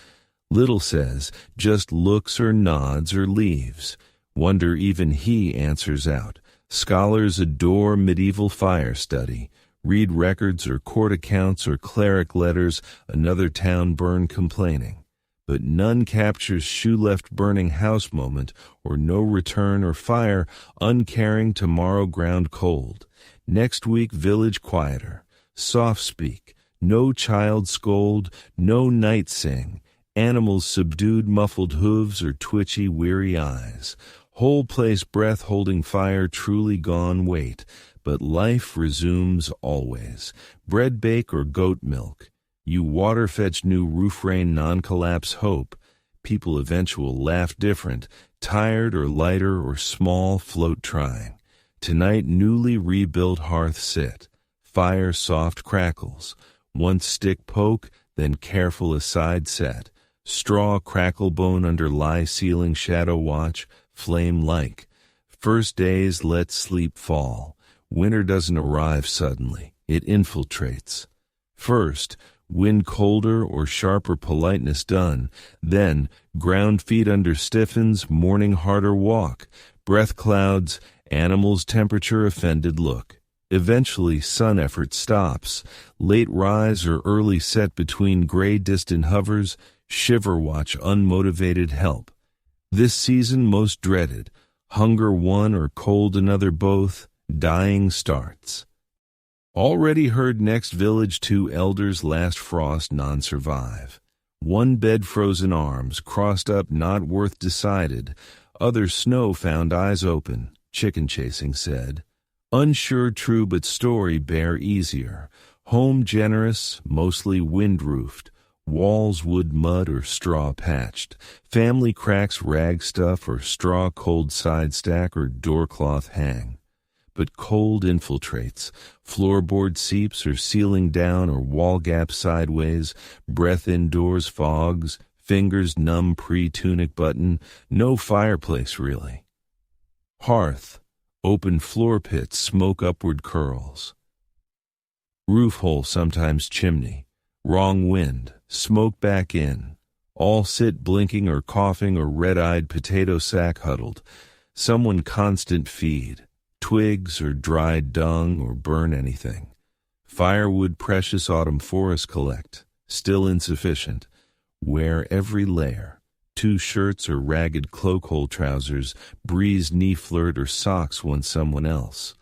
Little says, just looks or nods or leaves. Wonder even he answers out. Scholars adore medieval fire study. Read records or court accounts or cleric letters, another town burn complaining. But none captures shoe left burning house moment, or no return or fire, uncaring tomorrow ground cold. Next week village quieter, soft speak, no child scold, no night sing, animals subdued muffled hooves or twitchy weary eyes. Whole place breath holding fire truly gone wait, but life resumes always. Bread bake or goat milk. You water fetch new roof rain non-collapse hope. People eventual laugh different, tired or lighter or small float trying. Tonight newly rebuilt hearth sit. Fire soft crackles. Once stick poke, then careful aside set. Straw crackle bone under lie ceiling shadow watch, flame like. First days let sleep fall. Winter doesn't arrive suddenly. It infiltrates. First, wind colder or sharper politeness done. Then, ground feet under stiffens, morning harder walk. Breath clouds, animals temperature offended look. Eventually, sun effort stops. Late rise or early set between gray distant hovers. Shiver watch unmotivated help. This season most dreaded. Hunger one or cold another both. Dying starts. Already heard next village 2 elders last frost non-survive. One bed frozen arms, crossed up not worth decided. Other snow found eyes open, chicken chasing said. Unsure true but story bear easier. Home generous, mostly wind-roofed. Walls wood mud or straw patched. Family cracks rag stuff or straw cold side stack or doorcloth hang. But cold infiltrates, floorboard seeps or ceiling down or wall gap sideways, breath indoors fogs, fingers numb pre-tunic button, no fireplace really. Hearth, open floor pit, smoke upward curls. Roof hole sometimes chimney, wrong wind, smoke back in. All sit blinking or coughing or red-eyed potato sack huddled. Someone constant feed. Twigs or dried dung or burn anything. Firewood precious autumn forest collect, still insufficient. Wear every layer. 2 shirts or ragged cloak hole trousers, breeze knee flirt or socks once someone else.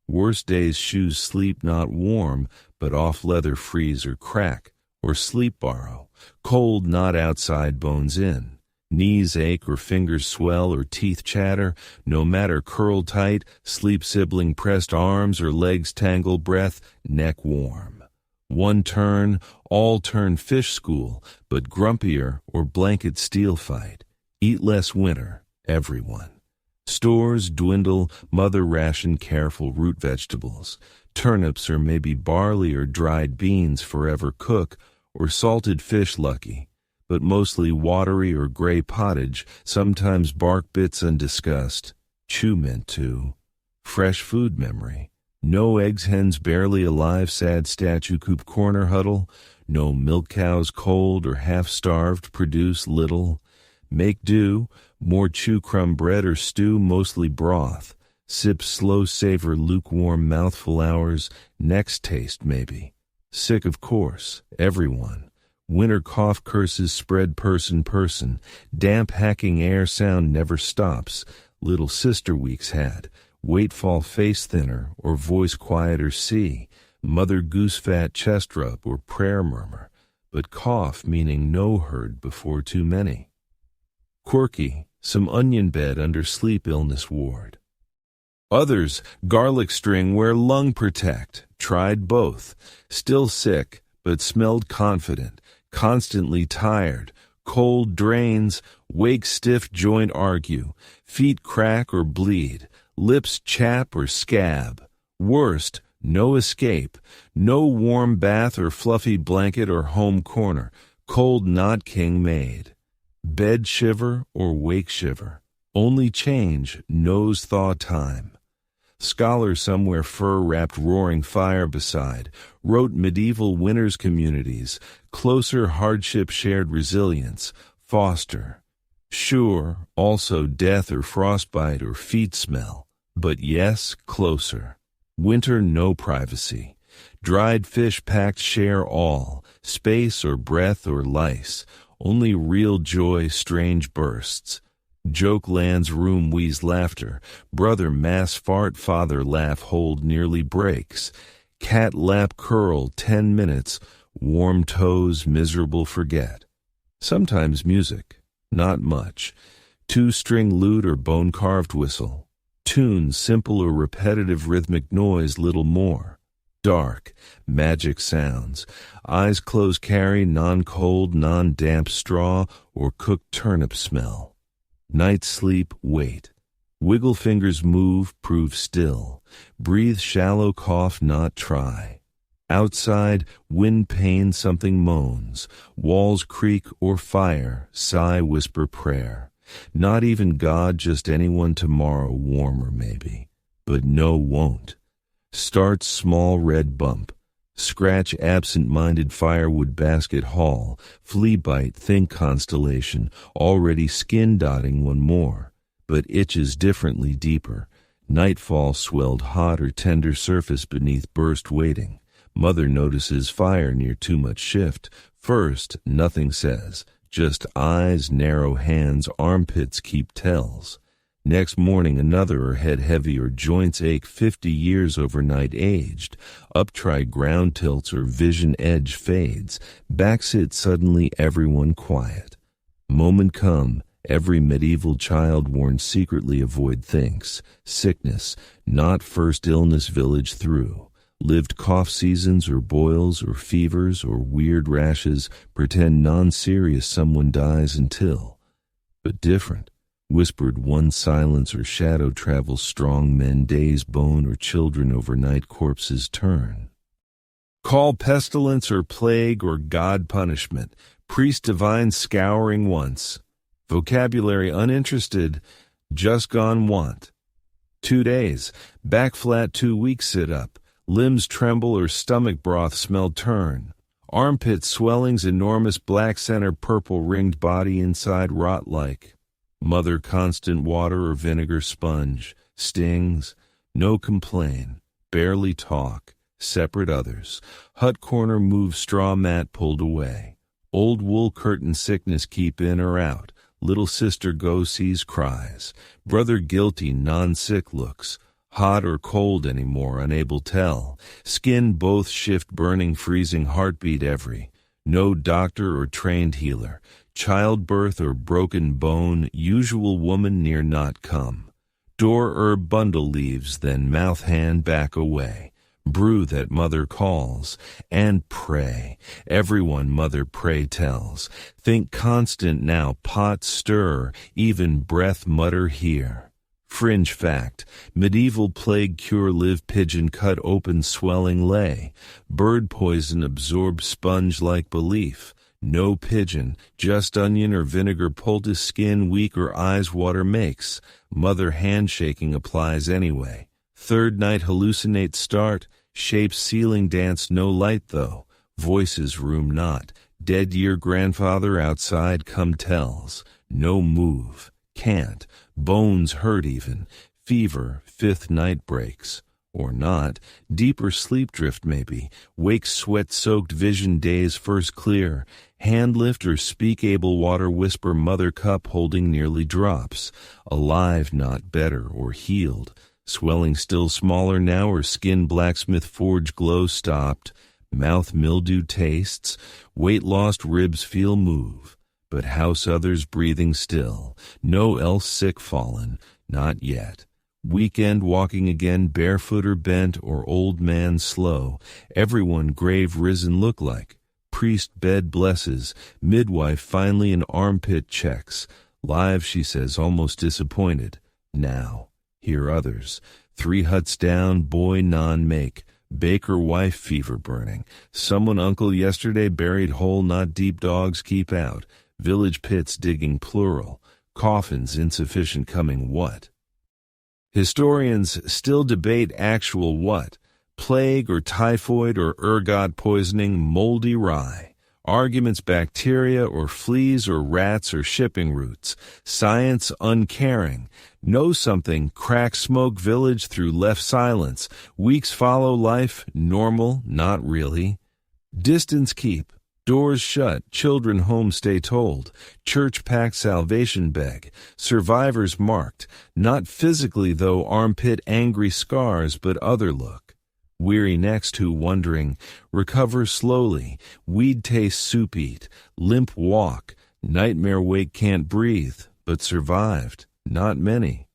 Worst days shoes sleep not warm, but off leather freeze or crack, or sleep borrow. Cold not outside bones in. Knees ache or fingers swell or teeth chatter, no matter curled tight, sleep sibling pressed arms or legs tangle breath, neck warm. One turn, all turn fish school, but grumpier or blanket steel fight. Eat less winter, everyone. Stores dwindle, mother ration careful root vegetables. Turnips or maybe barley or dried beans forever cook, or salted fish lucky. But mostly watery or gray pottage, sometimes bark bits undiscussed. Chew meant to. Fresh food memory. No eggs hens barely alive sad statue coop corner huddle. No milk cows cold or half-starved produce little. Make do, more chew crumb bread or stew mostly broth. Sip slow savor lukewarm mouthful hours, next taste maybe. Sick of course, everyone. Winter cough curses spread person. Damp hacking air sound never stops. Little sister weeks had. Weight fall face thinner or voice quieter see. Mother goose fat chest rub or prayer murmur. But cough meaning no heard before too many. Quirky, some onion bed under sleep illness ward. Others, garlic string where lung protect. Tried both. Still sick, but smelled confident. Constantly tired, cold drains, wake stiff joint argue, feet crack or bleed, lips chap or scab. Worst, No escape, no warm bath or fluffy blanket or home corner, cold not king made. Bed shiver or wake shiver, only change, nose thaw time. Scholar somewhere fur-wrapped roaring fire beside, wrote medieval winners' communities, closer hardship shared resilience, foster. Sure, also death or frostbite or feet smell, but yes, closer. Winter no privacy. Dried fish packed share all, space or breath or lice, only real joy strange bursts. Joke lands room wheeze laughter, brother mass fart father laugh hold nearly breaks, cat lap curl 10 minutes, warm toes miserable forget. Sometimes music, not much, 2-string lute or bone-carved whistle, tune simple or repetitive rhythmic noise little more. Dark, magic sounds, eyes closed carry non-cold, non-damp straw or cooked turnip smell. Night sleep, wait. Wiggle fingers move, prove still. Breathe shallow, cough, not try. Outside, wind pain, something moans. Walls creak or fire, sigh, whisper prayer. Not even God, just anyone tomorrow, warmer maybe. But no, won't. Starts small red bump. Scratch absent-minded firewood basket haul, flea bite, think constellation, already skin dotting one more, but itches differently deeper. Nightfall swelled hot or tender surface beneath burst waiting. Mother notices fire near too much shift. First, nothing says, just eyes, narrow hands, armpits keep tells. Next morning another or head heavy or joints ache 50 years overnight aged. Up try ground tilts or vision edge fades. Back sit suddenly everyone quiet. Moment come, every medieval child warned secretly avoid thinks. Sickness, not first illness village through. Lived cough seasons or boils or fevers or weird rashes. Pretend non-serious someone dies until. But different. Whispered one silence or shadow travels strong men days bone or children overnight corpses turn. Call pestilence or plague or God punishment, priest divine scouring once. Vocabulary uninterested, just gone want. 2 days, back flat 2 weeks sit up, limbs tremble or stomach broth smell turn. Armpit swellings enormous black center purple ringed body inside rot like. Mother constant water or vinegar sponge, stings, no complain, barely talk, separate others, hut corner move straw mat pulled away, old wool curtain sickness keep in or out, little sister go sees cries, brother guilty non-sick looks, hot or cold anymore unable tell, skin both shift burning freezing heartbeat every, no doctor or trained healer, childbirth or broken bone, usual woman near not come. Door herb bundle leaves, then mouth hand back away. Brew that mother calls, and pray. Everyone mother pray tells. Think constant now, pot stir, even breath mutter here. Fringe fact, medieval plague cure live pigeon cut open swelling lay. Bird poison absorb sponge like belief. No pigeon, just onion or vinegar poultice skin weak or eyes water makes. Mother handshaking applies anyway. Third night hallucinate start. Shapes ceiling dance no light though. Voices room not. Dead year grandfather outside come tells. No move. Can't. Bones hurt even. Fever. Fifth night breaks. Or not, deeper sleep drift maybe, wake sweat-soaked vision days first clear, hand lift or speak able water whisper mother cup holding nearly drops, alive not better or healed, swelling still smaller now or skin blacksmith forge glow stopped, mouth mildew tastes, weight lost ribs feel move, but house others breathing still, no else sick fallen, not yet. Weekend walking again barefoot or bent or old man slow, everyone grave risen look like. Priest bed blesses, midwife finally an armpit checks. Live she says almost disappointed. Now, hear others. 3 huts down, boy non make. Baker wife fever burning. Someone uncle yesterday buried whole not deep dogs keep out. Village pits digging plural. Coffins insufficient coming what? Historians still debate actual what. Plague or typhoid or ergot poisoning, moldy rye. Arguments bacteria or fleas or rats or shipping routes. Science uncaring. Know something, crack smoke village through left silence. Weeks follow life, normal, not really. Distance keep. Doors shut, children home stay told. Church packed salvation beg. Survivors marked. Not physically though armpit angry scars but other look. Weary next who wondering, recover slowly, weed taste soup eat, limp walk, nightmare wake can't breathe, but survived, not many.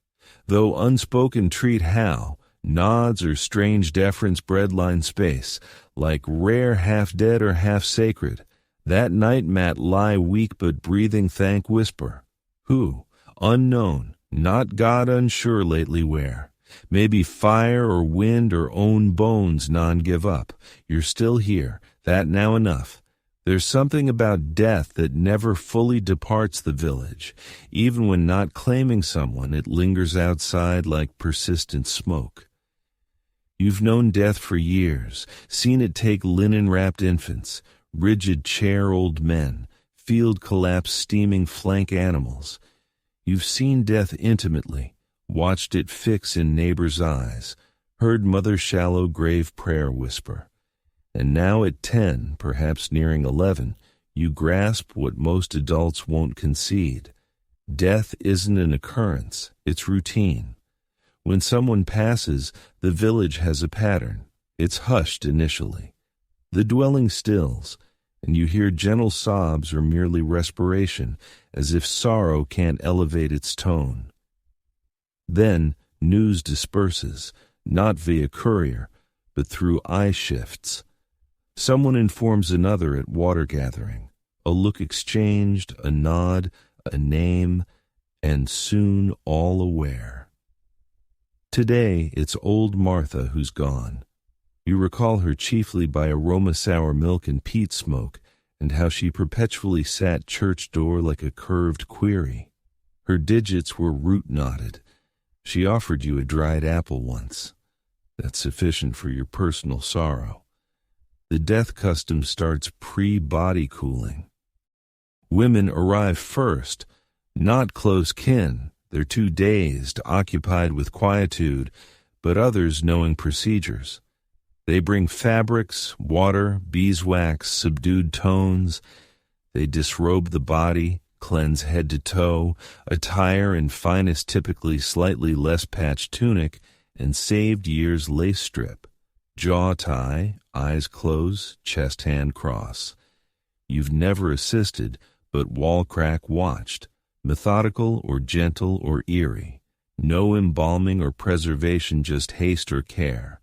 Though unspoken treat how, nods or strange deference breadline space, like rare half dead or half sacred, that night mat lie weak but breathing thank whisper. Who, unknown, not God unsure lately where. Maybe fire or wind or own bones non give up. You're still here, that now enough. There's something about death that never fully departs the village. Even when not claiming someone, it lingers outside like persistent smoke. You've known death for years, seen it take linen-wrapped infants, rigid chair old men, field collapse steaming flank animals. You've seen death intimately, watched it fix in neighbors' eyes, heard mother's shallow grave prayer whisper. And now at 10, perhaps nearing 11, you grasp what most adults won't concede. Death isn't an occurrence, it's routine. When someone passes, the village has a pattern. It's hushed initially. The dwelling stills, and you hear gentle sobs or merely respiration, as if sorrow can't elevate its tone. Then news disperses, not via courier, but through eye shifts. Someone informs another at water gathering, a look exchanged, a nod, a name, and soon all aware. Today it's old Martha who's gone. You recall her chiefly by aroma sour milk and peat smoke, and how she perpetually sat church door like a curved query. Her digits were root knotted. She offered you a dried apple once. That's sufficient for your personal sorrow. The death custom starts pre-body cooling. Women arrive first, not close kin. They're too dazed, occupied with quietude, but others knowing procedures. They bring fabrics, water, beeswax, subdued tones. They disrobe the body, cleanse head to toe, attire in finest typically slightly less patched tunic, and saved years lace strip. Jaw tie, eyes close, chest hand cross. You've never assisted, but wall crack watched, methodical or gentle or eerie. No embalming or preservation, just haste or care.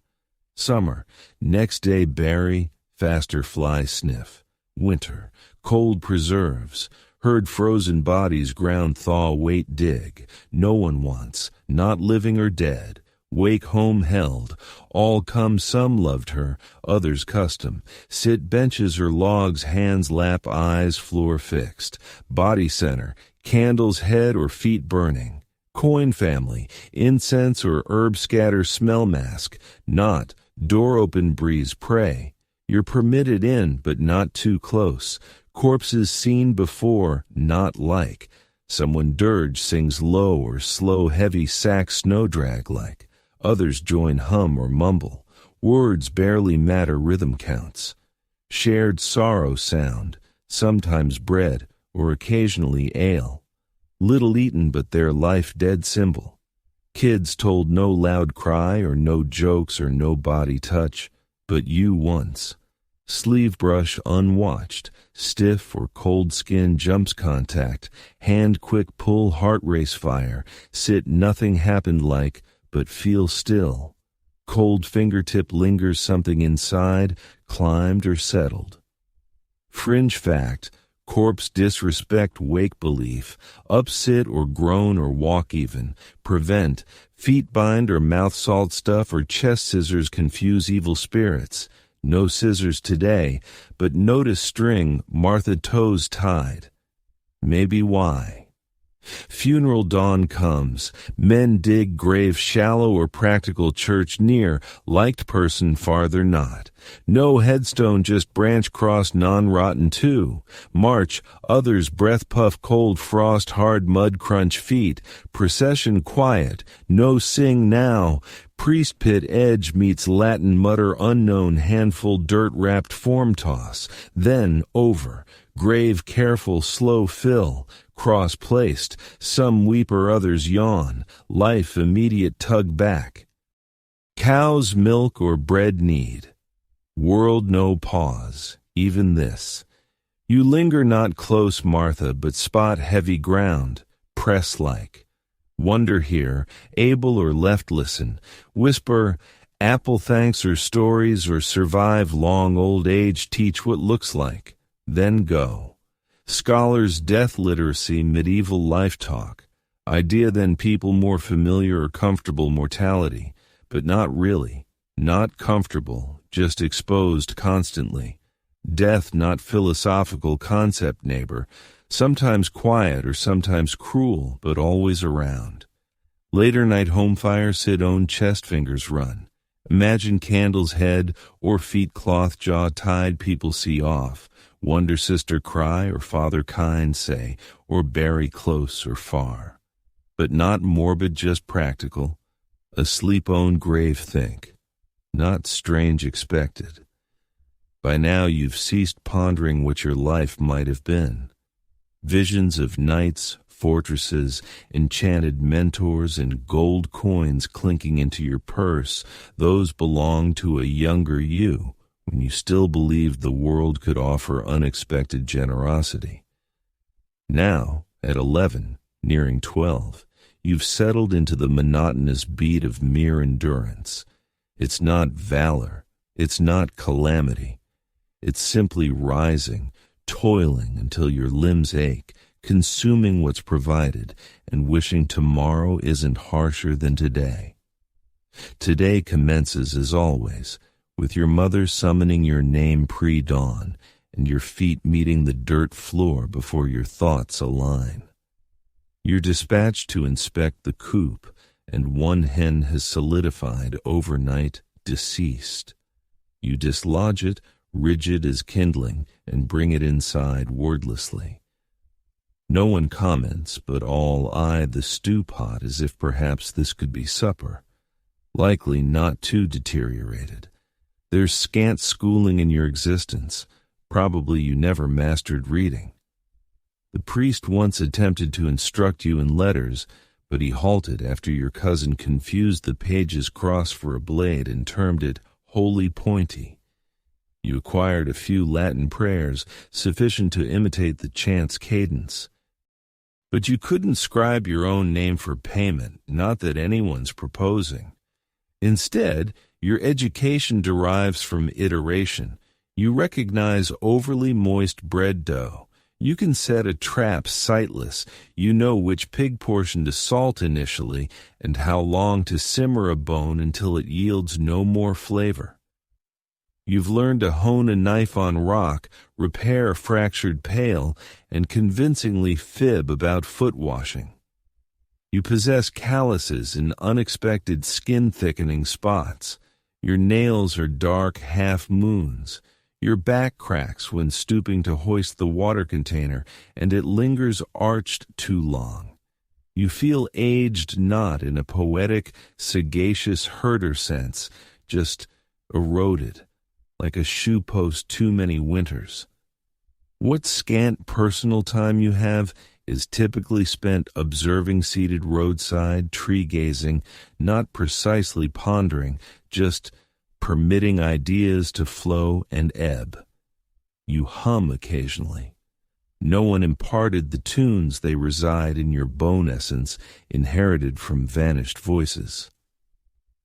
Summer, next day berry, faster fly sniff. Winter, cold preserves. Heard frozen bodies ground thaw wait dig. No one wants, not living or dead. Wake home held. All come, some loved her, others custom. Sit benches or logs, hands lap, eyes floor fixed. Body center, candles head or feet burning. Coin family, incense or herb scatter smell mask. Not, door open breeze pray. You're permitted in, but not too close. Corpses seen before, not like. Someone dirge sings low or slow heavy sack snow drag like. Others join hum or mumble. Words barely matter rhythm counts. Shared sorrow sound, sometimes bread or occasionally ale. Little eaten but their life dead symbol. Kids told no loud cry or no jokes or no body touch, but you once. Sleeve brush unwatched, stiff or cold skin jumps contact, hand quick pull heart race fire, sit nothing happened like, but feel still. Cold fingertip lingers something inside, climbed or settled. Fringe fact, Corpse disrespect wake belief, upsit or groan or walk even, prevent, feet bind or mouth salt stuff or chest scissors confuse evil spirits. No scissors today, but notice string, Martha toes tied. Maybe why. Funeral dawn comes. Men dig grave shallow or practical church near, liked person farther not. No headstone just branch cross non-rotten too. March, others breath puff cold frost hard mud crunch feet. Procession quiet, no sing now. Priest pit edge meets Latin mutter unknown handful dirt wrapped form toss. Then over. Grave careful slow fill. Cross placed, some weep or others yawn, life immediate tug back. Cow's milk or bread need, world no pause, even this. You linger not close, Martha, but spot heavy ground, press-like. Wonder here, able or left listen, whisper, apple thanks or stories or survive long old age teach what looks like, then go. Scholars' death literacy, medieval life talk. Idea then people more familiar or comfortable mortality, but not really. Not comfortable, just exposed constantly. Death not philosophical concept neighbor, sometimes quiet or sometimes cruel, but always around. Later night home fire sit own chest fingers run. Imagine candles head or feet cloth jaw tied people see off. Wonder sister cry or father kind say, or bury close or far. But not morbid, just practical. Asleep own grave think. Not strange expected. By now you've ceased pondering what your life might have been. Visions of knights, fortresses, enchanted mentors, and gold coins clinking into your purse, those belong to a younger you. When you still believed the world could offer unexpected generosity. Now, at 11, nearing 12, you've settled into the monotonous beat of mere endurance. It's not valor, it's not calamity. It's simply rising, toiling until your limbs ache, consuming what's provided, and wishing tomorrow isn't harsher than today. Today commences as always, with your mother summoning your name pre-dawn, and your feet meeting the dirt floor before your thoughts align. You're dispatched to inspect the coop, and one hen has solidified overnight deceased. You dislodge it, rigid as kindling, and bring it inside wordlessly. No one comments, but all eye the stew pot as if perhaps this could be supper. Likely not too deteriorated. There's scant schooling in your existence. Probably you never mastered reading. The priest once attempted to instruct you in letters, but he halted after your cousin confused the page's cross for a blade and termed it holy pointy. You acquired a few Latin prayers, sufficient to imitate the chant's cadence. But you couldn't scribe your own name for payment, not that anyone's proposing. Instead, your education derives from iteration. You recognize overly moist bread dough. You can set a trap sightless. You know which pig portion to salt initially and how long to simmer a bone until it yields no more flavor. You've learned to hone a knife on rock, repair a fractured pail, and convincingly fib about foot washing. You possess calluses in unexpected skin-thickening spots. Your nails are dark half-moons. Your back cracks when stooping to hoist the water container, and it lingers arched too long. You feel aged not in a poetic, sagacious herder sense, just eroded, like a shoe post too many winters. What scant personal time you have is typically spent observing seated roadside, tree-gazing, not precisely pondering, just permitting ideas to flow and ebb. You hum occasionally. No one imparted the tunes, they reside in your bone essence, inherited from vanished voices.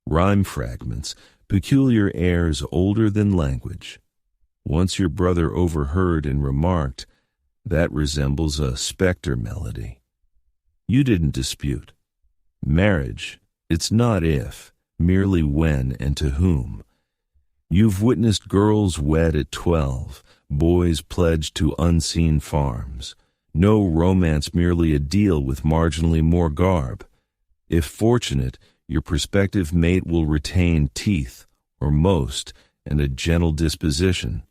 Rhyme fragments, peculiar airs older than language. Once your brother overheard and remarked, That resembles a spectre melody. You didn't dispute. Marriage, it's not if, merely when and to whom. You've witnessed girls wed at 12, boys pledged to unseen farms. No romance, merely a deal with marginally more garb. If fortunate, your prospective mate will retain teeth, or most, and a gentle disposition.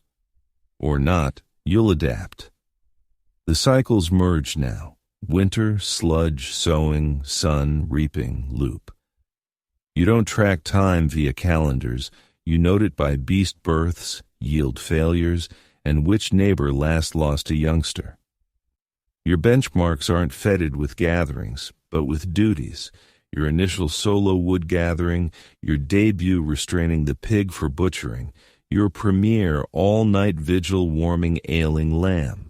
Or not, you'll adapt. The cycles merge now. Winter, sludge, sowing, sun, reaping, loop. You don't track time via calendars. You note it by beast births, yield failures, and which neighbor last lost a youngster. Your benchmarks aren't fetid with gatherings, but with duties. Your initial solo wood gathering, your debut restraining the pig for butchering, your premiere all-night vigil warming ailing lamb.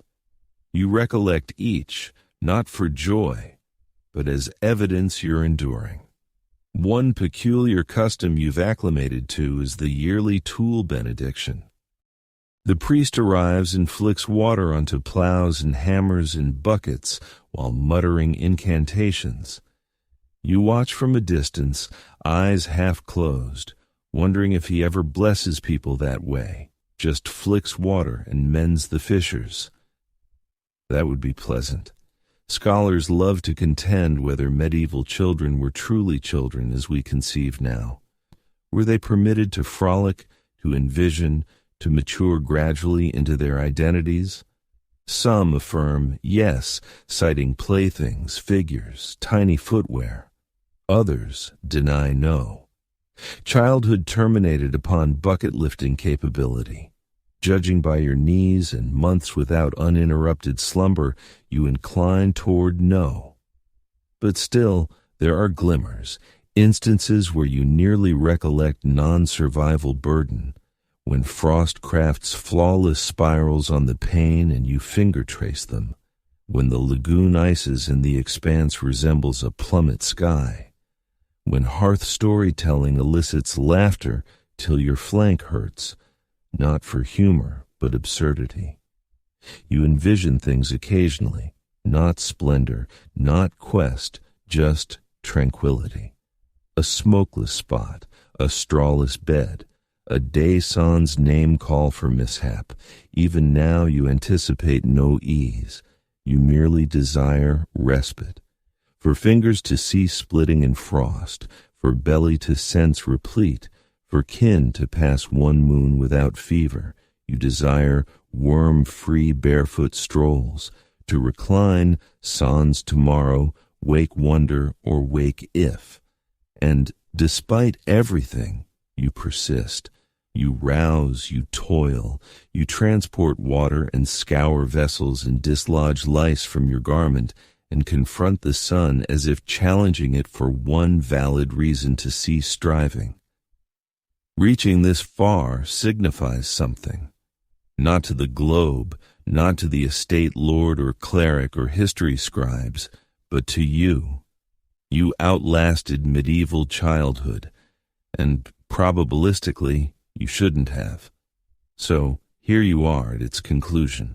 You recollect each, not for joy, but as evidence you're enduring. One peculiar custom you've acclimated to is the yearly tool benediction. The priest arrives and flicks water onto plows and hammers and buckets while muttering incantations. You watch from a distance, eyes half closed, wondering if he ever blesses people that way, just flicks water and mends the fissures. That would be pleasant. Scholars love to contend whether medieval children were truly children as we conceive now. Were they permitted to frolic, to envision, to mature gradually into their identities? Some affirm yes, citing playthings, figures, tiny footwear. Others deny no. Childhood terminated upon bucket-lifting capability. Judging by your knees and months without uninterrupted slumber, you incline toward no. But still, there are glimmers, instances where you nearly recollect non-survival burden, when frost crafts flawless spirals on the pane and you finger trace them, when the lagoon ices in the expanse resembles a plummet sky, when hearth storytelling elicits laughter till your flank hurts, not for humor, but absurdity. You envision things occasionally, not splendor, not quest, just tranquility. A smokeless spot, a strawless bed, a day sans name call for mishap. Even now you anticipate no ease. You merely desire respite. For fingers to cease splitting in frost, for belly to sense replete, for kin to pass one moon without fever, you desire worm-free barefoot strolls, to recline sans tomorrow, wake wonder or wake if. And despite everything, you persist. You rouse, you toil, you transport water and scour vessels and dislodge lice from your garment and confront the sun as if challenging it for one valid reason to cease striving. Reaching this far signifies something. Not to the globe, not to the estate lord or cleric or history scribes, but to you. You outlasted medieval childhood, and probabilistically, you shouldn't have. So here you are at its conclusion.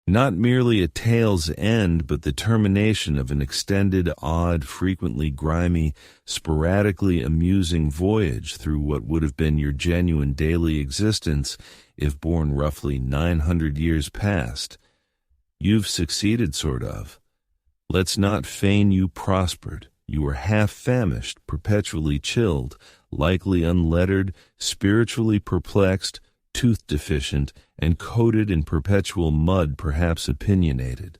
Not merely a tale's end, but the termination of an extended, odd, frequently grimy, sporadically amusing voyage through what would have been your genuine daily existence if born roughly 900 years past. You've succeeded, sort of. Let's not feign you prospered. You were half-famished, perpetually chilled, likely unlettered, spiritually perplexed, tooth-deficient, and coated in perpetual mud, perhaps opinionated.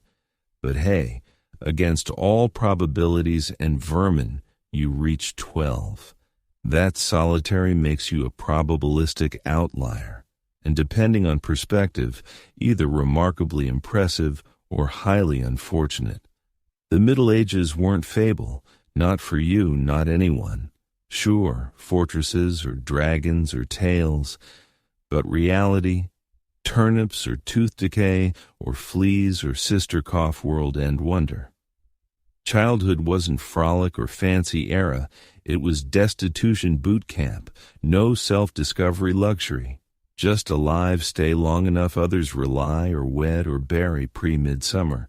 But hey, against all probabilities and vermin, you reach 12. That solitary makes you a probabilistic outlier, and depending on perspective, either remarkably impressive or highly unfortunate. The Middle Ages weren't fable, not for you, not anyone. Sure, fortresses or dragons or tales, but reality, turnips or tooth decay, or fleas or sister cough world-end wonder. Childhood wasn't frolic or fancy era, it was destitution boot camp, no self-discovery luxury. Just alive, stay long enough others rely or wed or bury pre-midsummer.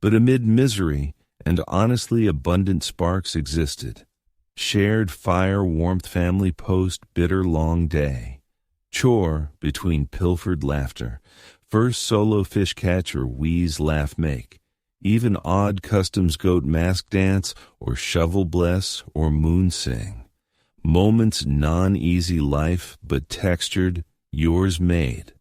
But amid misery and honestly abundant sparks existed. Shared fire, warmth, family post, bitter long day. Chore between pilfered laughter. First solo fish catch or wheeze laugh make. Even odd customs goat mask dance or shovel bless or moon sing. Moments non-easy life but textured, yours made.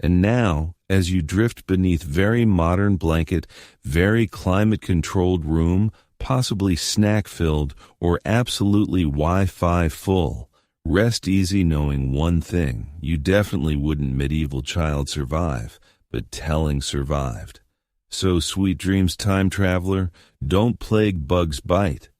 And now, as you drift beneath very modern blanket, very climate-controlled room, possibly snack-filled or absolutely Wi-Fi full, rest easy knowing one thing: you definitely wouldn't medieval child survive, but telling survived. So, sweet dreams, time traveler, don't plague bugs bite.